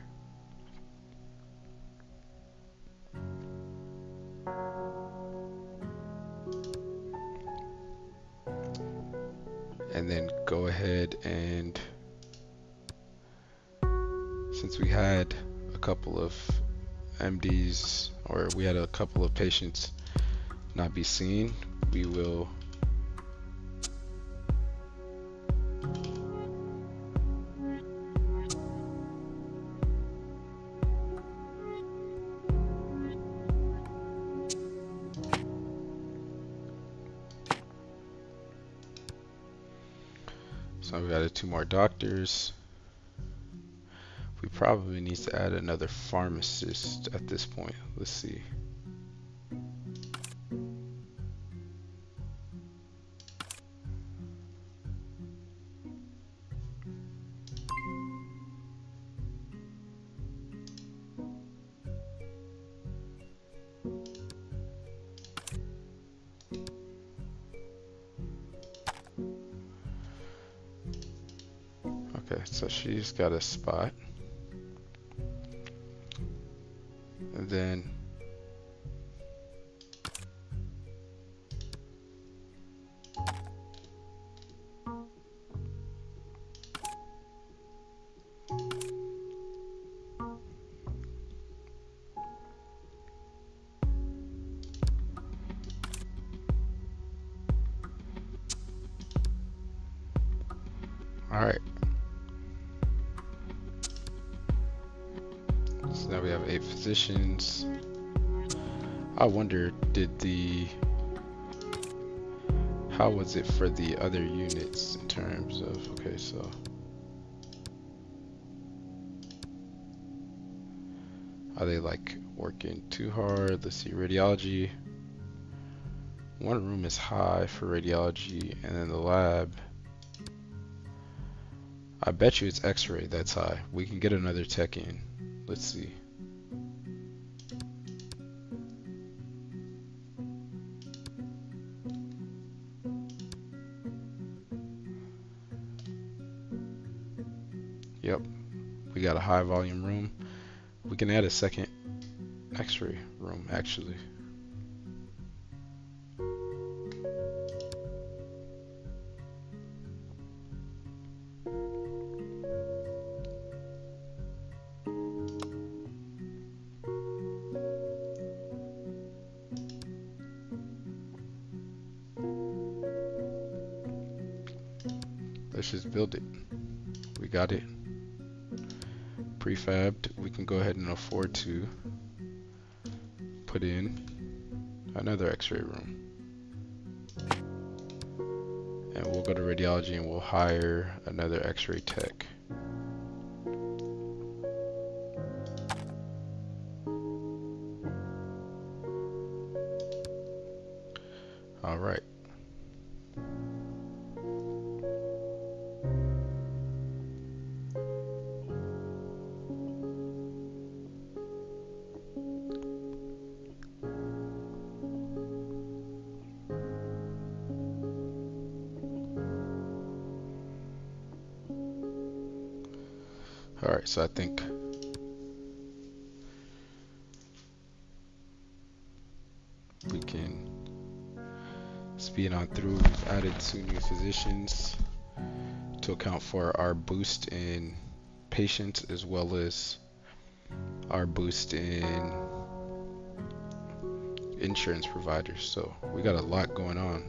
And then go ahead and, since we had a couple of MDs, or we had a couple of patients not be seen, we will so we got 2 more doctors. We probably need to add another pharmacist at this point. Let's see. Okay, so she's got a spot. And then all right. So now we have 8 physicians. I wonder, how was it for the other units in terms of, okay, so are they like working too hard? Let's see, radiology. One room is high for radiology, and then the lab, I bet you it's x-ray that's high. We can get another tech in. Let's see. Yep, we got a high volume room. We can add a second x-ray room actually. Let's just build it. We got it prefabbed. We can go ahead and afford to put in another x-ray room. And we'll go to radiology and we'll hire another x-ray tech. All right. All right, so I think speed on through. We've added 2 new physicians to account for our boost in patients as well as our boost in insurance providers. So we got a lot going on.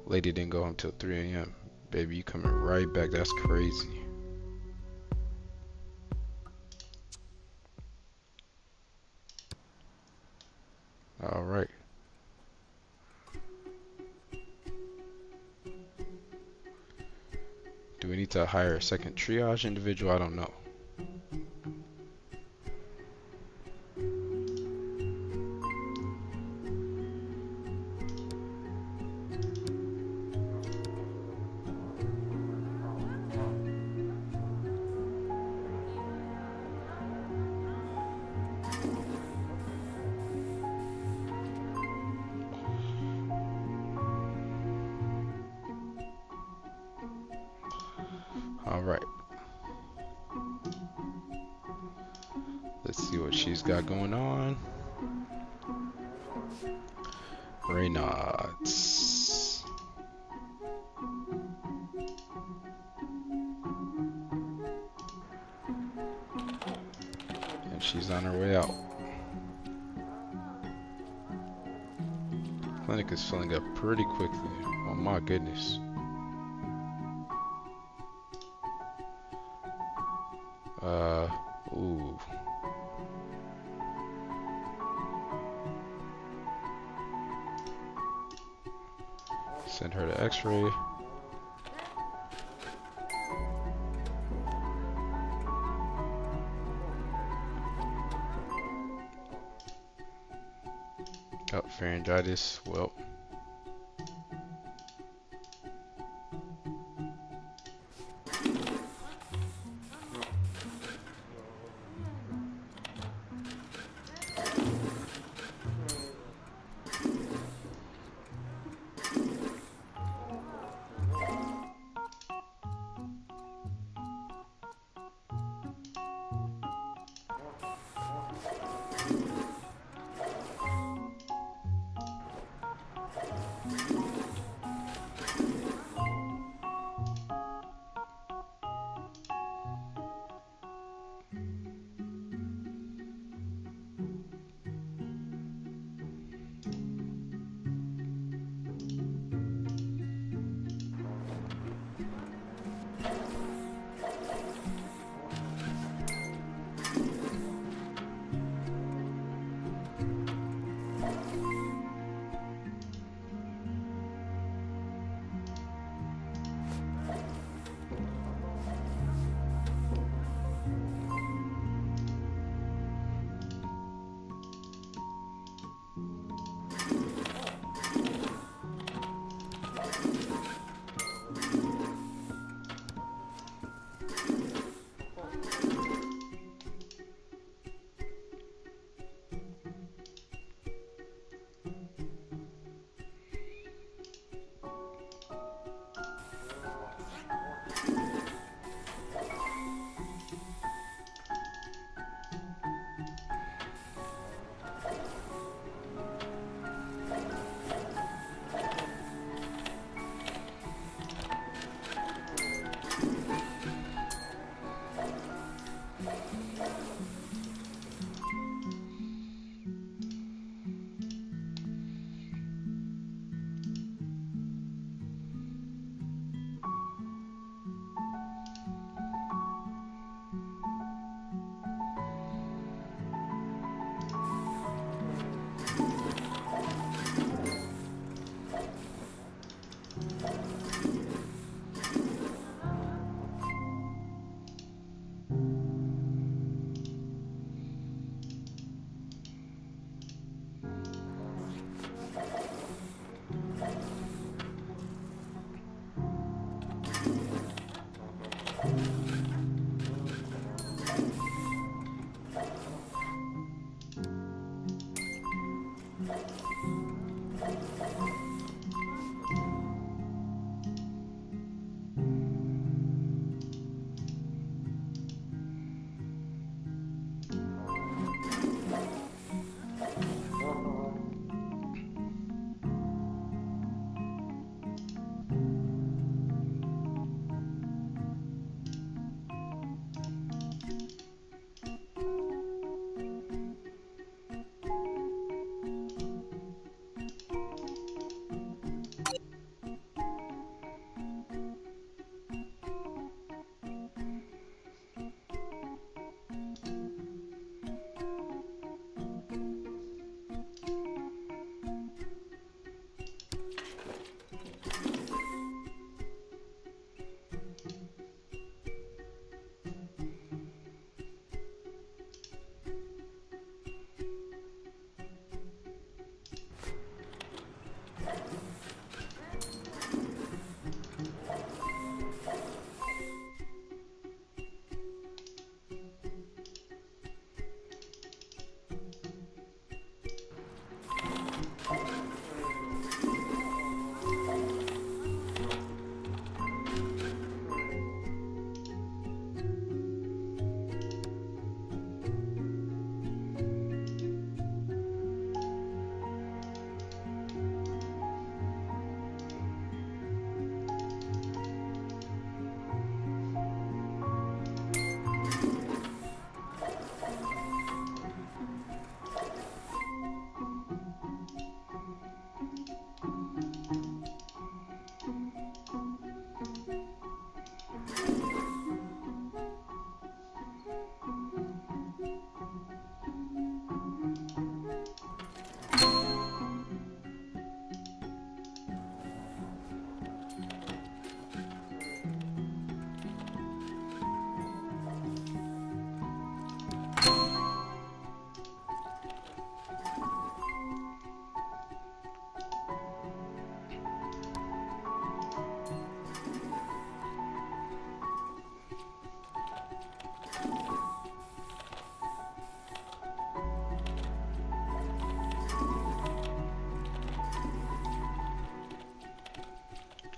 Lady didn't go home till 3 a.m. Baby, you coming right back. That's crazy. All right. Do we need to hire a second triage individual? I don't know. All right. Let's see what she's got going on. Reynolds. And she's on her way out. Clinic is filling up pretty quickly. Oh my goodness. Ooh. Send her to X-ray. Oh, pharyngitis. Well.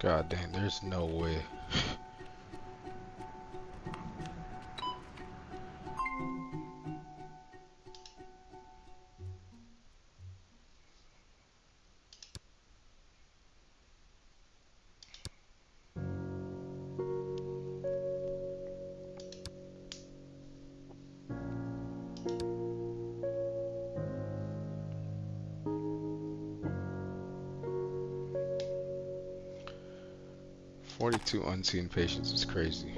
God dang, there's no way. $42 unseen patients is crazy.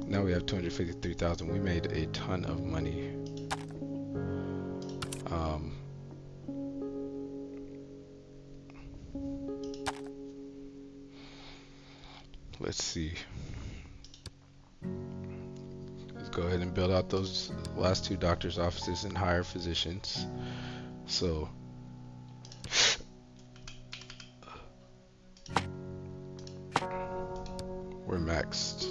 Now we have 253,000. We made a ton of money. Let's see. Let's go ahead and build out those last two doctors' offices and hire physicians. So we're maxed.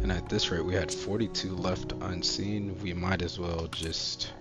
And at this rate, we had 42 left unseen. We might as well just...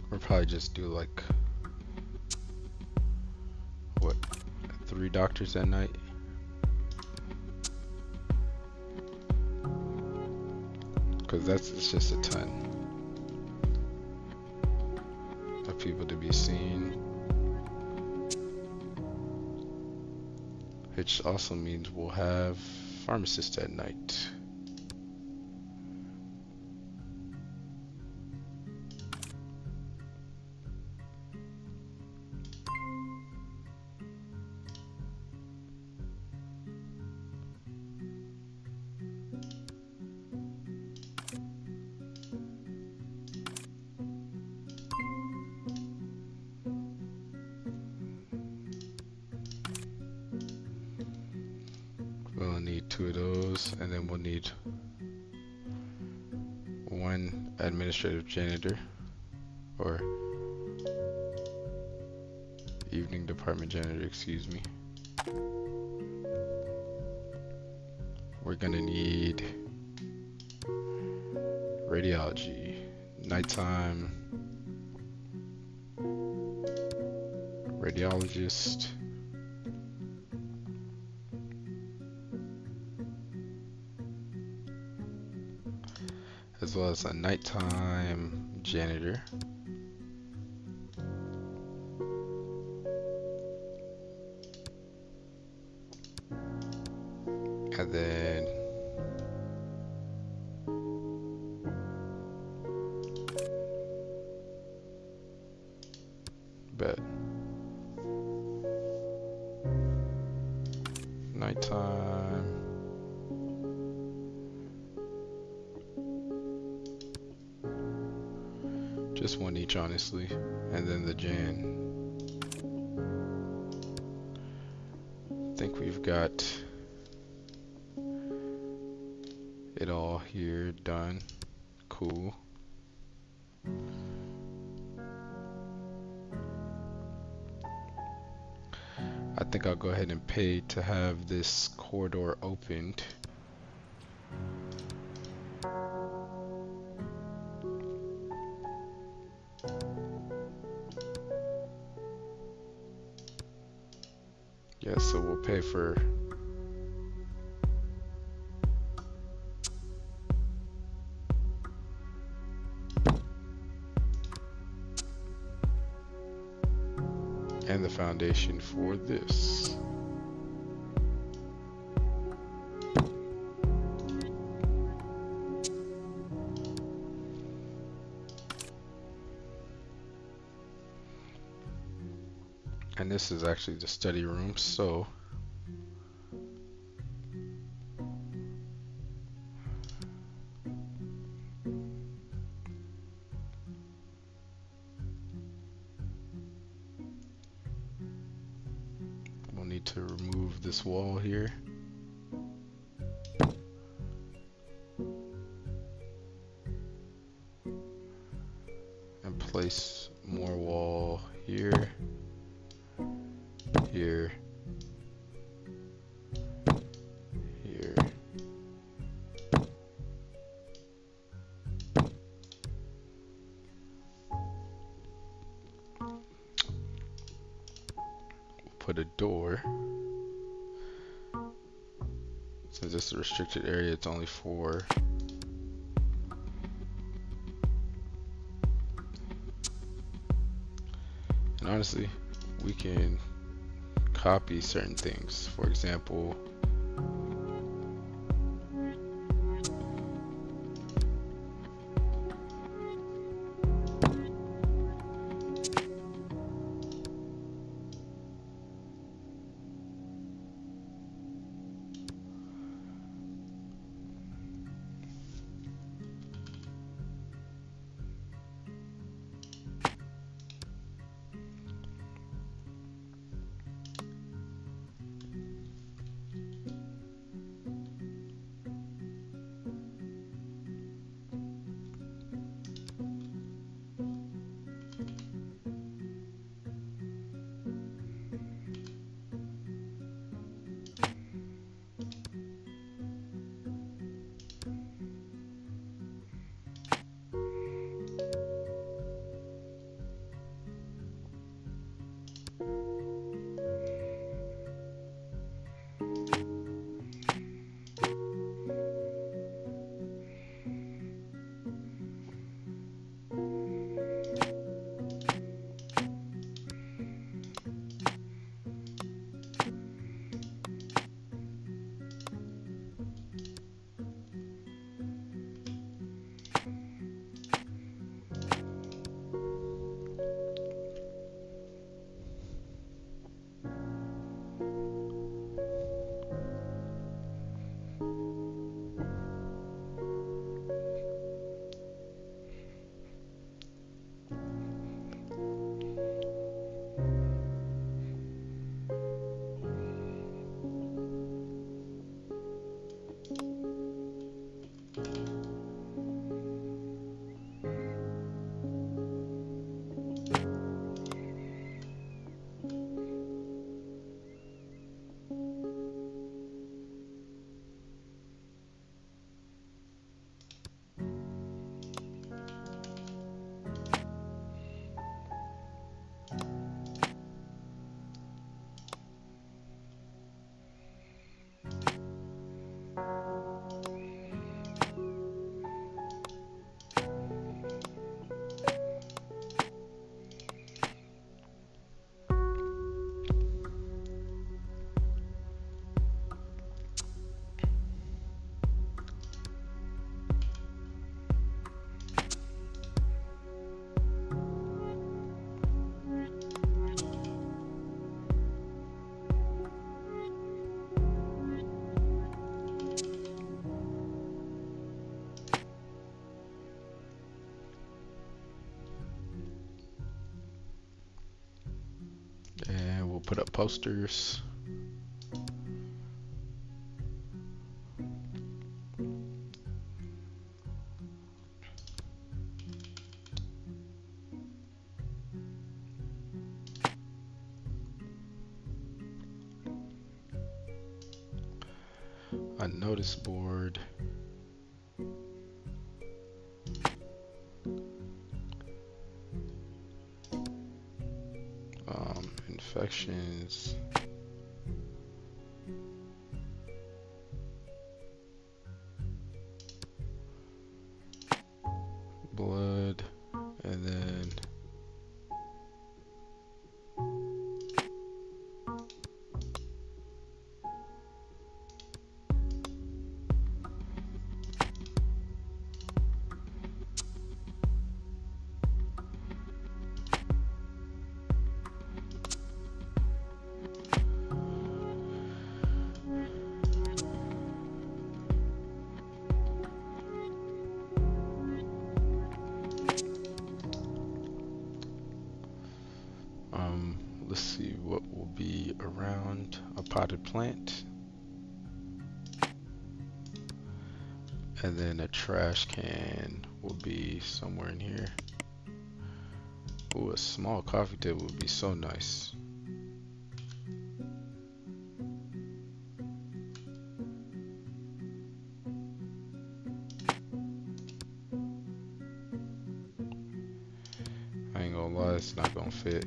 We'll probably just do like, what, 3 doctors at night? Because it's just a ton of people to be seen. Which also means we'll have pharmacists at night. We'll need 2 of those, and then we'll need 1 administrative janitor, or evening department janitor, excuse me. We're gonna need radiology, nighttime radiologist, as well as a nighttime janitor. And then nighttime just 1 each, honestly, and then the Jan. I think we've got it all here done. Cool. think I'll go ahead and pay to have this corridor opened. Yeah, so we'll pay for and the foundation for this. And this is actually the study room, so we'll need to remove this wall here. And place more wall here, here, here. Put a door. Since this is a restricted area, it's only for and honestly, we can copy certain things. For example, and we'll put up posters. A notice board. Infections. Blood. And then let's see what will be around a potted plant. And then a trash can will be somewhere in here. Ooh, a small coffee table would be so nice. I ain't gonna lie, it's not gonna fit.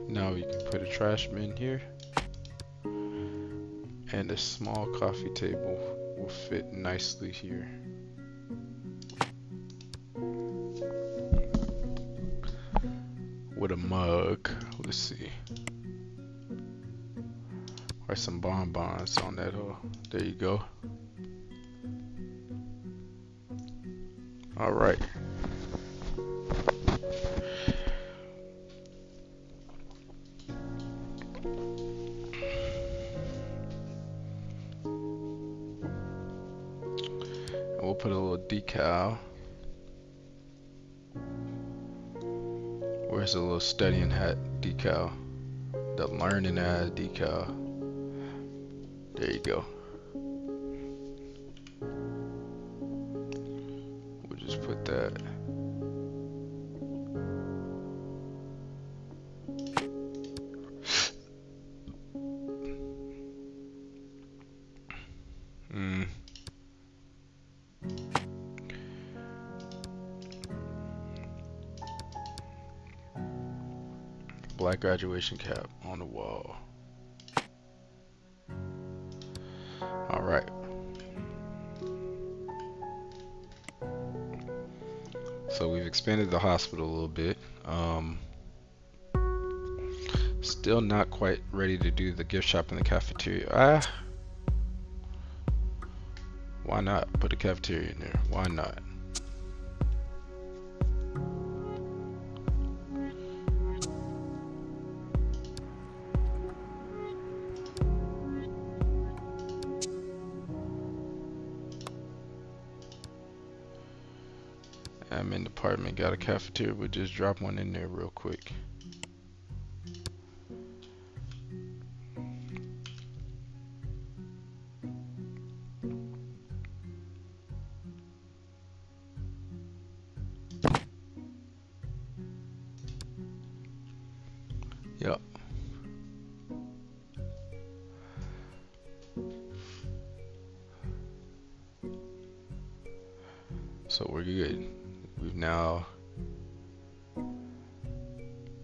Now you can put a trash bin here, and a small coffee table will fit nicely here. With a mug, let's see. Write some bonbons on that. Oh, there you go. All right. We'll put a little decal. Where's the little studying hat decal? The learning hat decal. There you go. We'll just put that. Black graduation cap on the wall. All right. So we've expanded the hospital a little bit. Still not quite ready to do the gift shop in the cafeteria. Why not put a cafeteria in there? Why not? Admin department got a cafeteria, we'll just drop one in there real quick. Yep. So we're good. We've now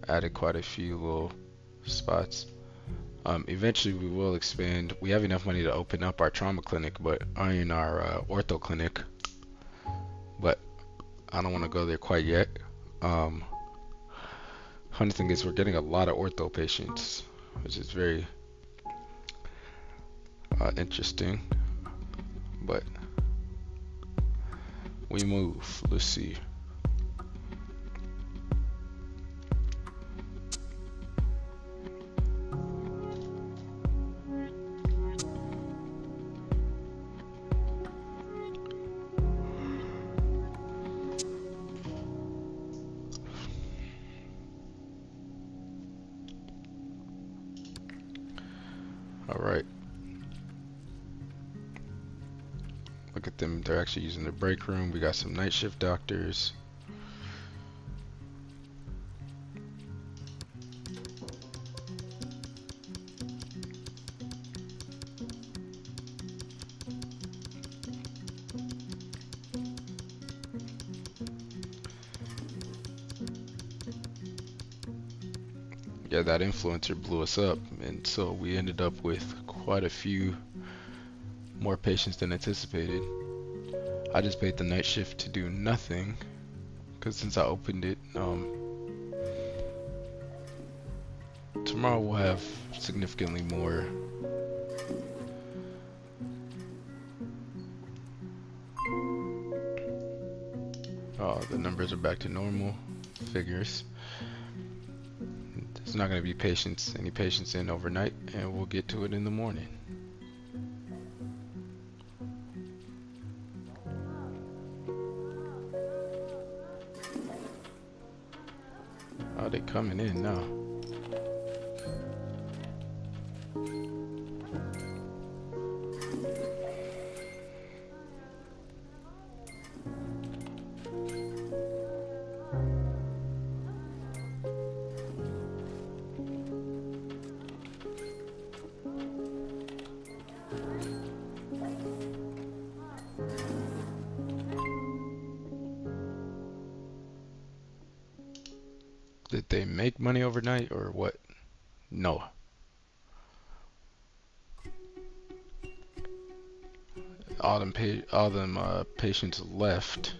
added quite a few little spots. Eventually we will expand. We have enough money to open up our trauma clinic, but in our ortho clinic, but I don't want to go there quite yet. Funny thing is we're getting a lot of ortho patients, which is very interesting, but we move. Let's see. All right. them. They're actually using the break room. We got some night shift doctors. Yeah, that influencer blew us up, and so we ended up with quite a few more patients than anticipated. I just paid the night shift to do nothing, because since I opened it, tomorrow we'll have significantly more. The numbers are back to normal. Figures. There's not going to be any patients in overnight, and we'll get to it in the morning. Oh, they coming in now. Did they make money overnight or what? No. All them patients left.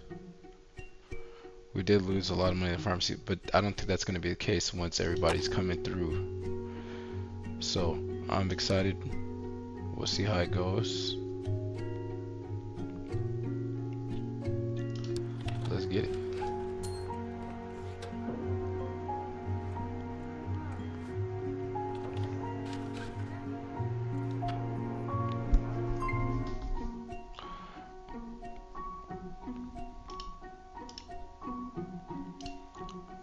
We did lose a lot of money in the pharmacy, but I don't think that's going to be the case once everybody's coming through. So I'm excited. We'll see how it goes. Let's get it.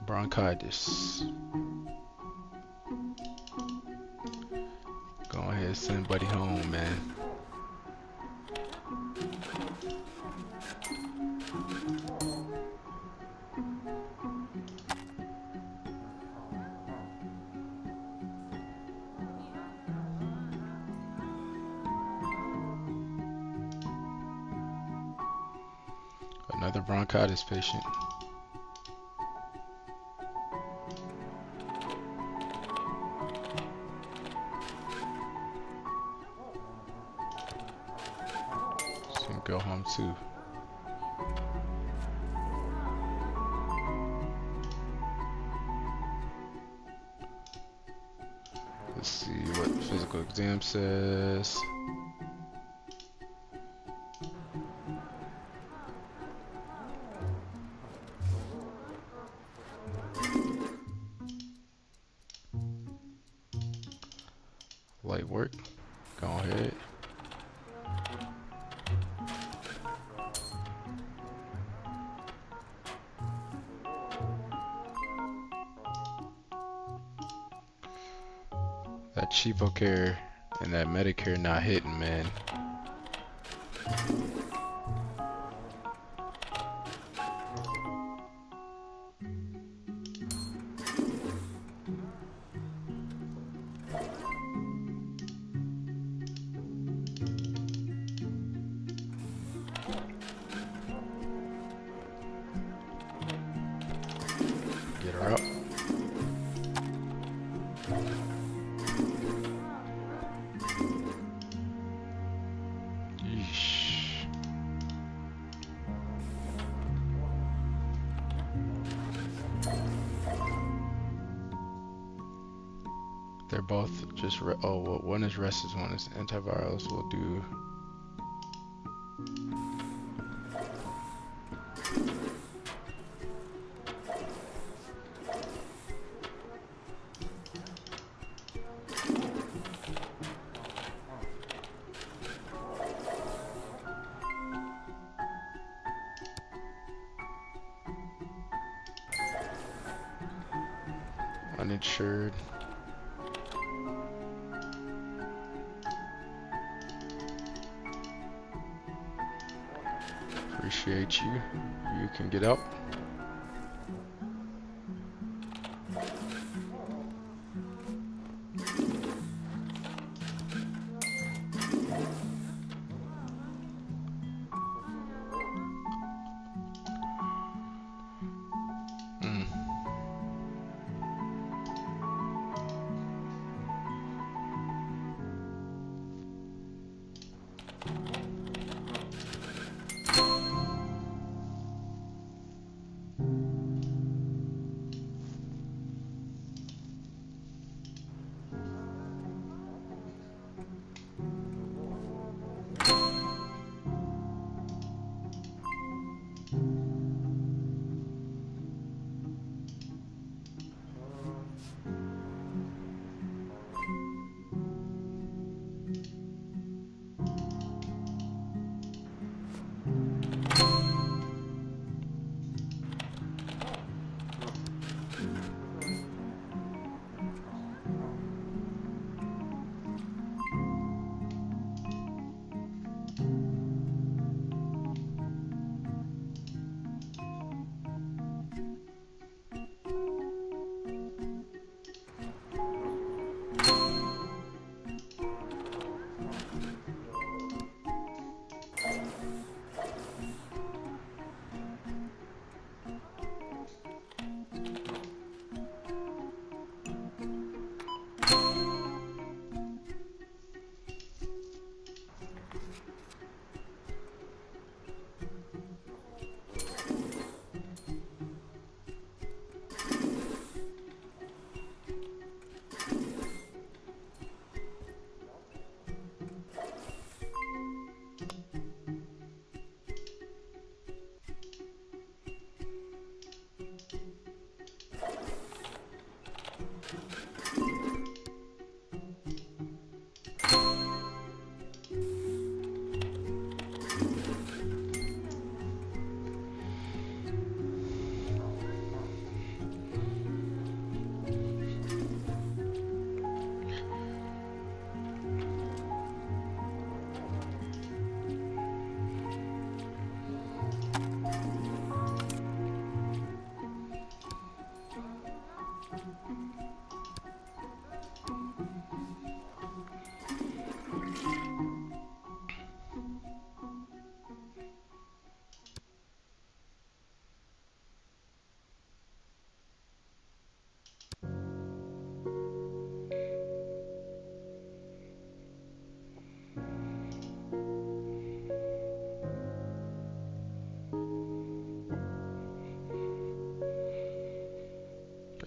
Bronchitis. Go ahead, send buddy home, man. Another bronchitis patient. Go home too. Let's see what the physical exam says. Light work. Go ahead. That cheapo care and that Medicare not hitting, man. Get her up. They're both just well, one is restless, one is antivirals. We'll do uninsured. Appreciate you. You can get out. Mm.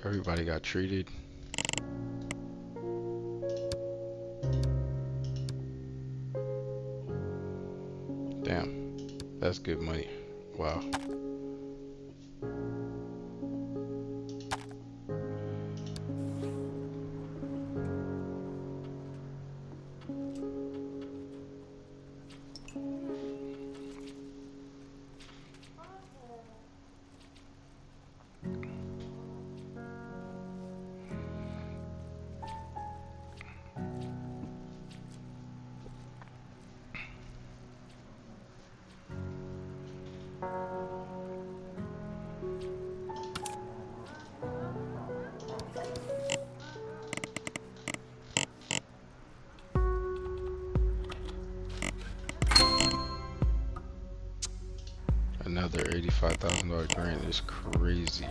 Everybody got treated. Damn, that's good money. Wow. Another $85,000 grant is crazy.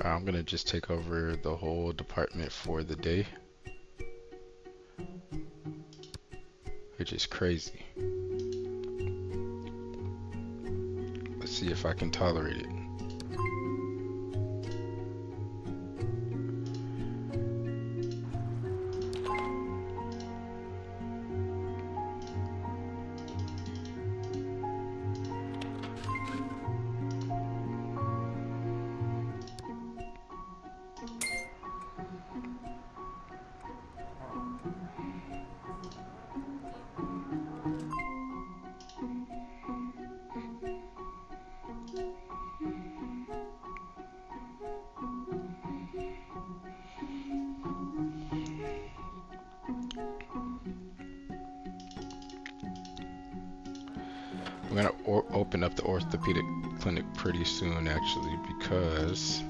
I'm gonna just take over the whole department for the day, which is crazy. Let's see if I can tolerate it. We're gonna open up the orthopedic clinic pretty soon, actually, because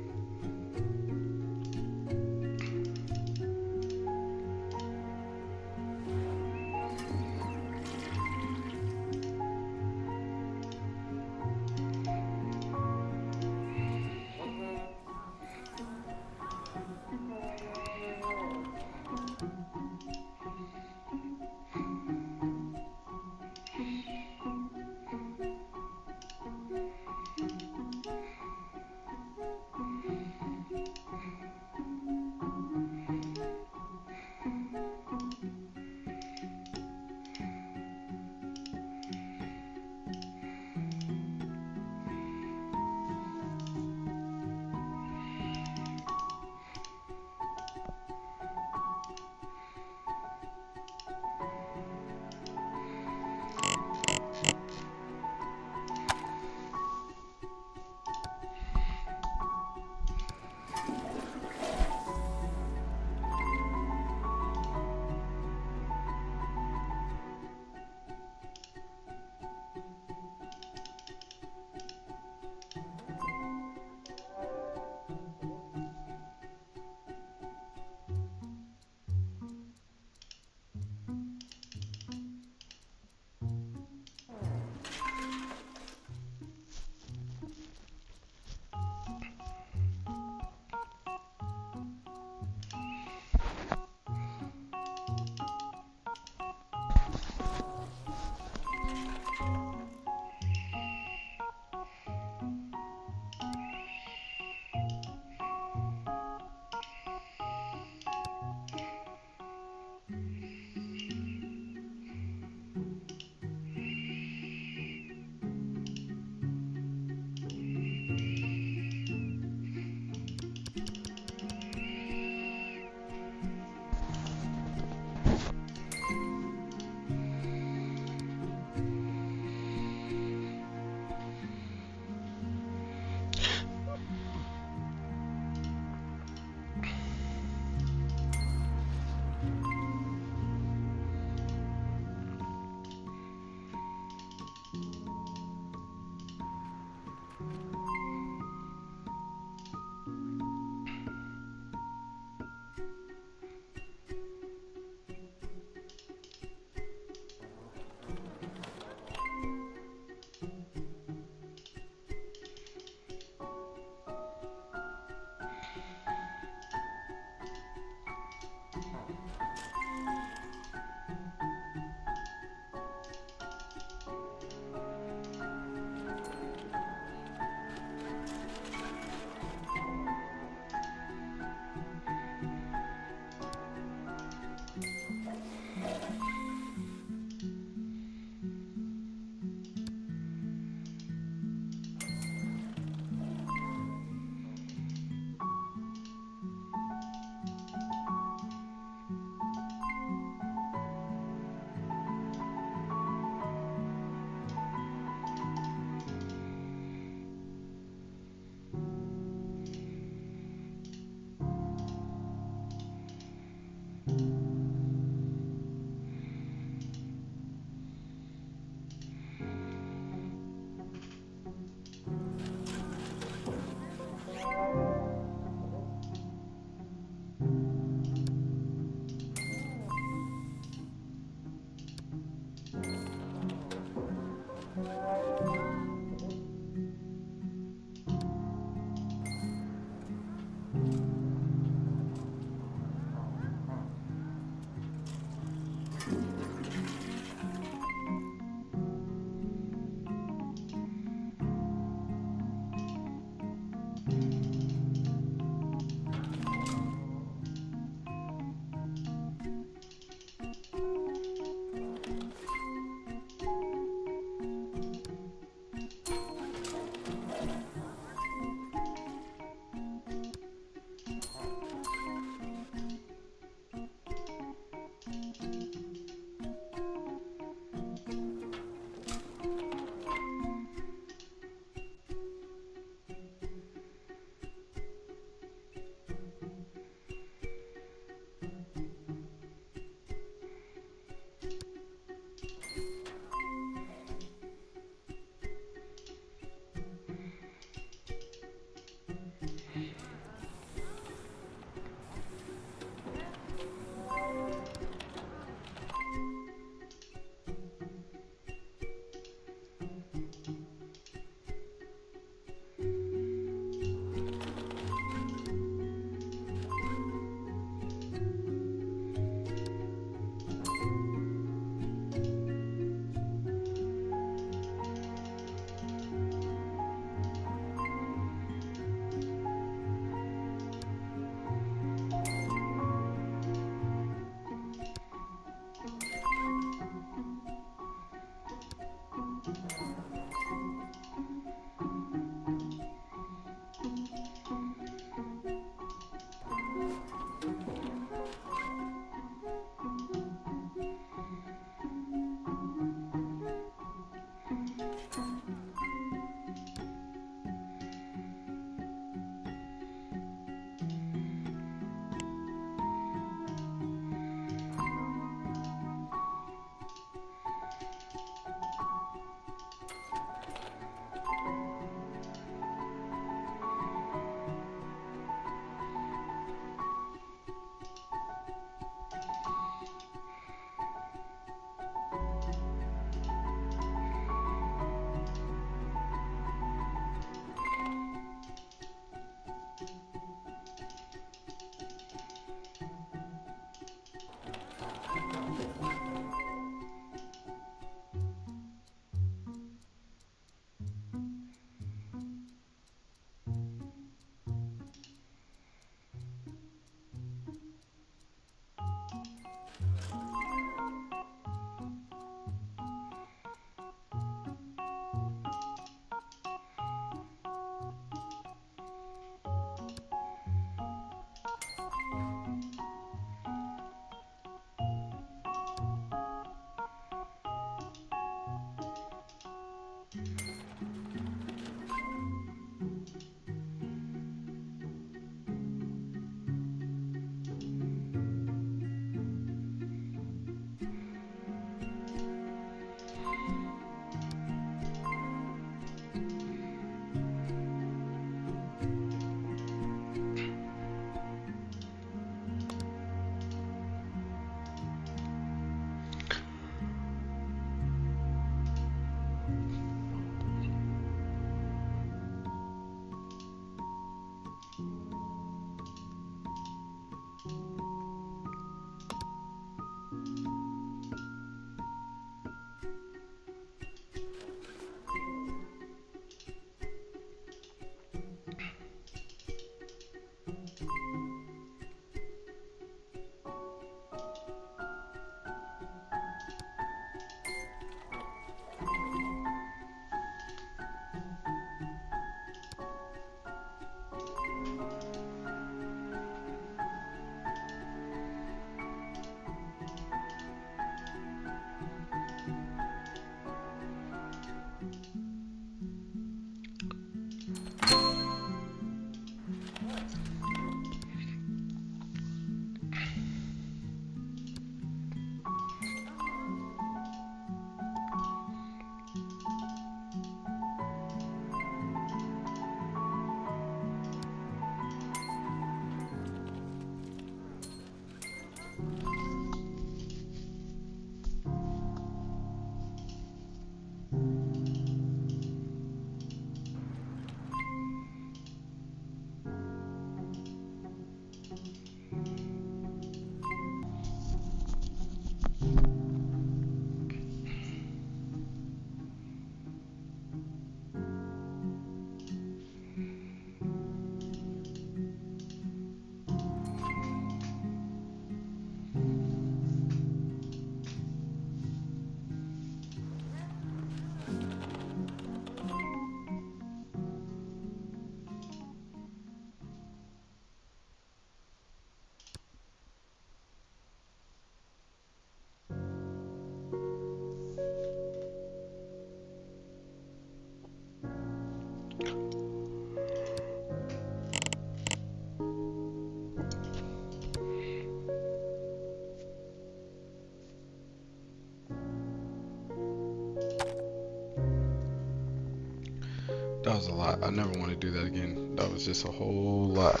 was a lot. I never want to do that again. That was just a whole lot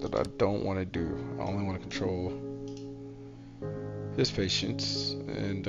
that I don't want to do. I only want to control his patience and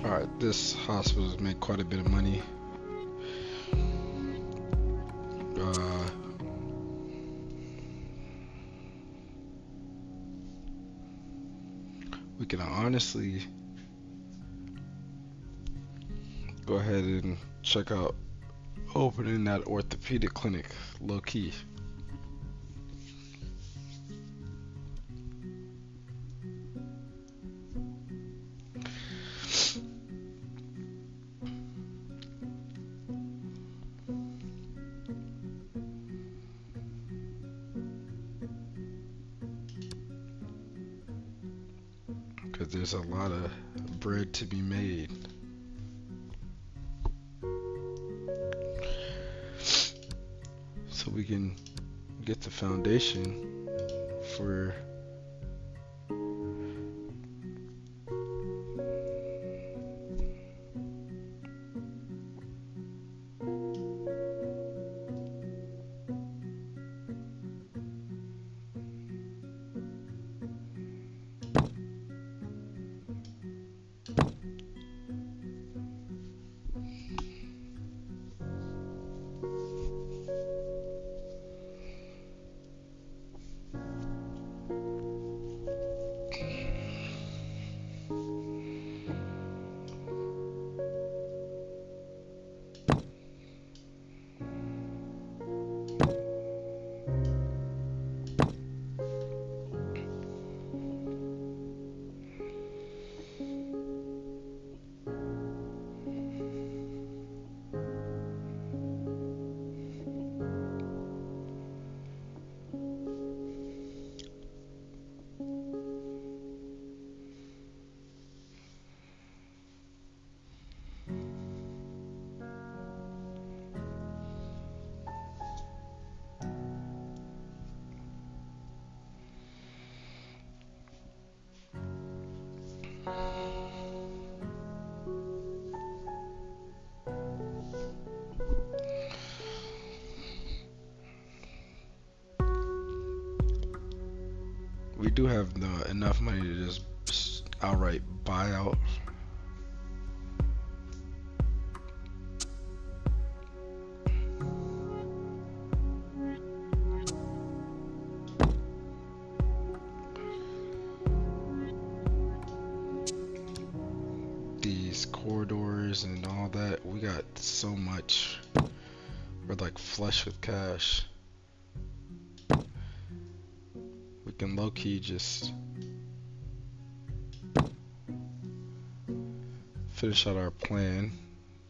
all right, this hospital's made quite a bit of money. Uh, we can honestly go ahead and check out opening that orthopedic clinic low key. Because there's a lot of bread to be made. So we can get the foundation for we do have enough money to just outright buy out. cars and all that. We got so much. We're like flush with cash. We can low-key just finish out our plan.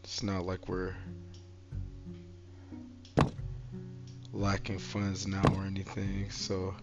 It's not like we're lacking funds now or anything, so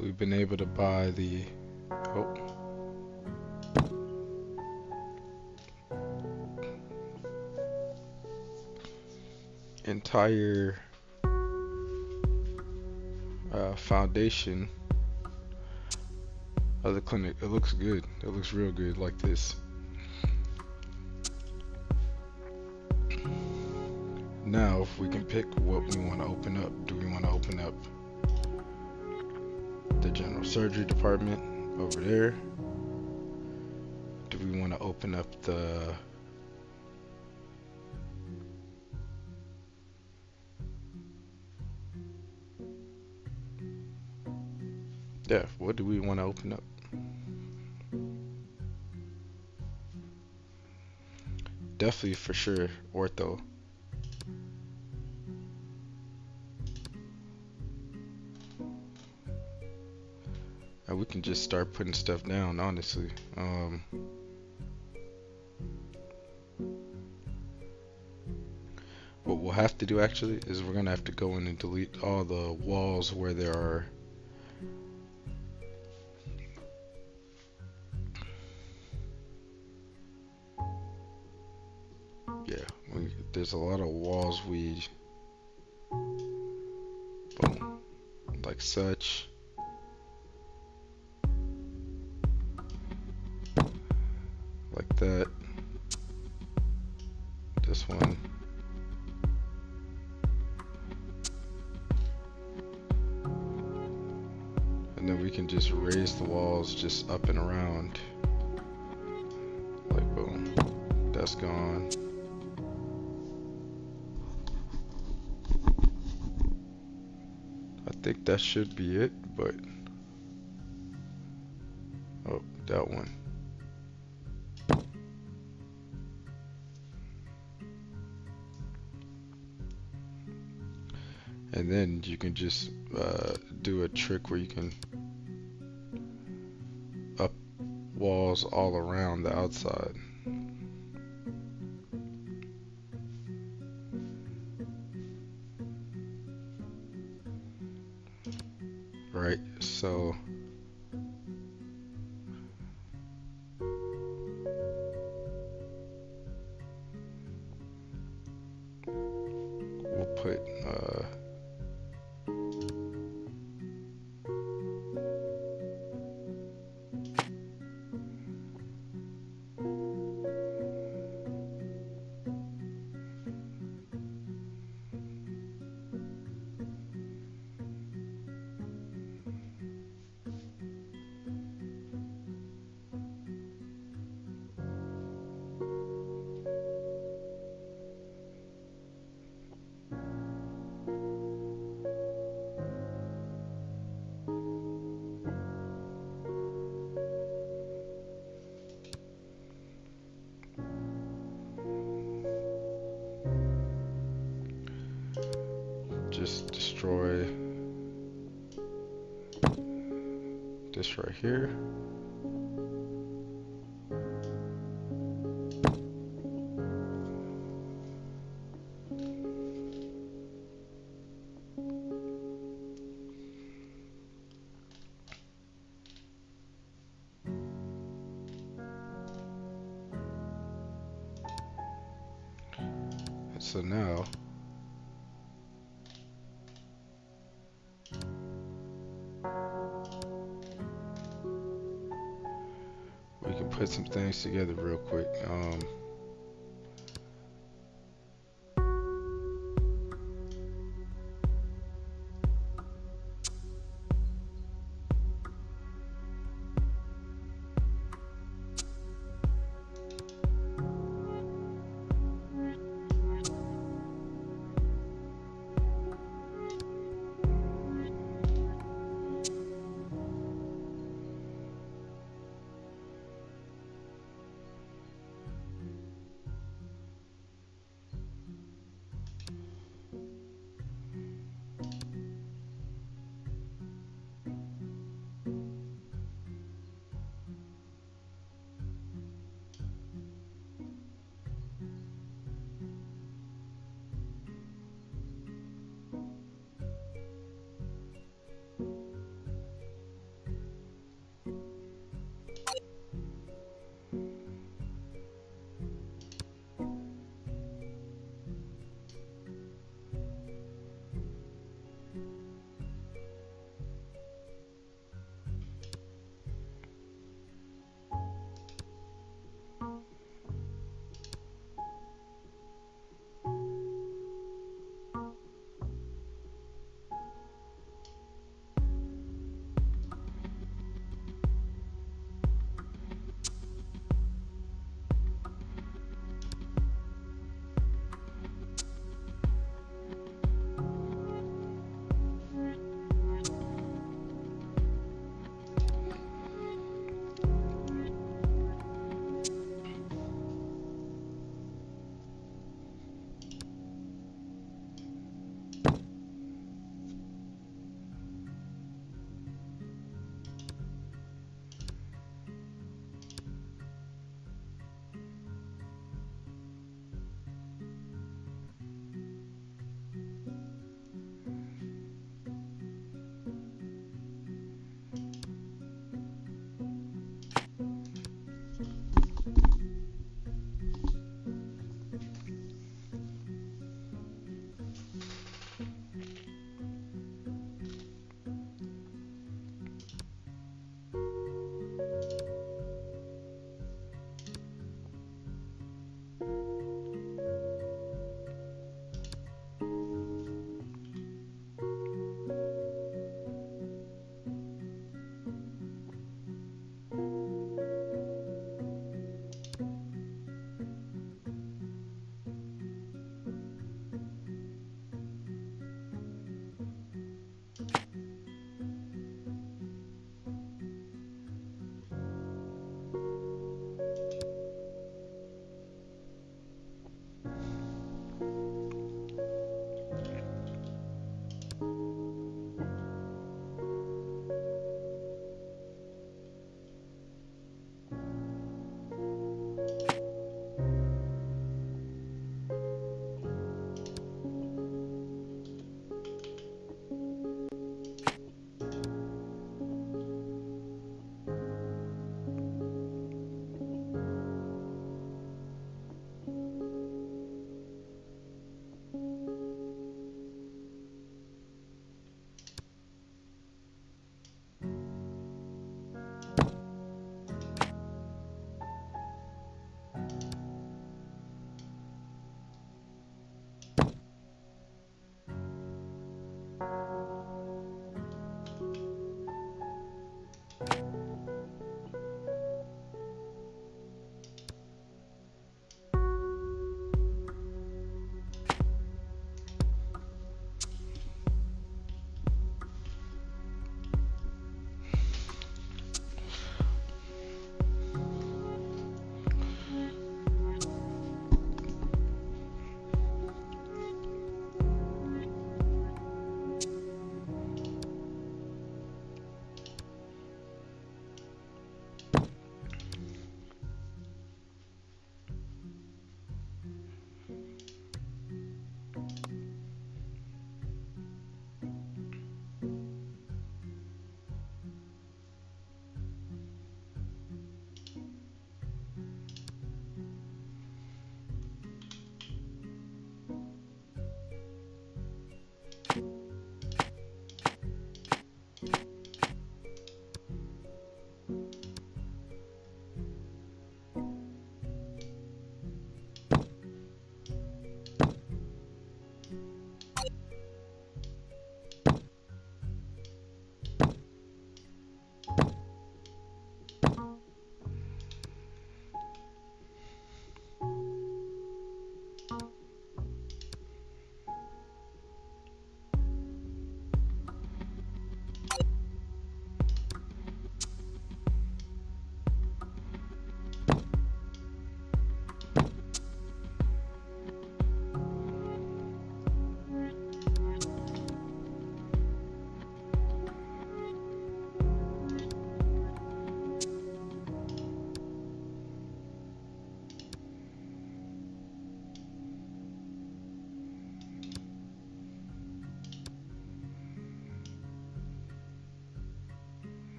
we've been able to buy the entire foundation of the clinic. It looks good. It looks real good like this. Now, if we can pick what we want to open up. Do we want to open up the general surgery department over there? Do we want to open up the what do we want to open up? Definitely for sure ortho. And we can just start putting stuff down, honestly. What we'll have to do actually is we're gonna have to go in and delete all the walls where there are there's a lot of walls boom, like such, like that, we can just raise the walls just up and around. Like boom, that's gone. I think that should be it, but oh, that one. And then you can just do a trick where you can up walls all around the outside. Right, so we'll put just destroy this right here. So now we can put some things together real quick.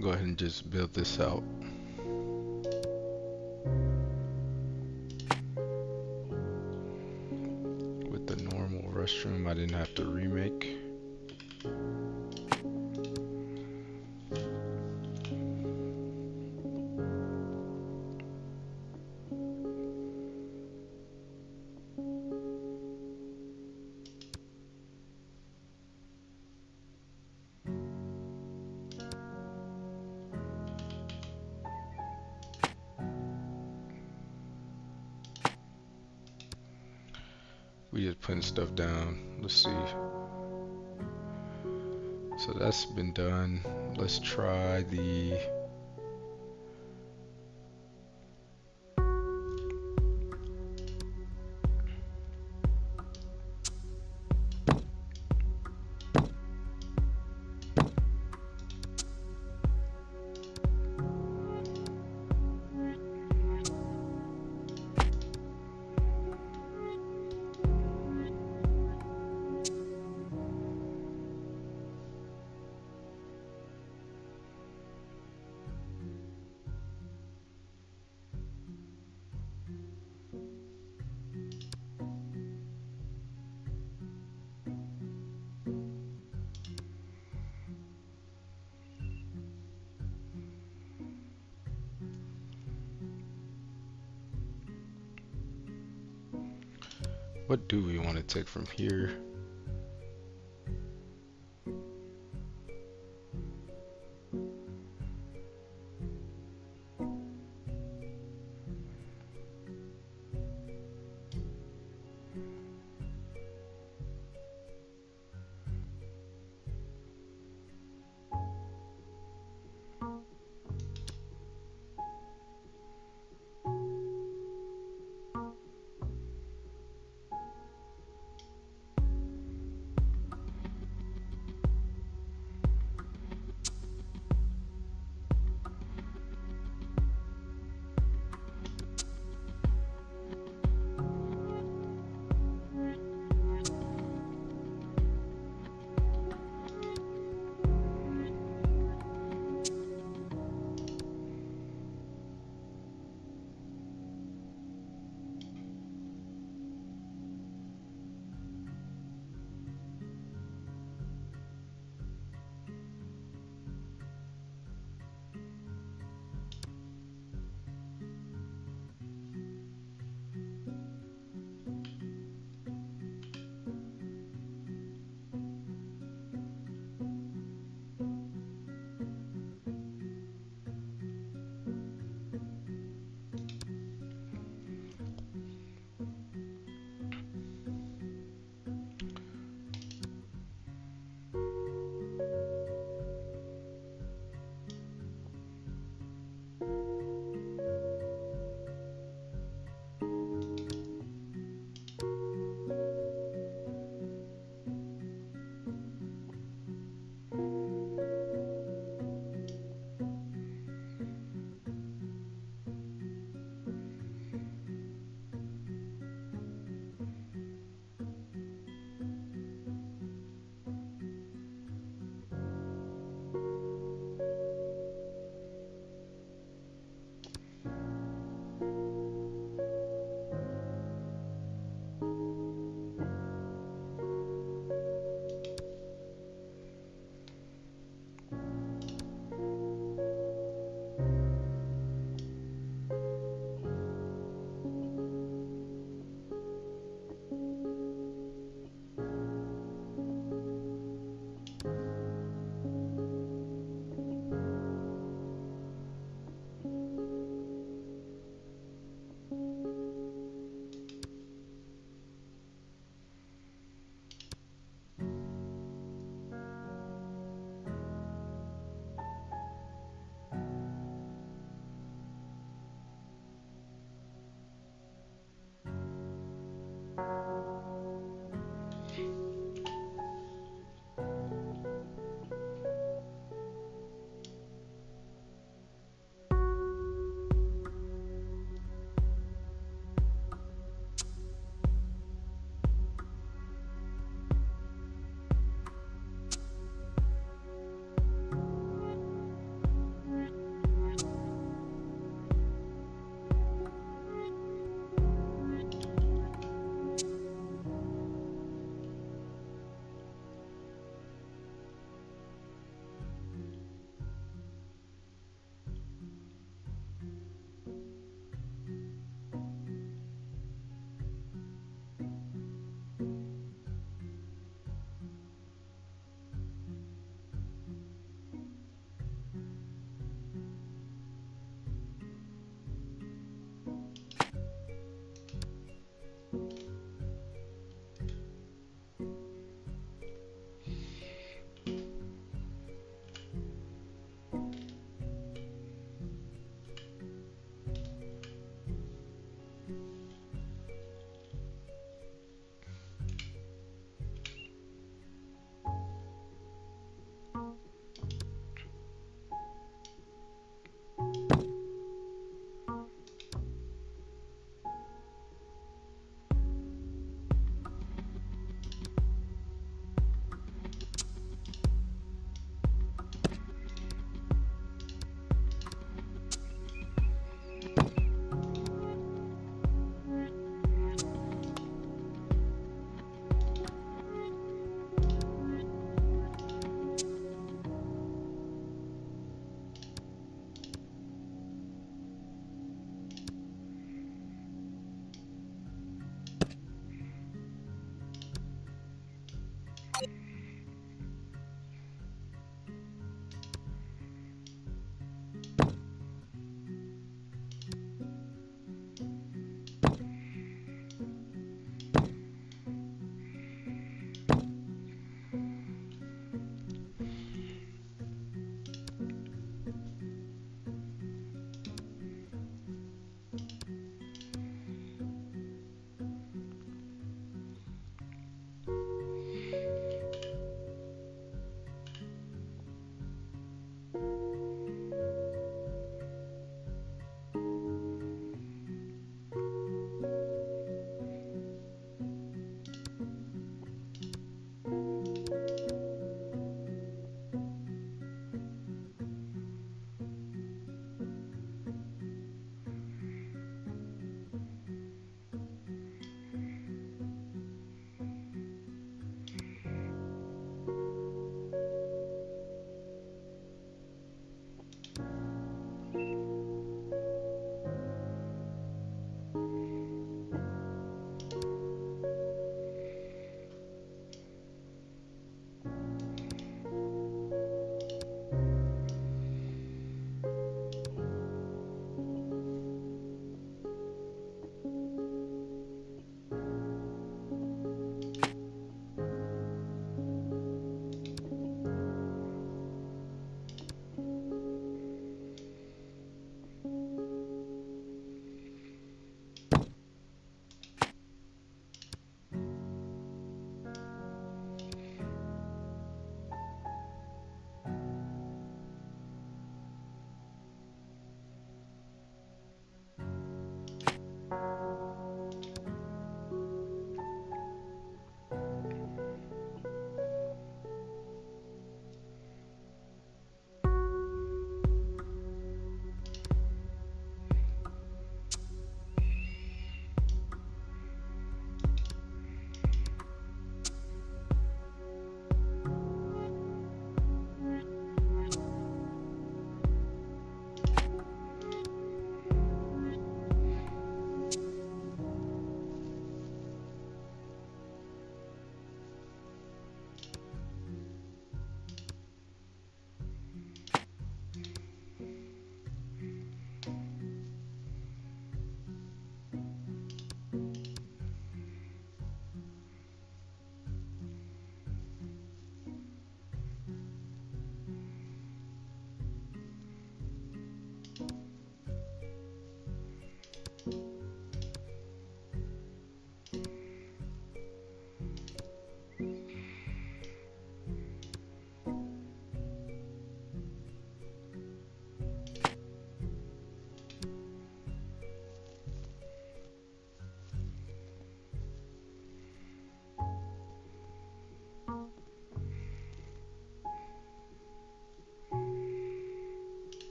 go ahead and just build this out. With the normal restroom, I didn't have to remake. We just putting stuff down. Let's see. So that's been done. Let's try the what do we want to take from here?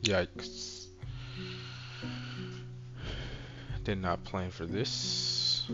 Yikes. Did not plan for this.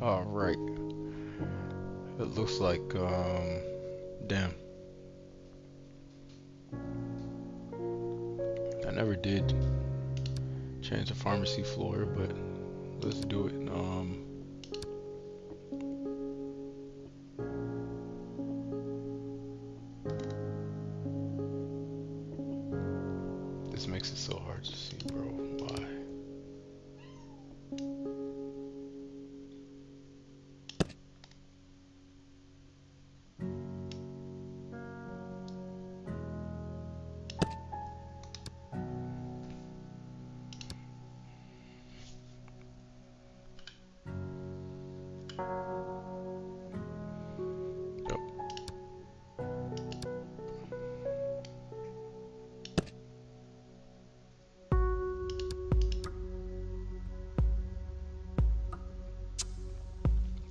All right. It looks like damn. I never did change the pharmacy floor, but let's do it. This makes it so hard to see, bro. Why? Yep.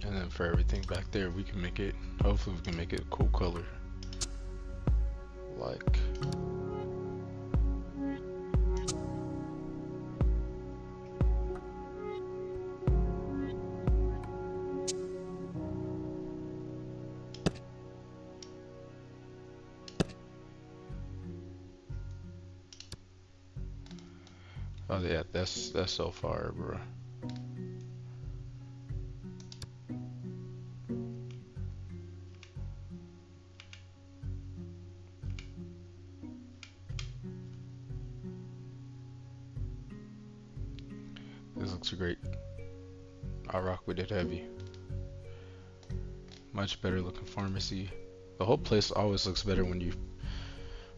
And then for everything back there, we can make it. Hopefully, we can make it a cool color. Like. Oh yeah, that's so far, bro. This looks great. I rock with it heavy. Much better looking pharmacy. The whole place always looks better when you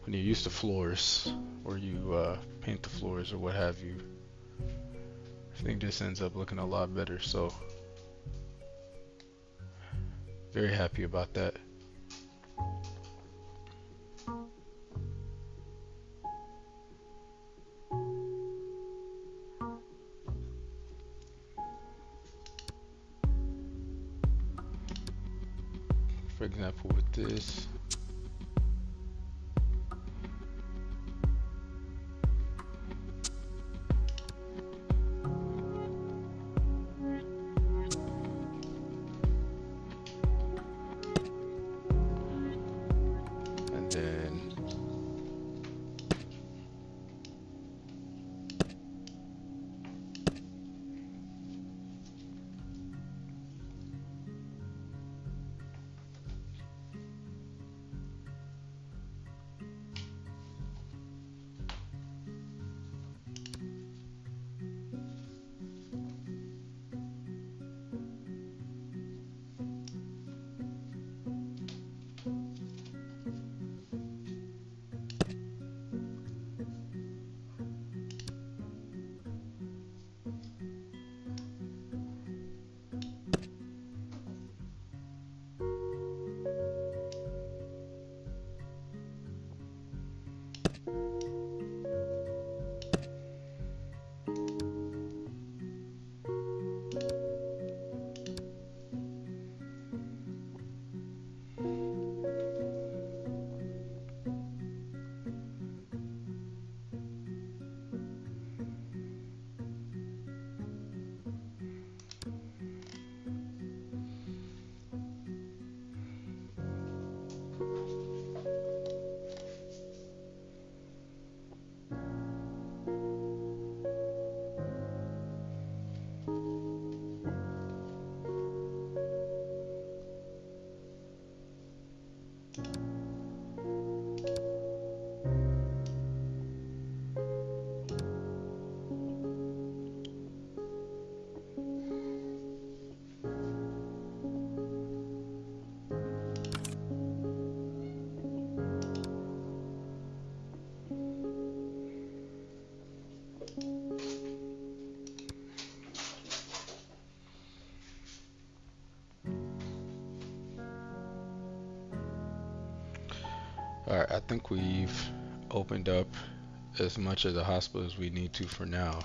use the floors or you paint the floors or what have you. I think this ends up looking a lot better. So very happy about that. For example, with this. And then alright, I think we've opened up as much of the hospital as we need to for now.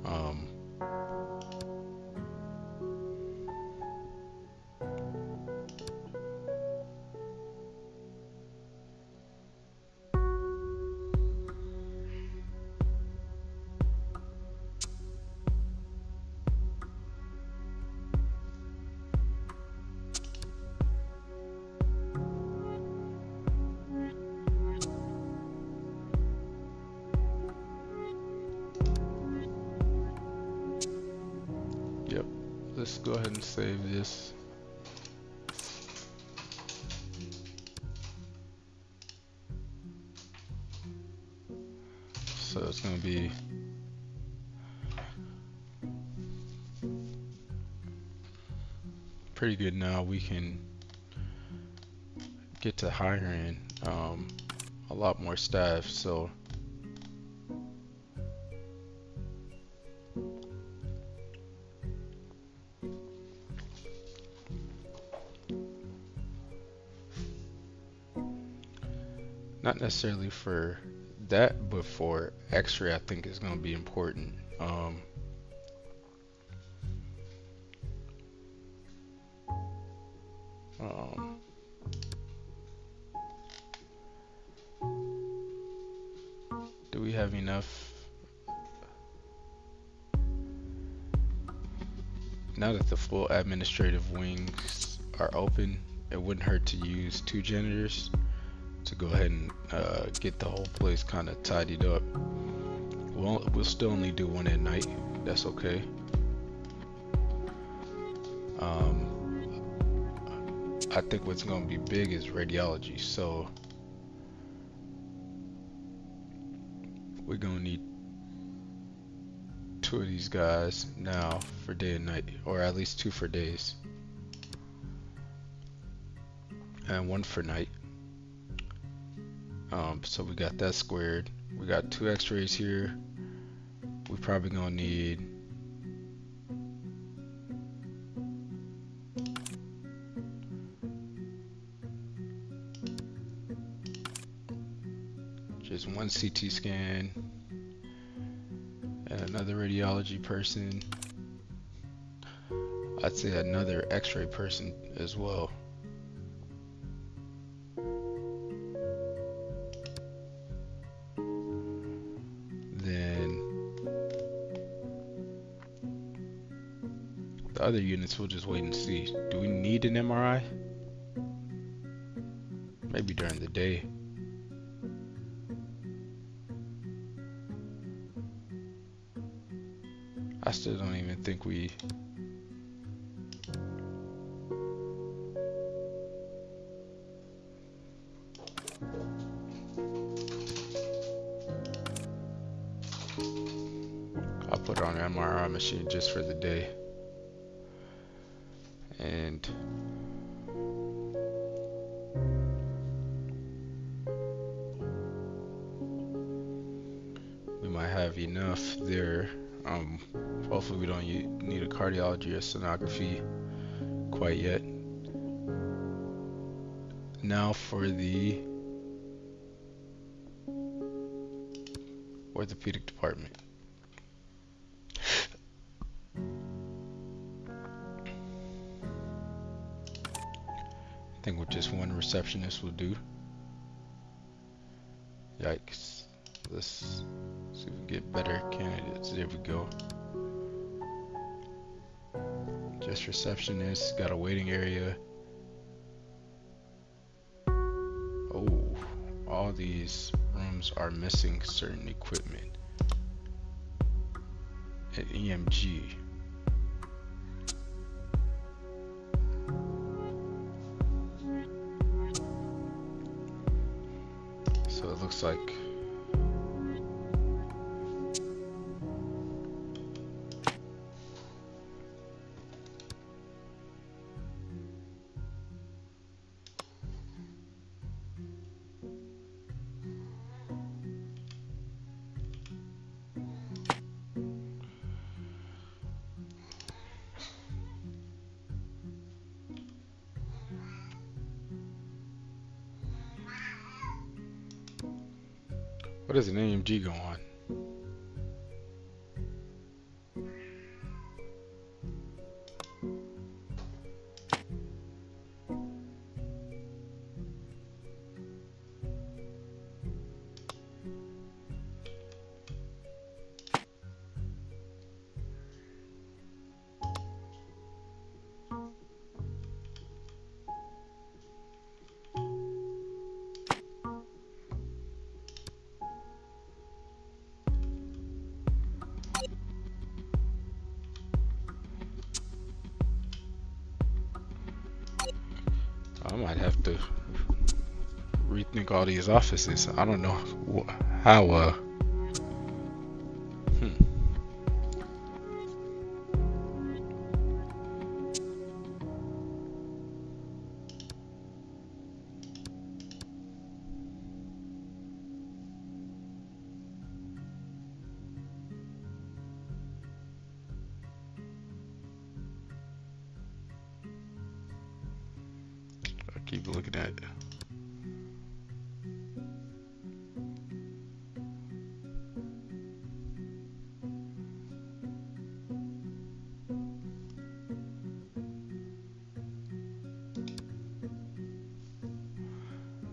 Um, let's go ahead and save this. So it's gonna be pretty good now. We can get to hiring a lot more staff. So not necessarily for that, but for X-ray, I think is going to be important. Um, do we have enough? Now that the full administrative wings are open, it wouldn't hurt to use 2 janitors to go ahead and get the whole place kind of tidied up. We'll still only do 1 at night. That's okay. I think what's going to be big is radiology. So we're going to need 2 of these guys now for day and night, or at least 2 for days and 1 for night. So we got that squared. We got 2 x-rays here. We're probably gonna need just 1 CT scan and another radiology person. I'd say another x-ray person as well. Then the other units we'll just wait and see. Do we need an MRI? Maybe during the day. I still don't even think we I'll put on an MRI machine just for the day. And we might have enough there. Hopefully we don't need a cardiology or sonography quite yet. Now for the orthopedic department. I think with just 1 receptionist will do. Yikes. Let's see if we can get better candidates. There we go. Just receptionist, got a waiting area. Oh, all these rooms are missing certain equipment. An EMG. So it looks like what does an AMG go on? might have to rethink all these offices. I don't know how. Hmm. I keep looking at it.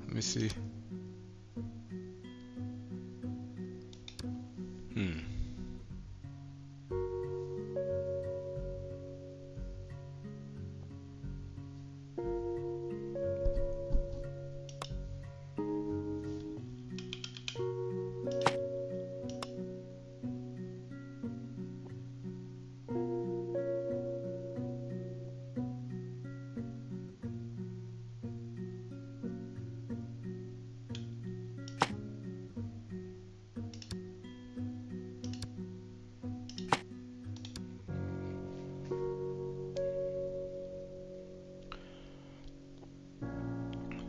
Let me see. Hmm.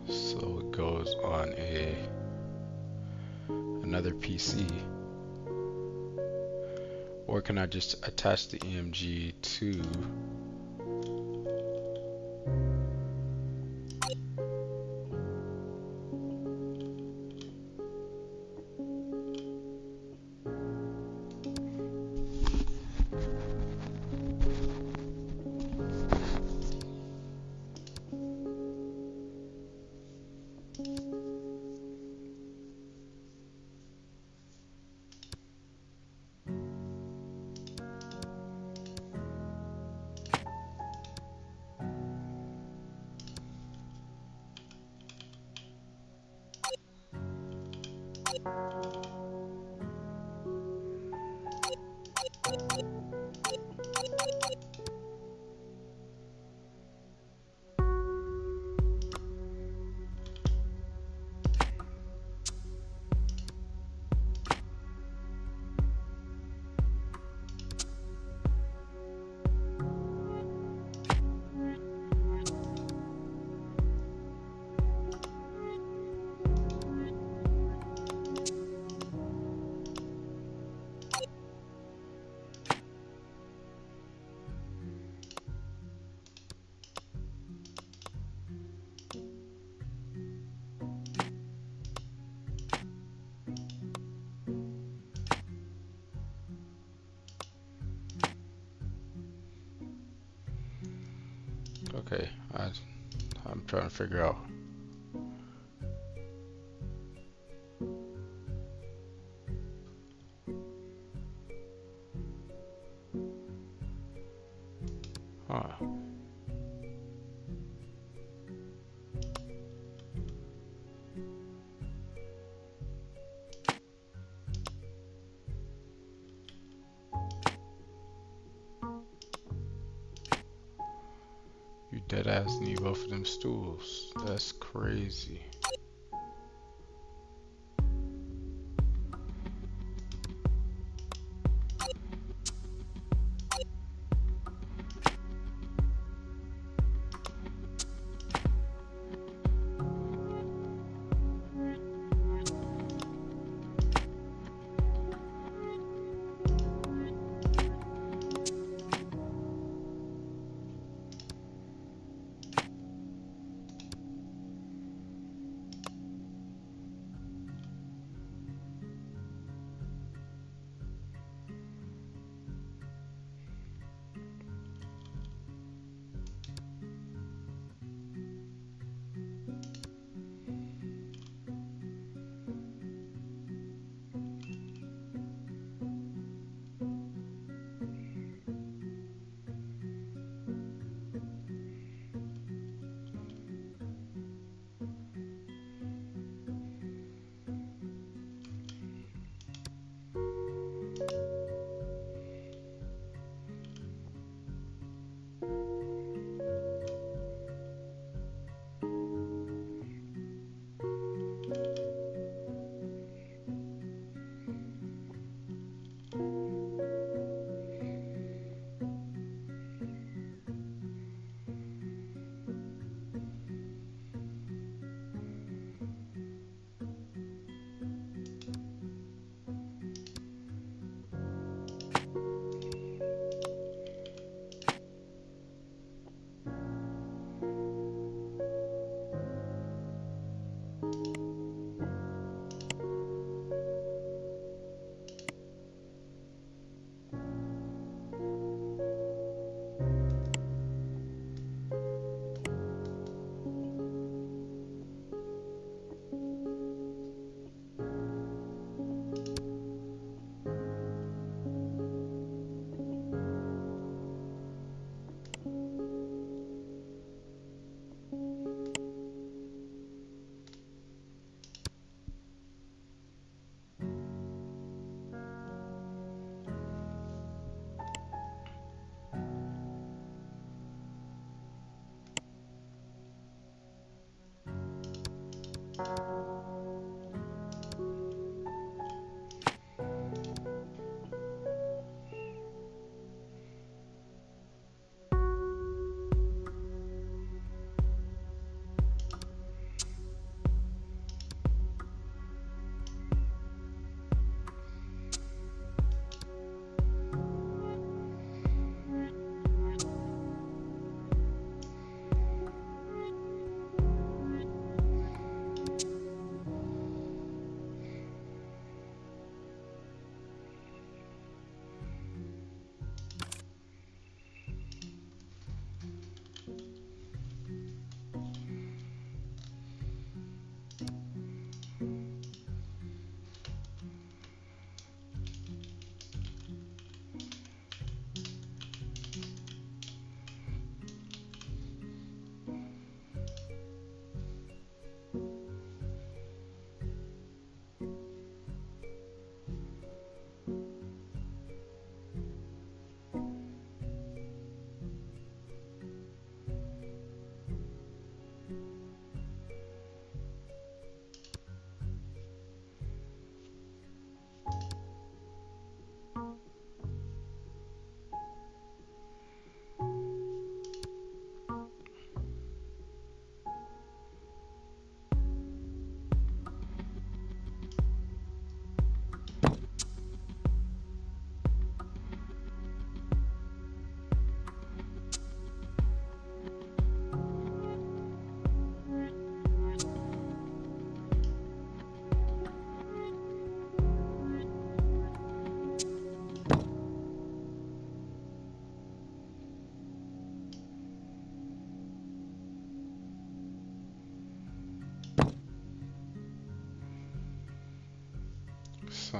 So it goes on another PC, or can I just attach the EMG to? Okay, I'm trying to figure out. Huh. You dead ass need both of them stools. That's crazy. So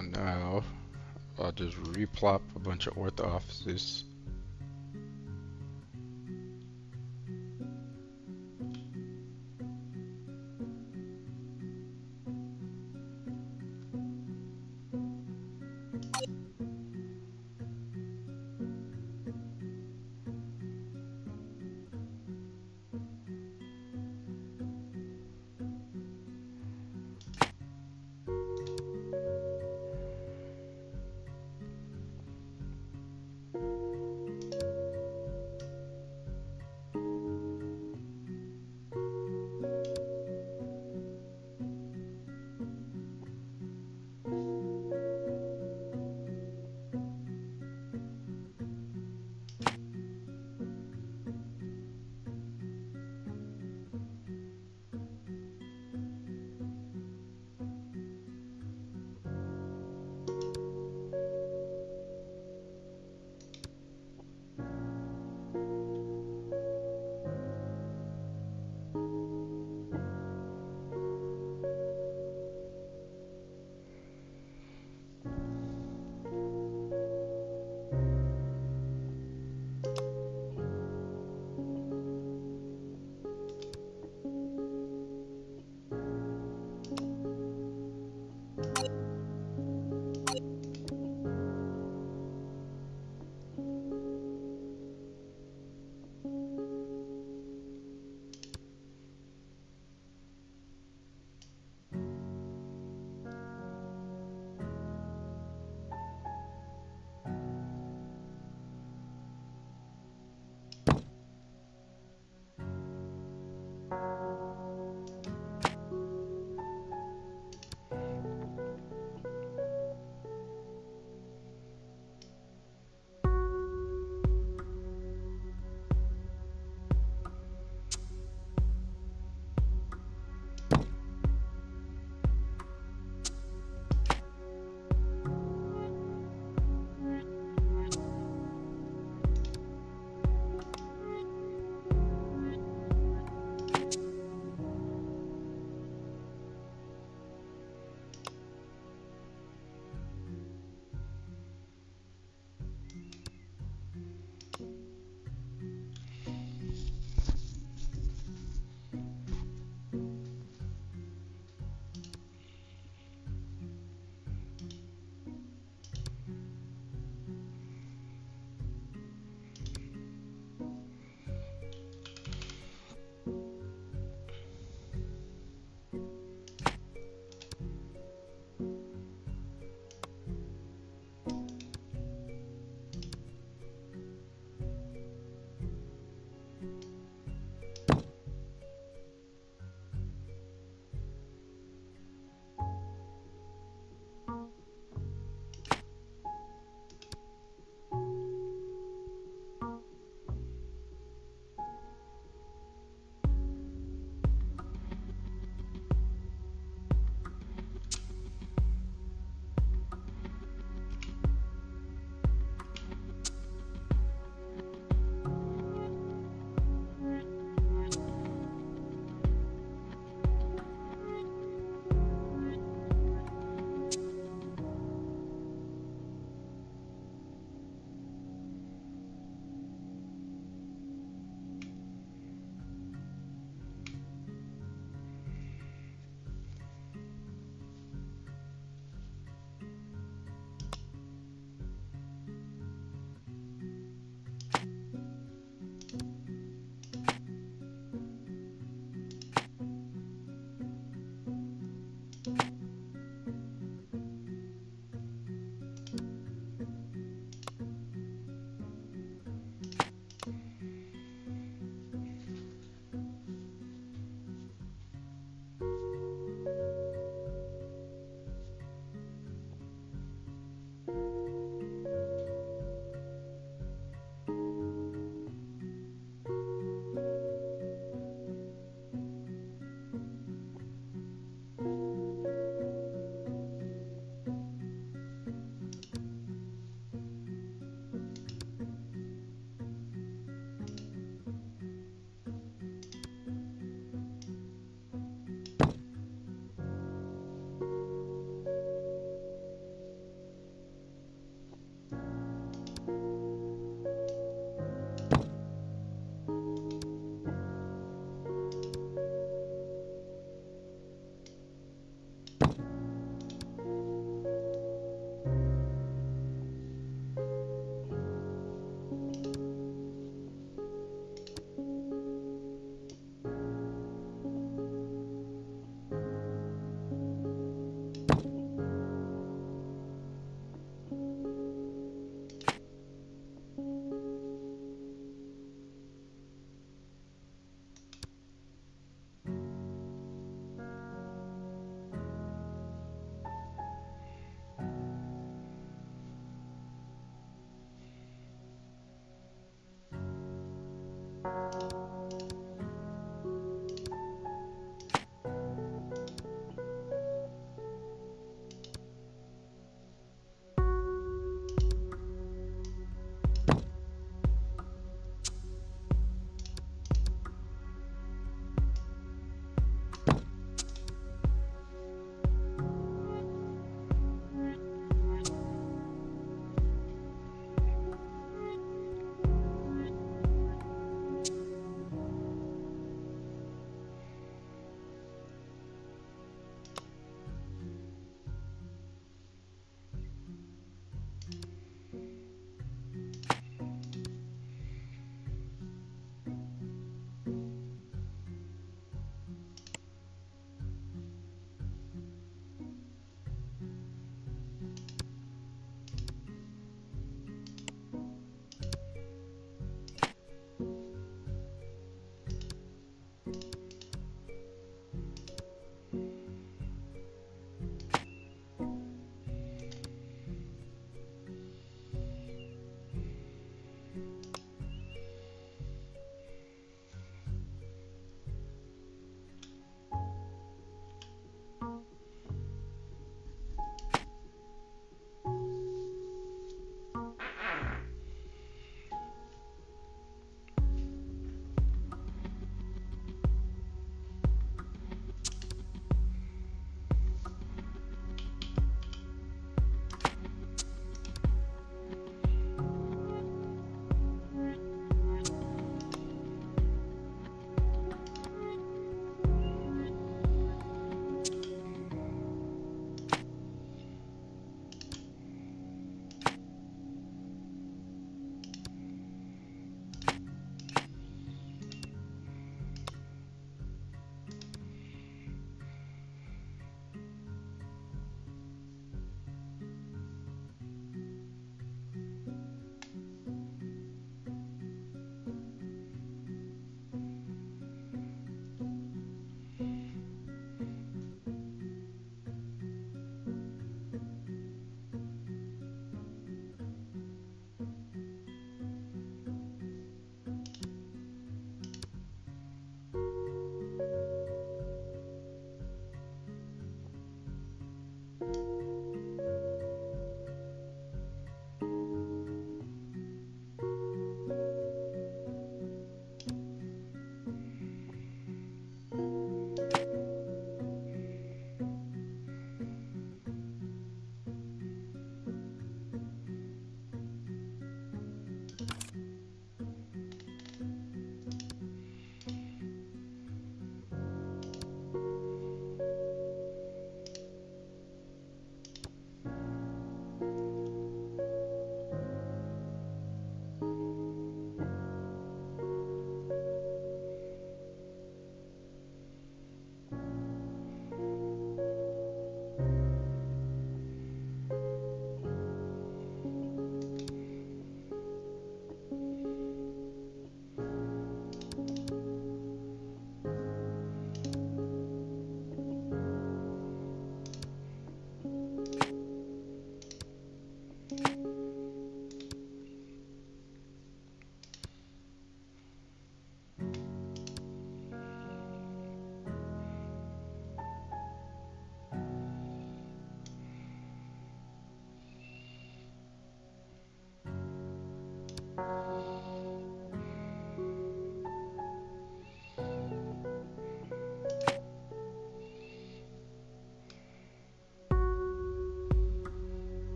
now I'll just replop a bunch of ortho offices.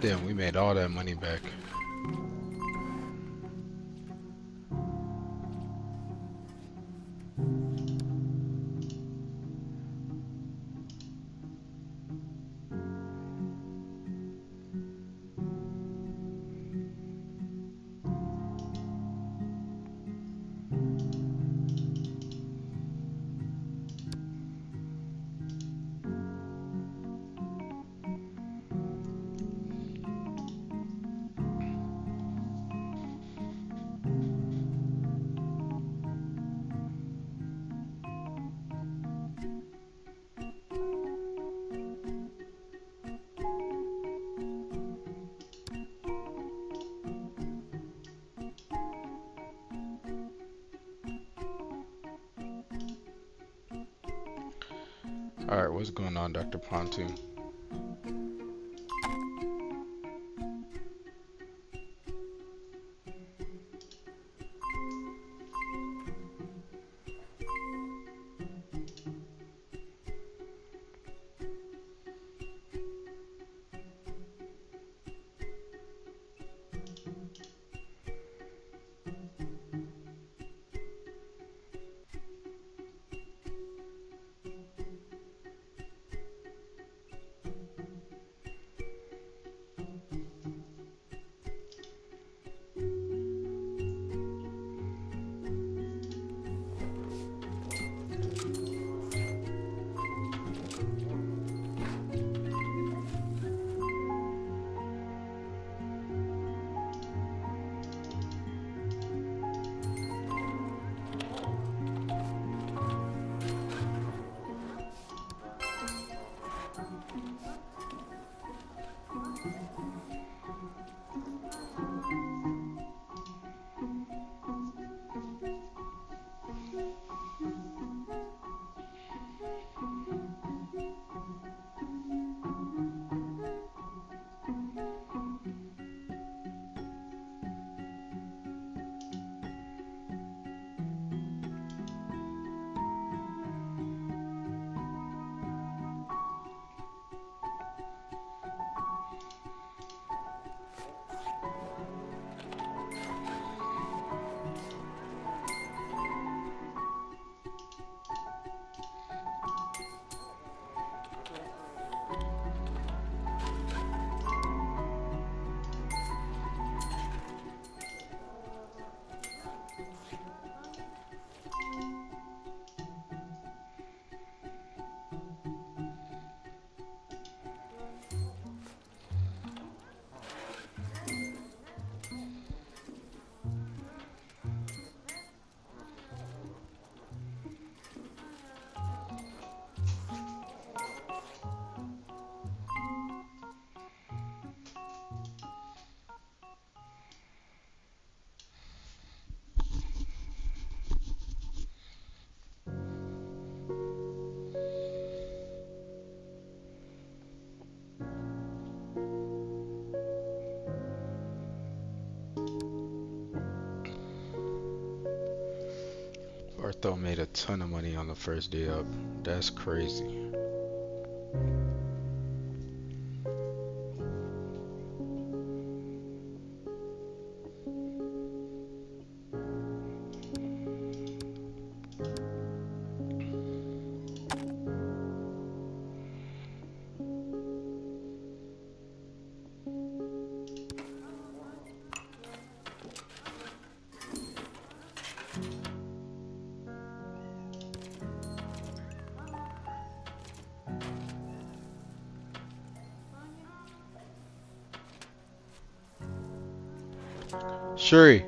Damn, we made all that money back. All right, what's going on, Dr. Pontoon? Ortho made a ton of money on the first day up. That's crazy. Shuri.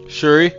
Shuri?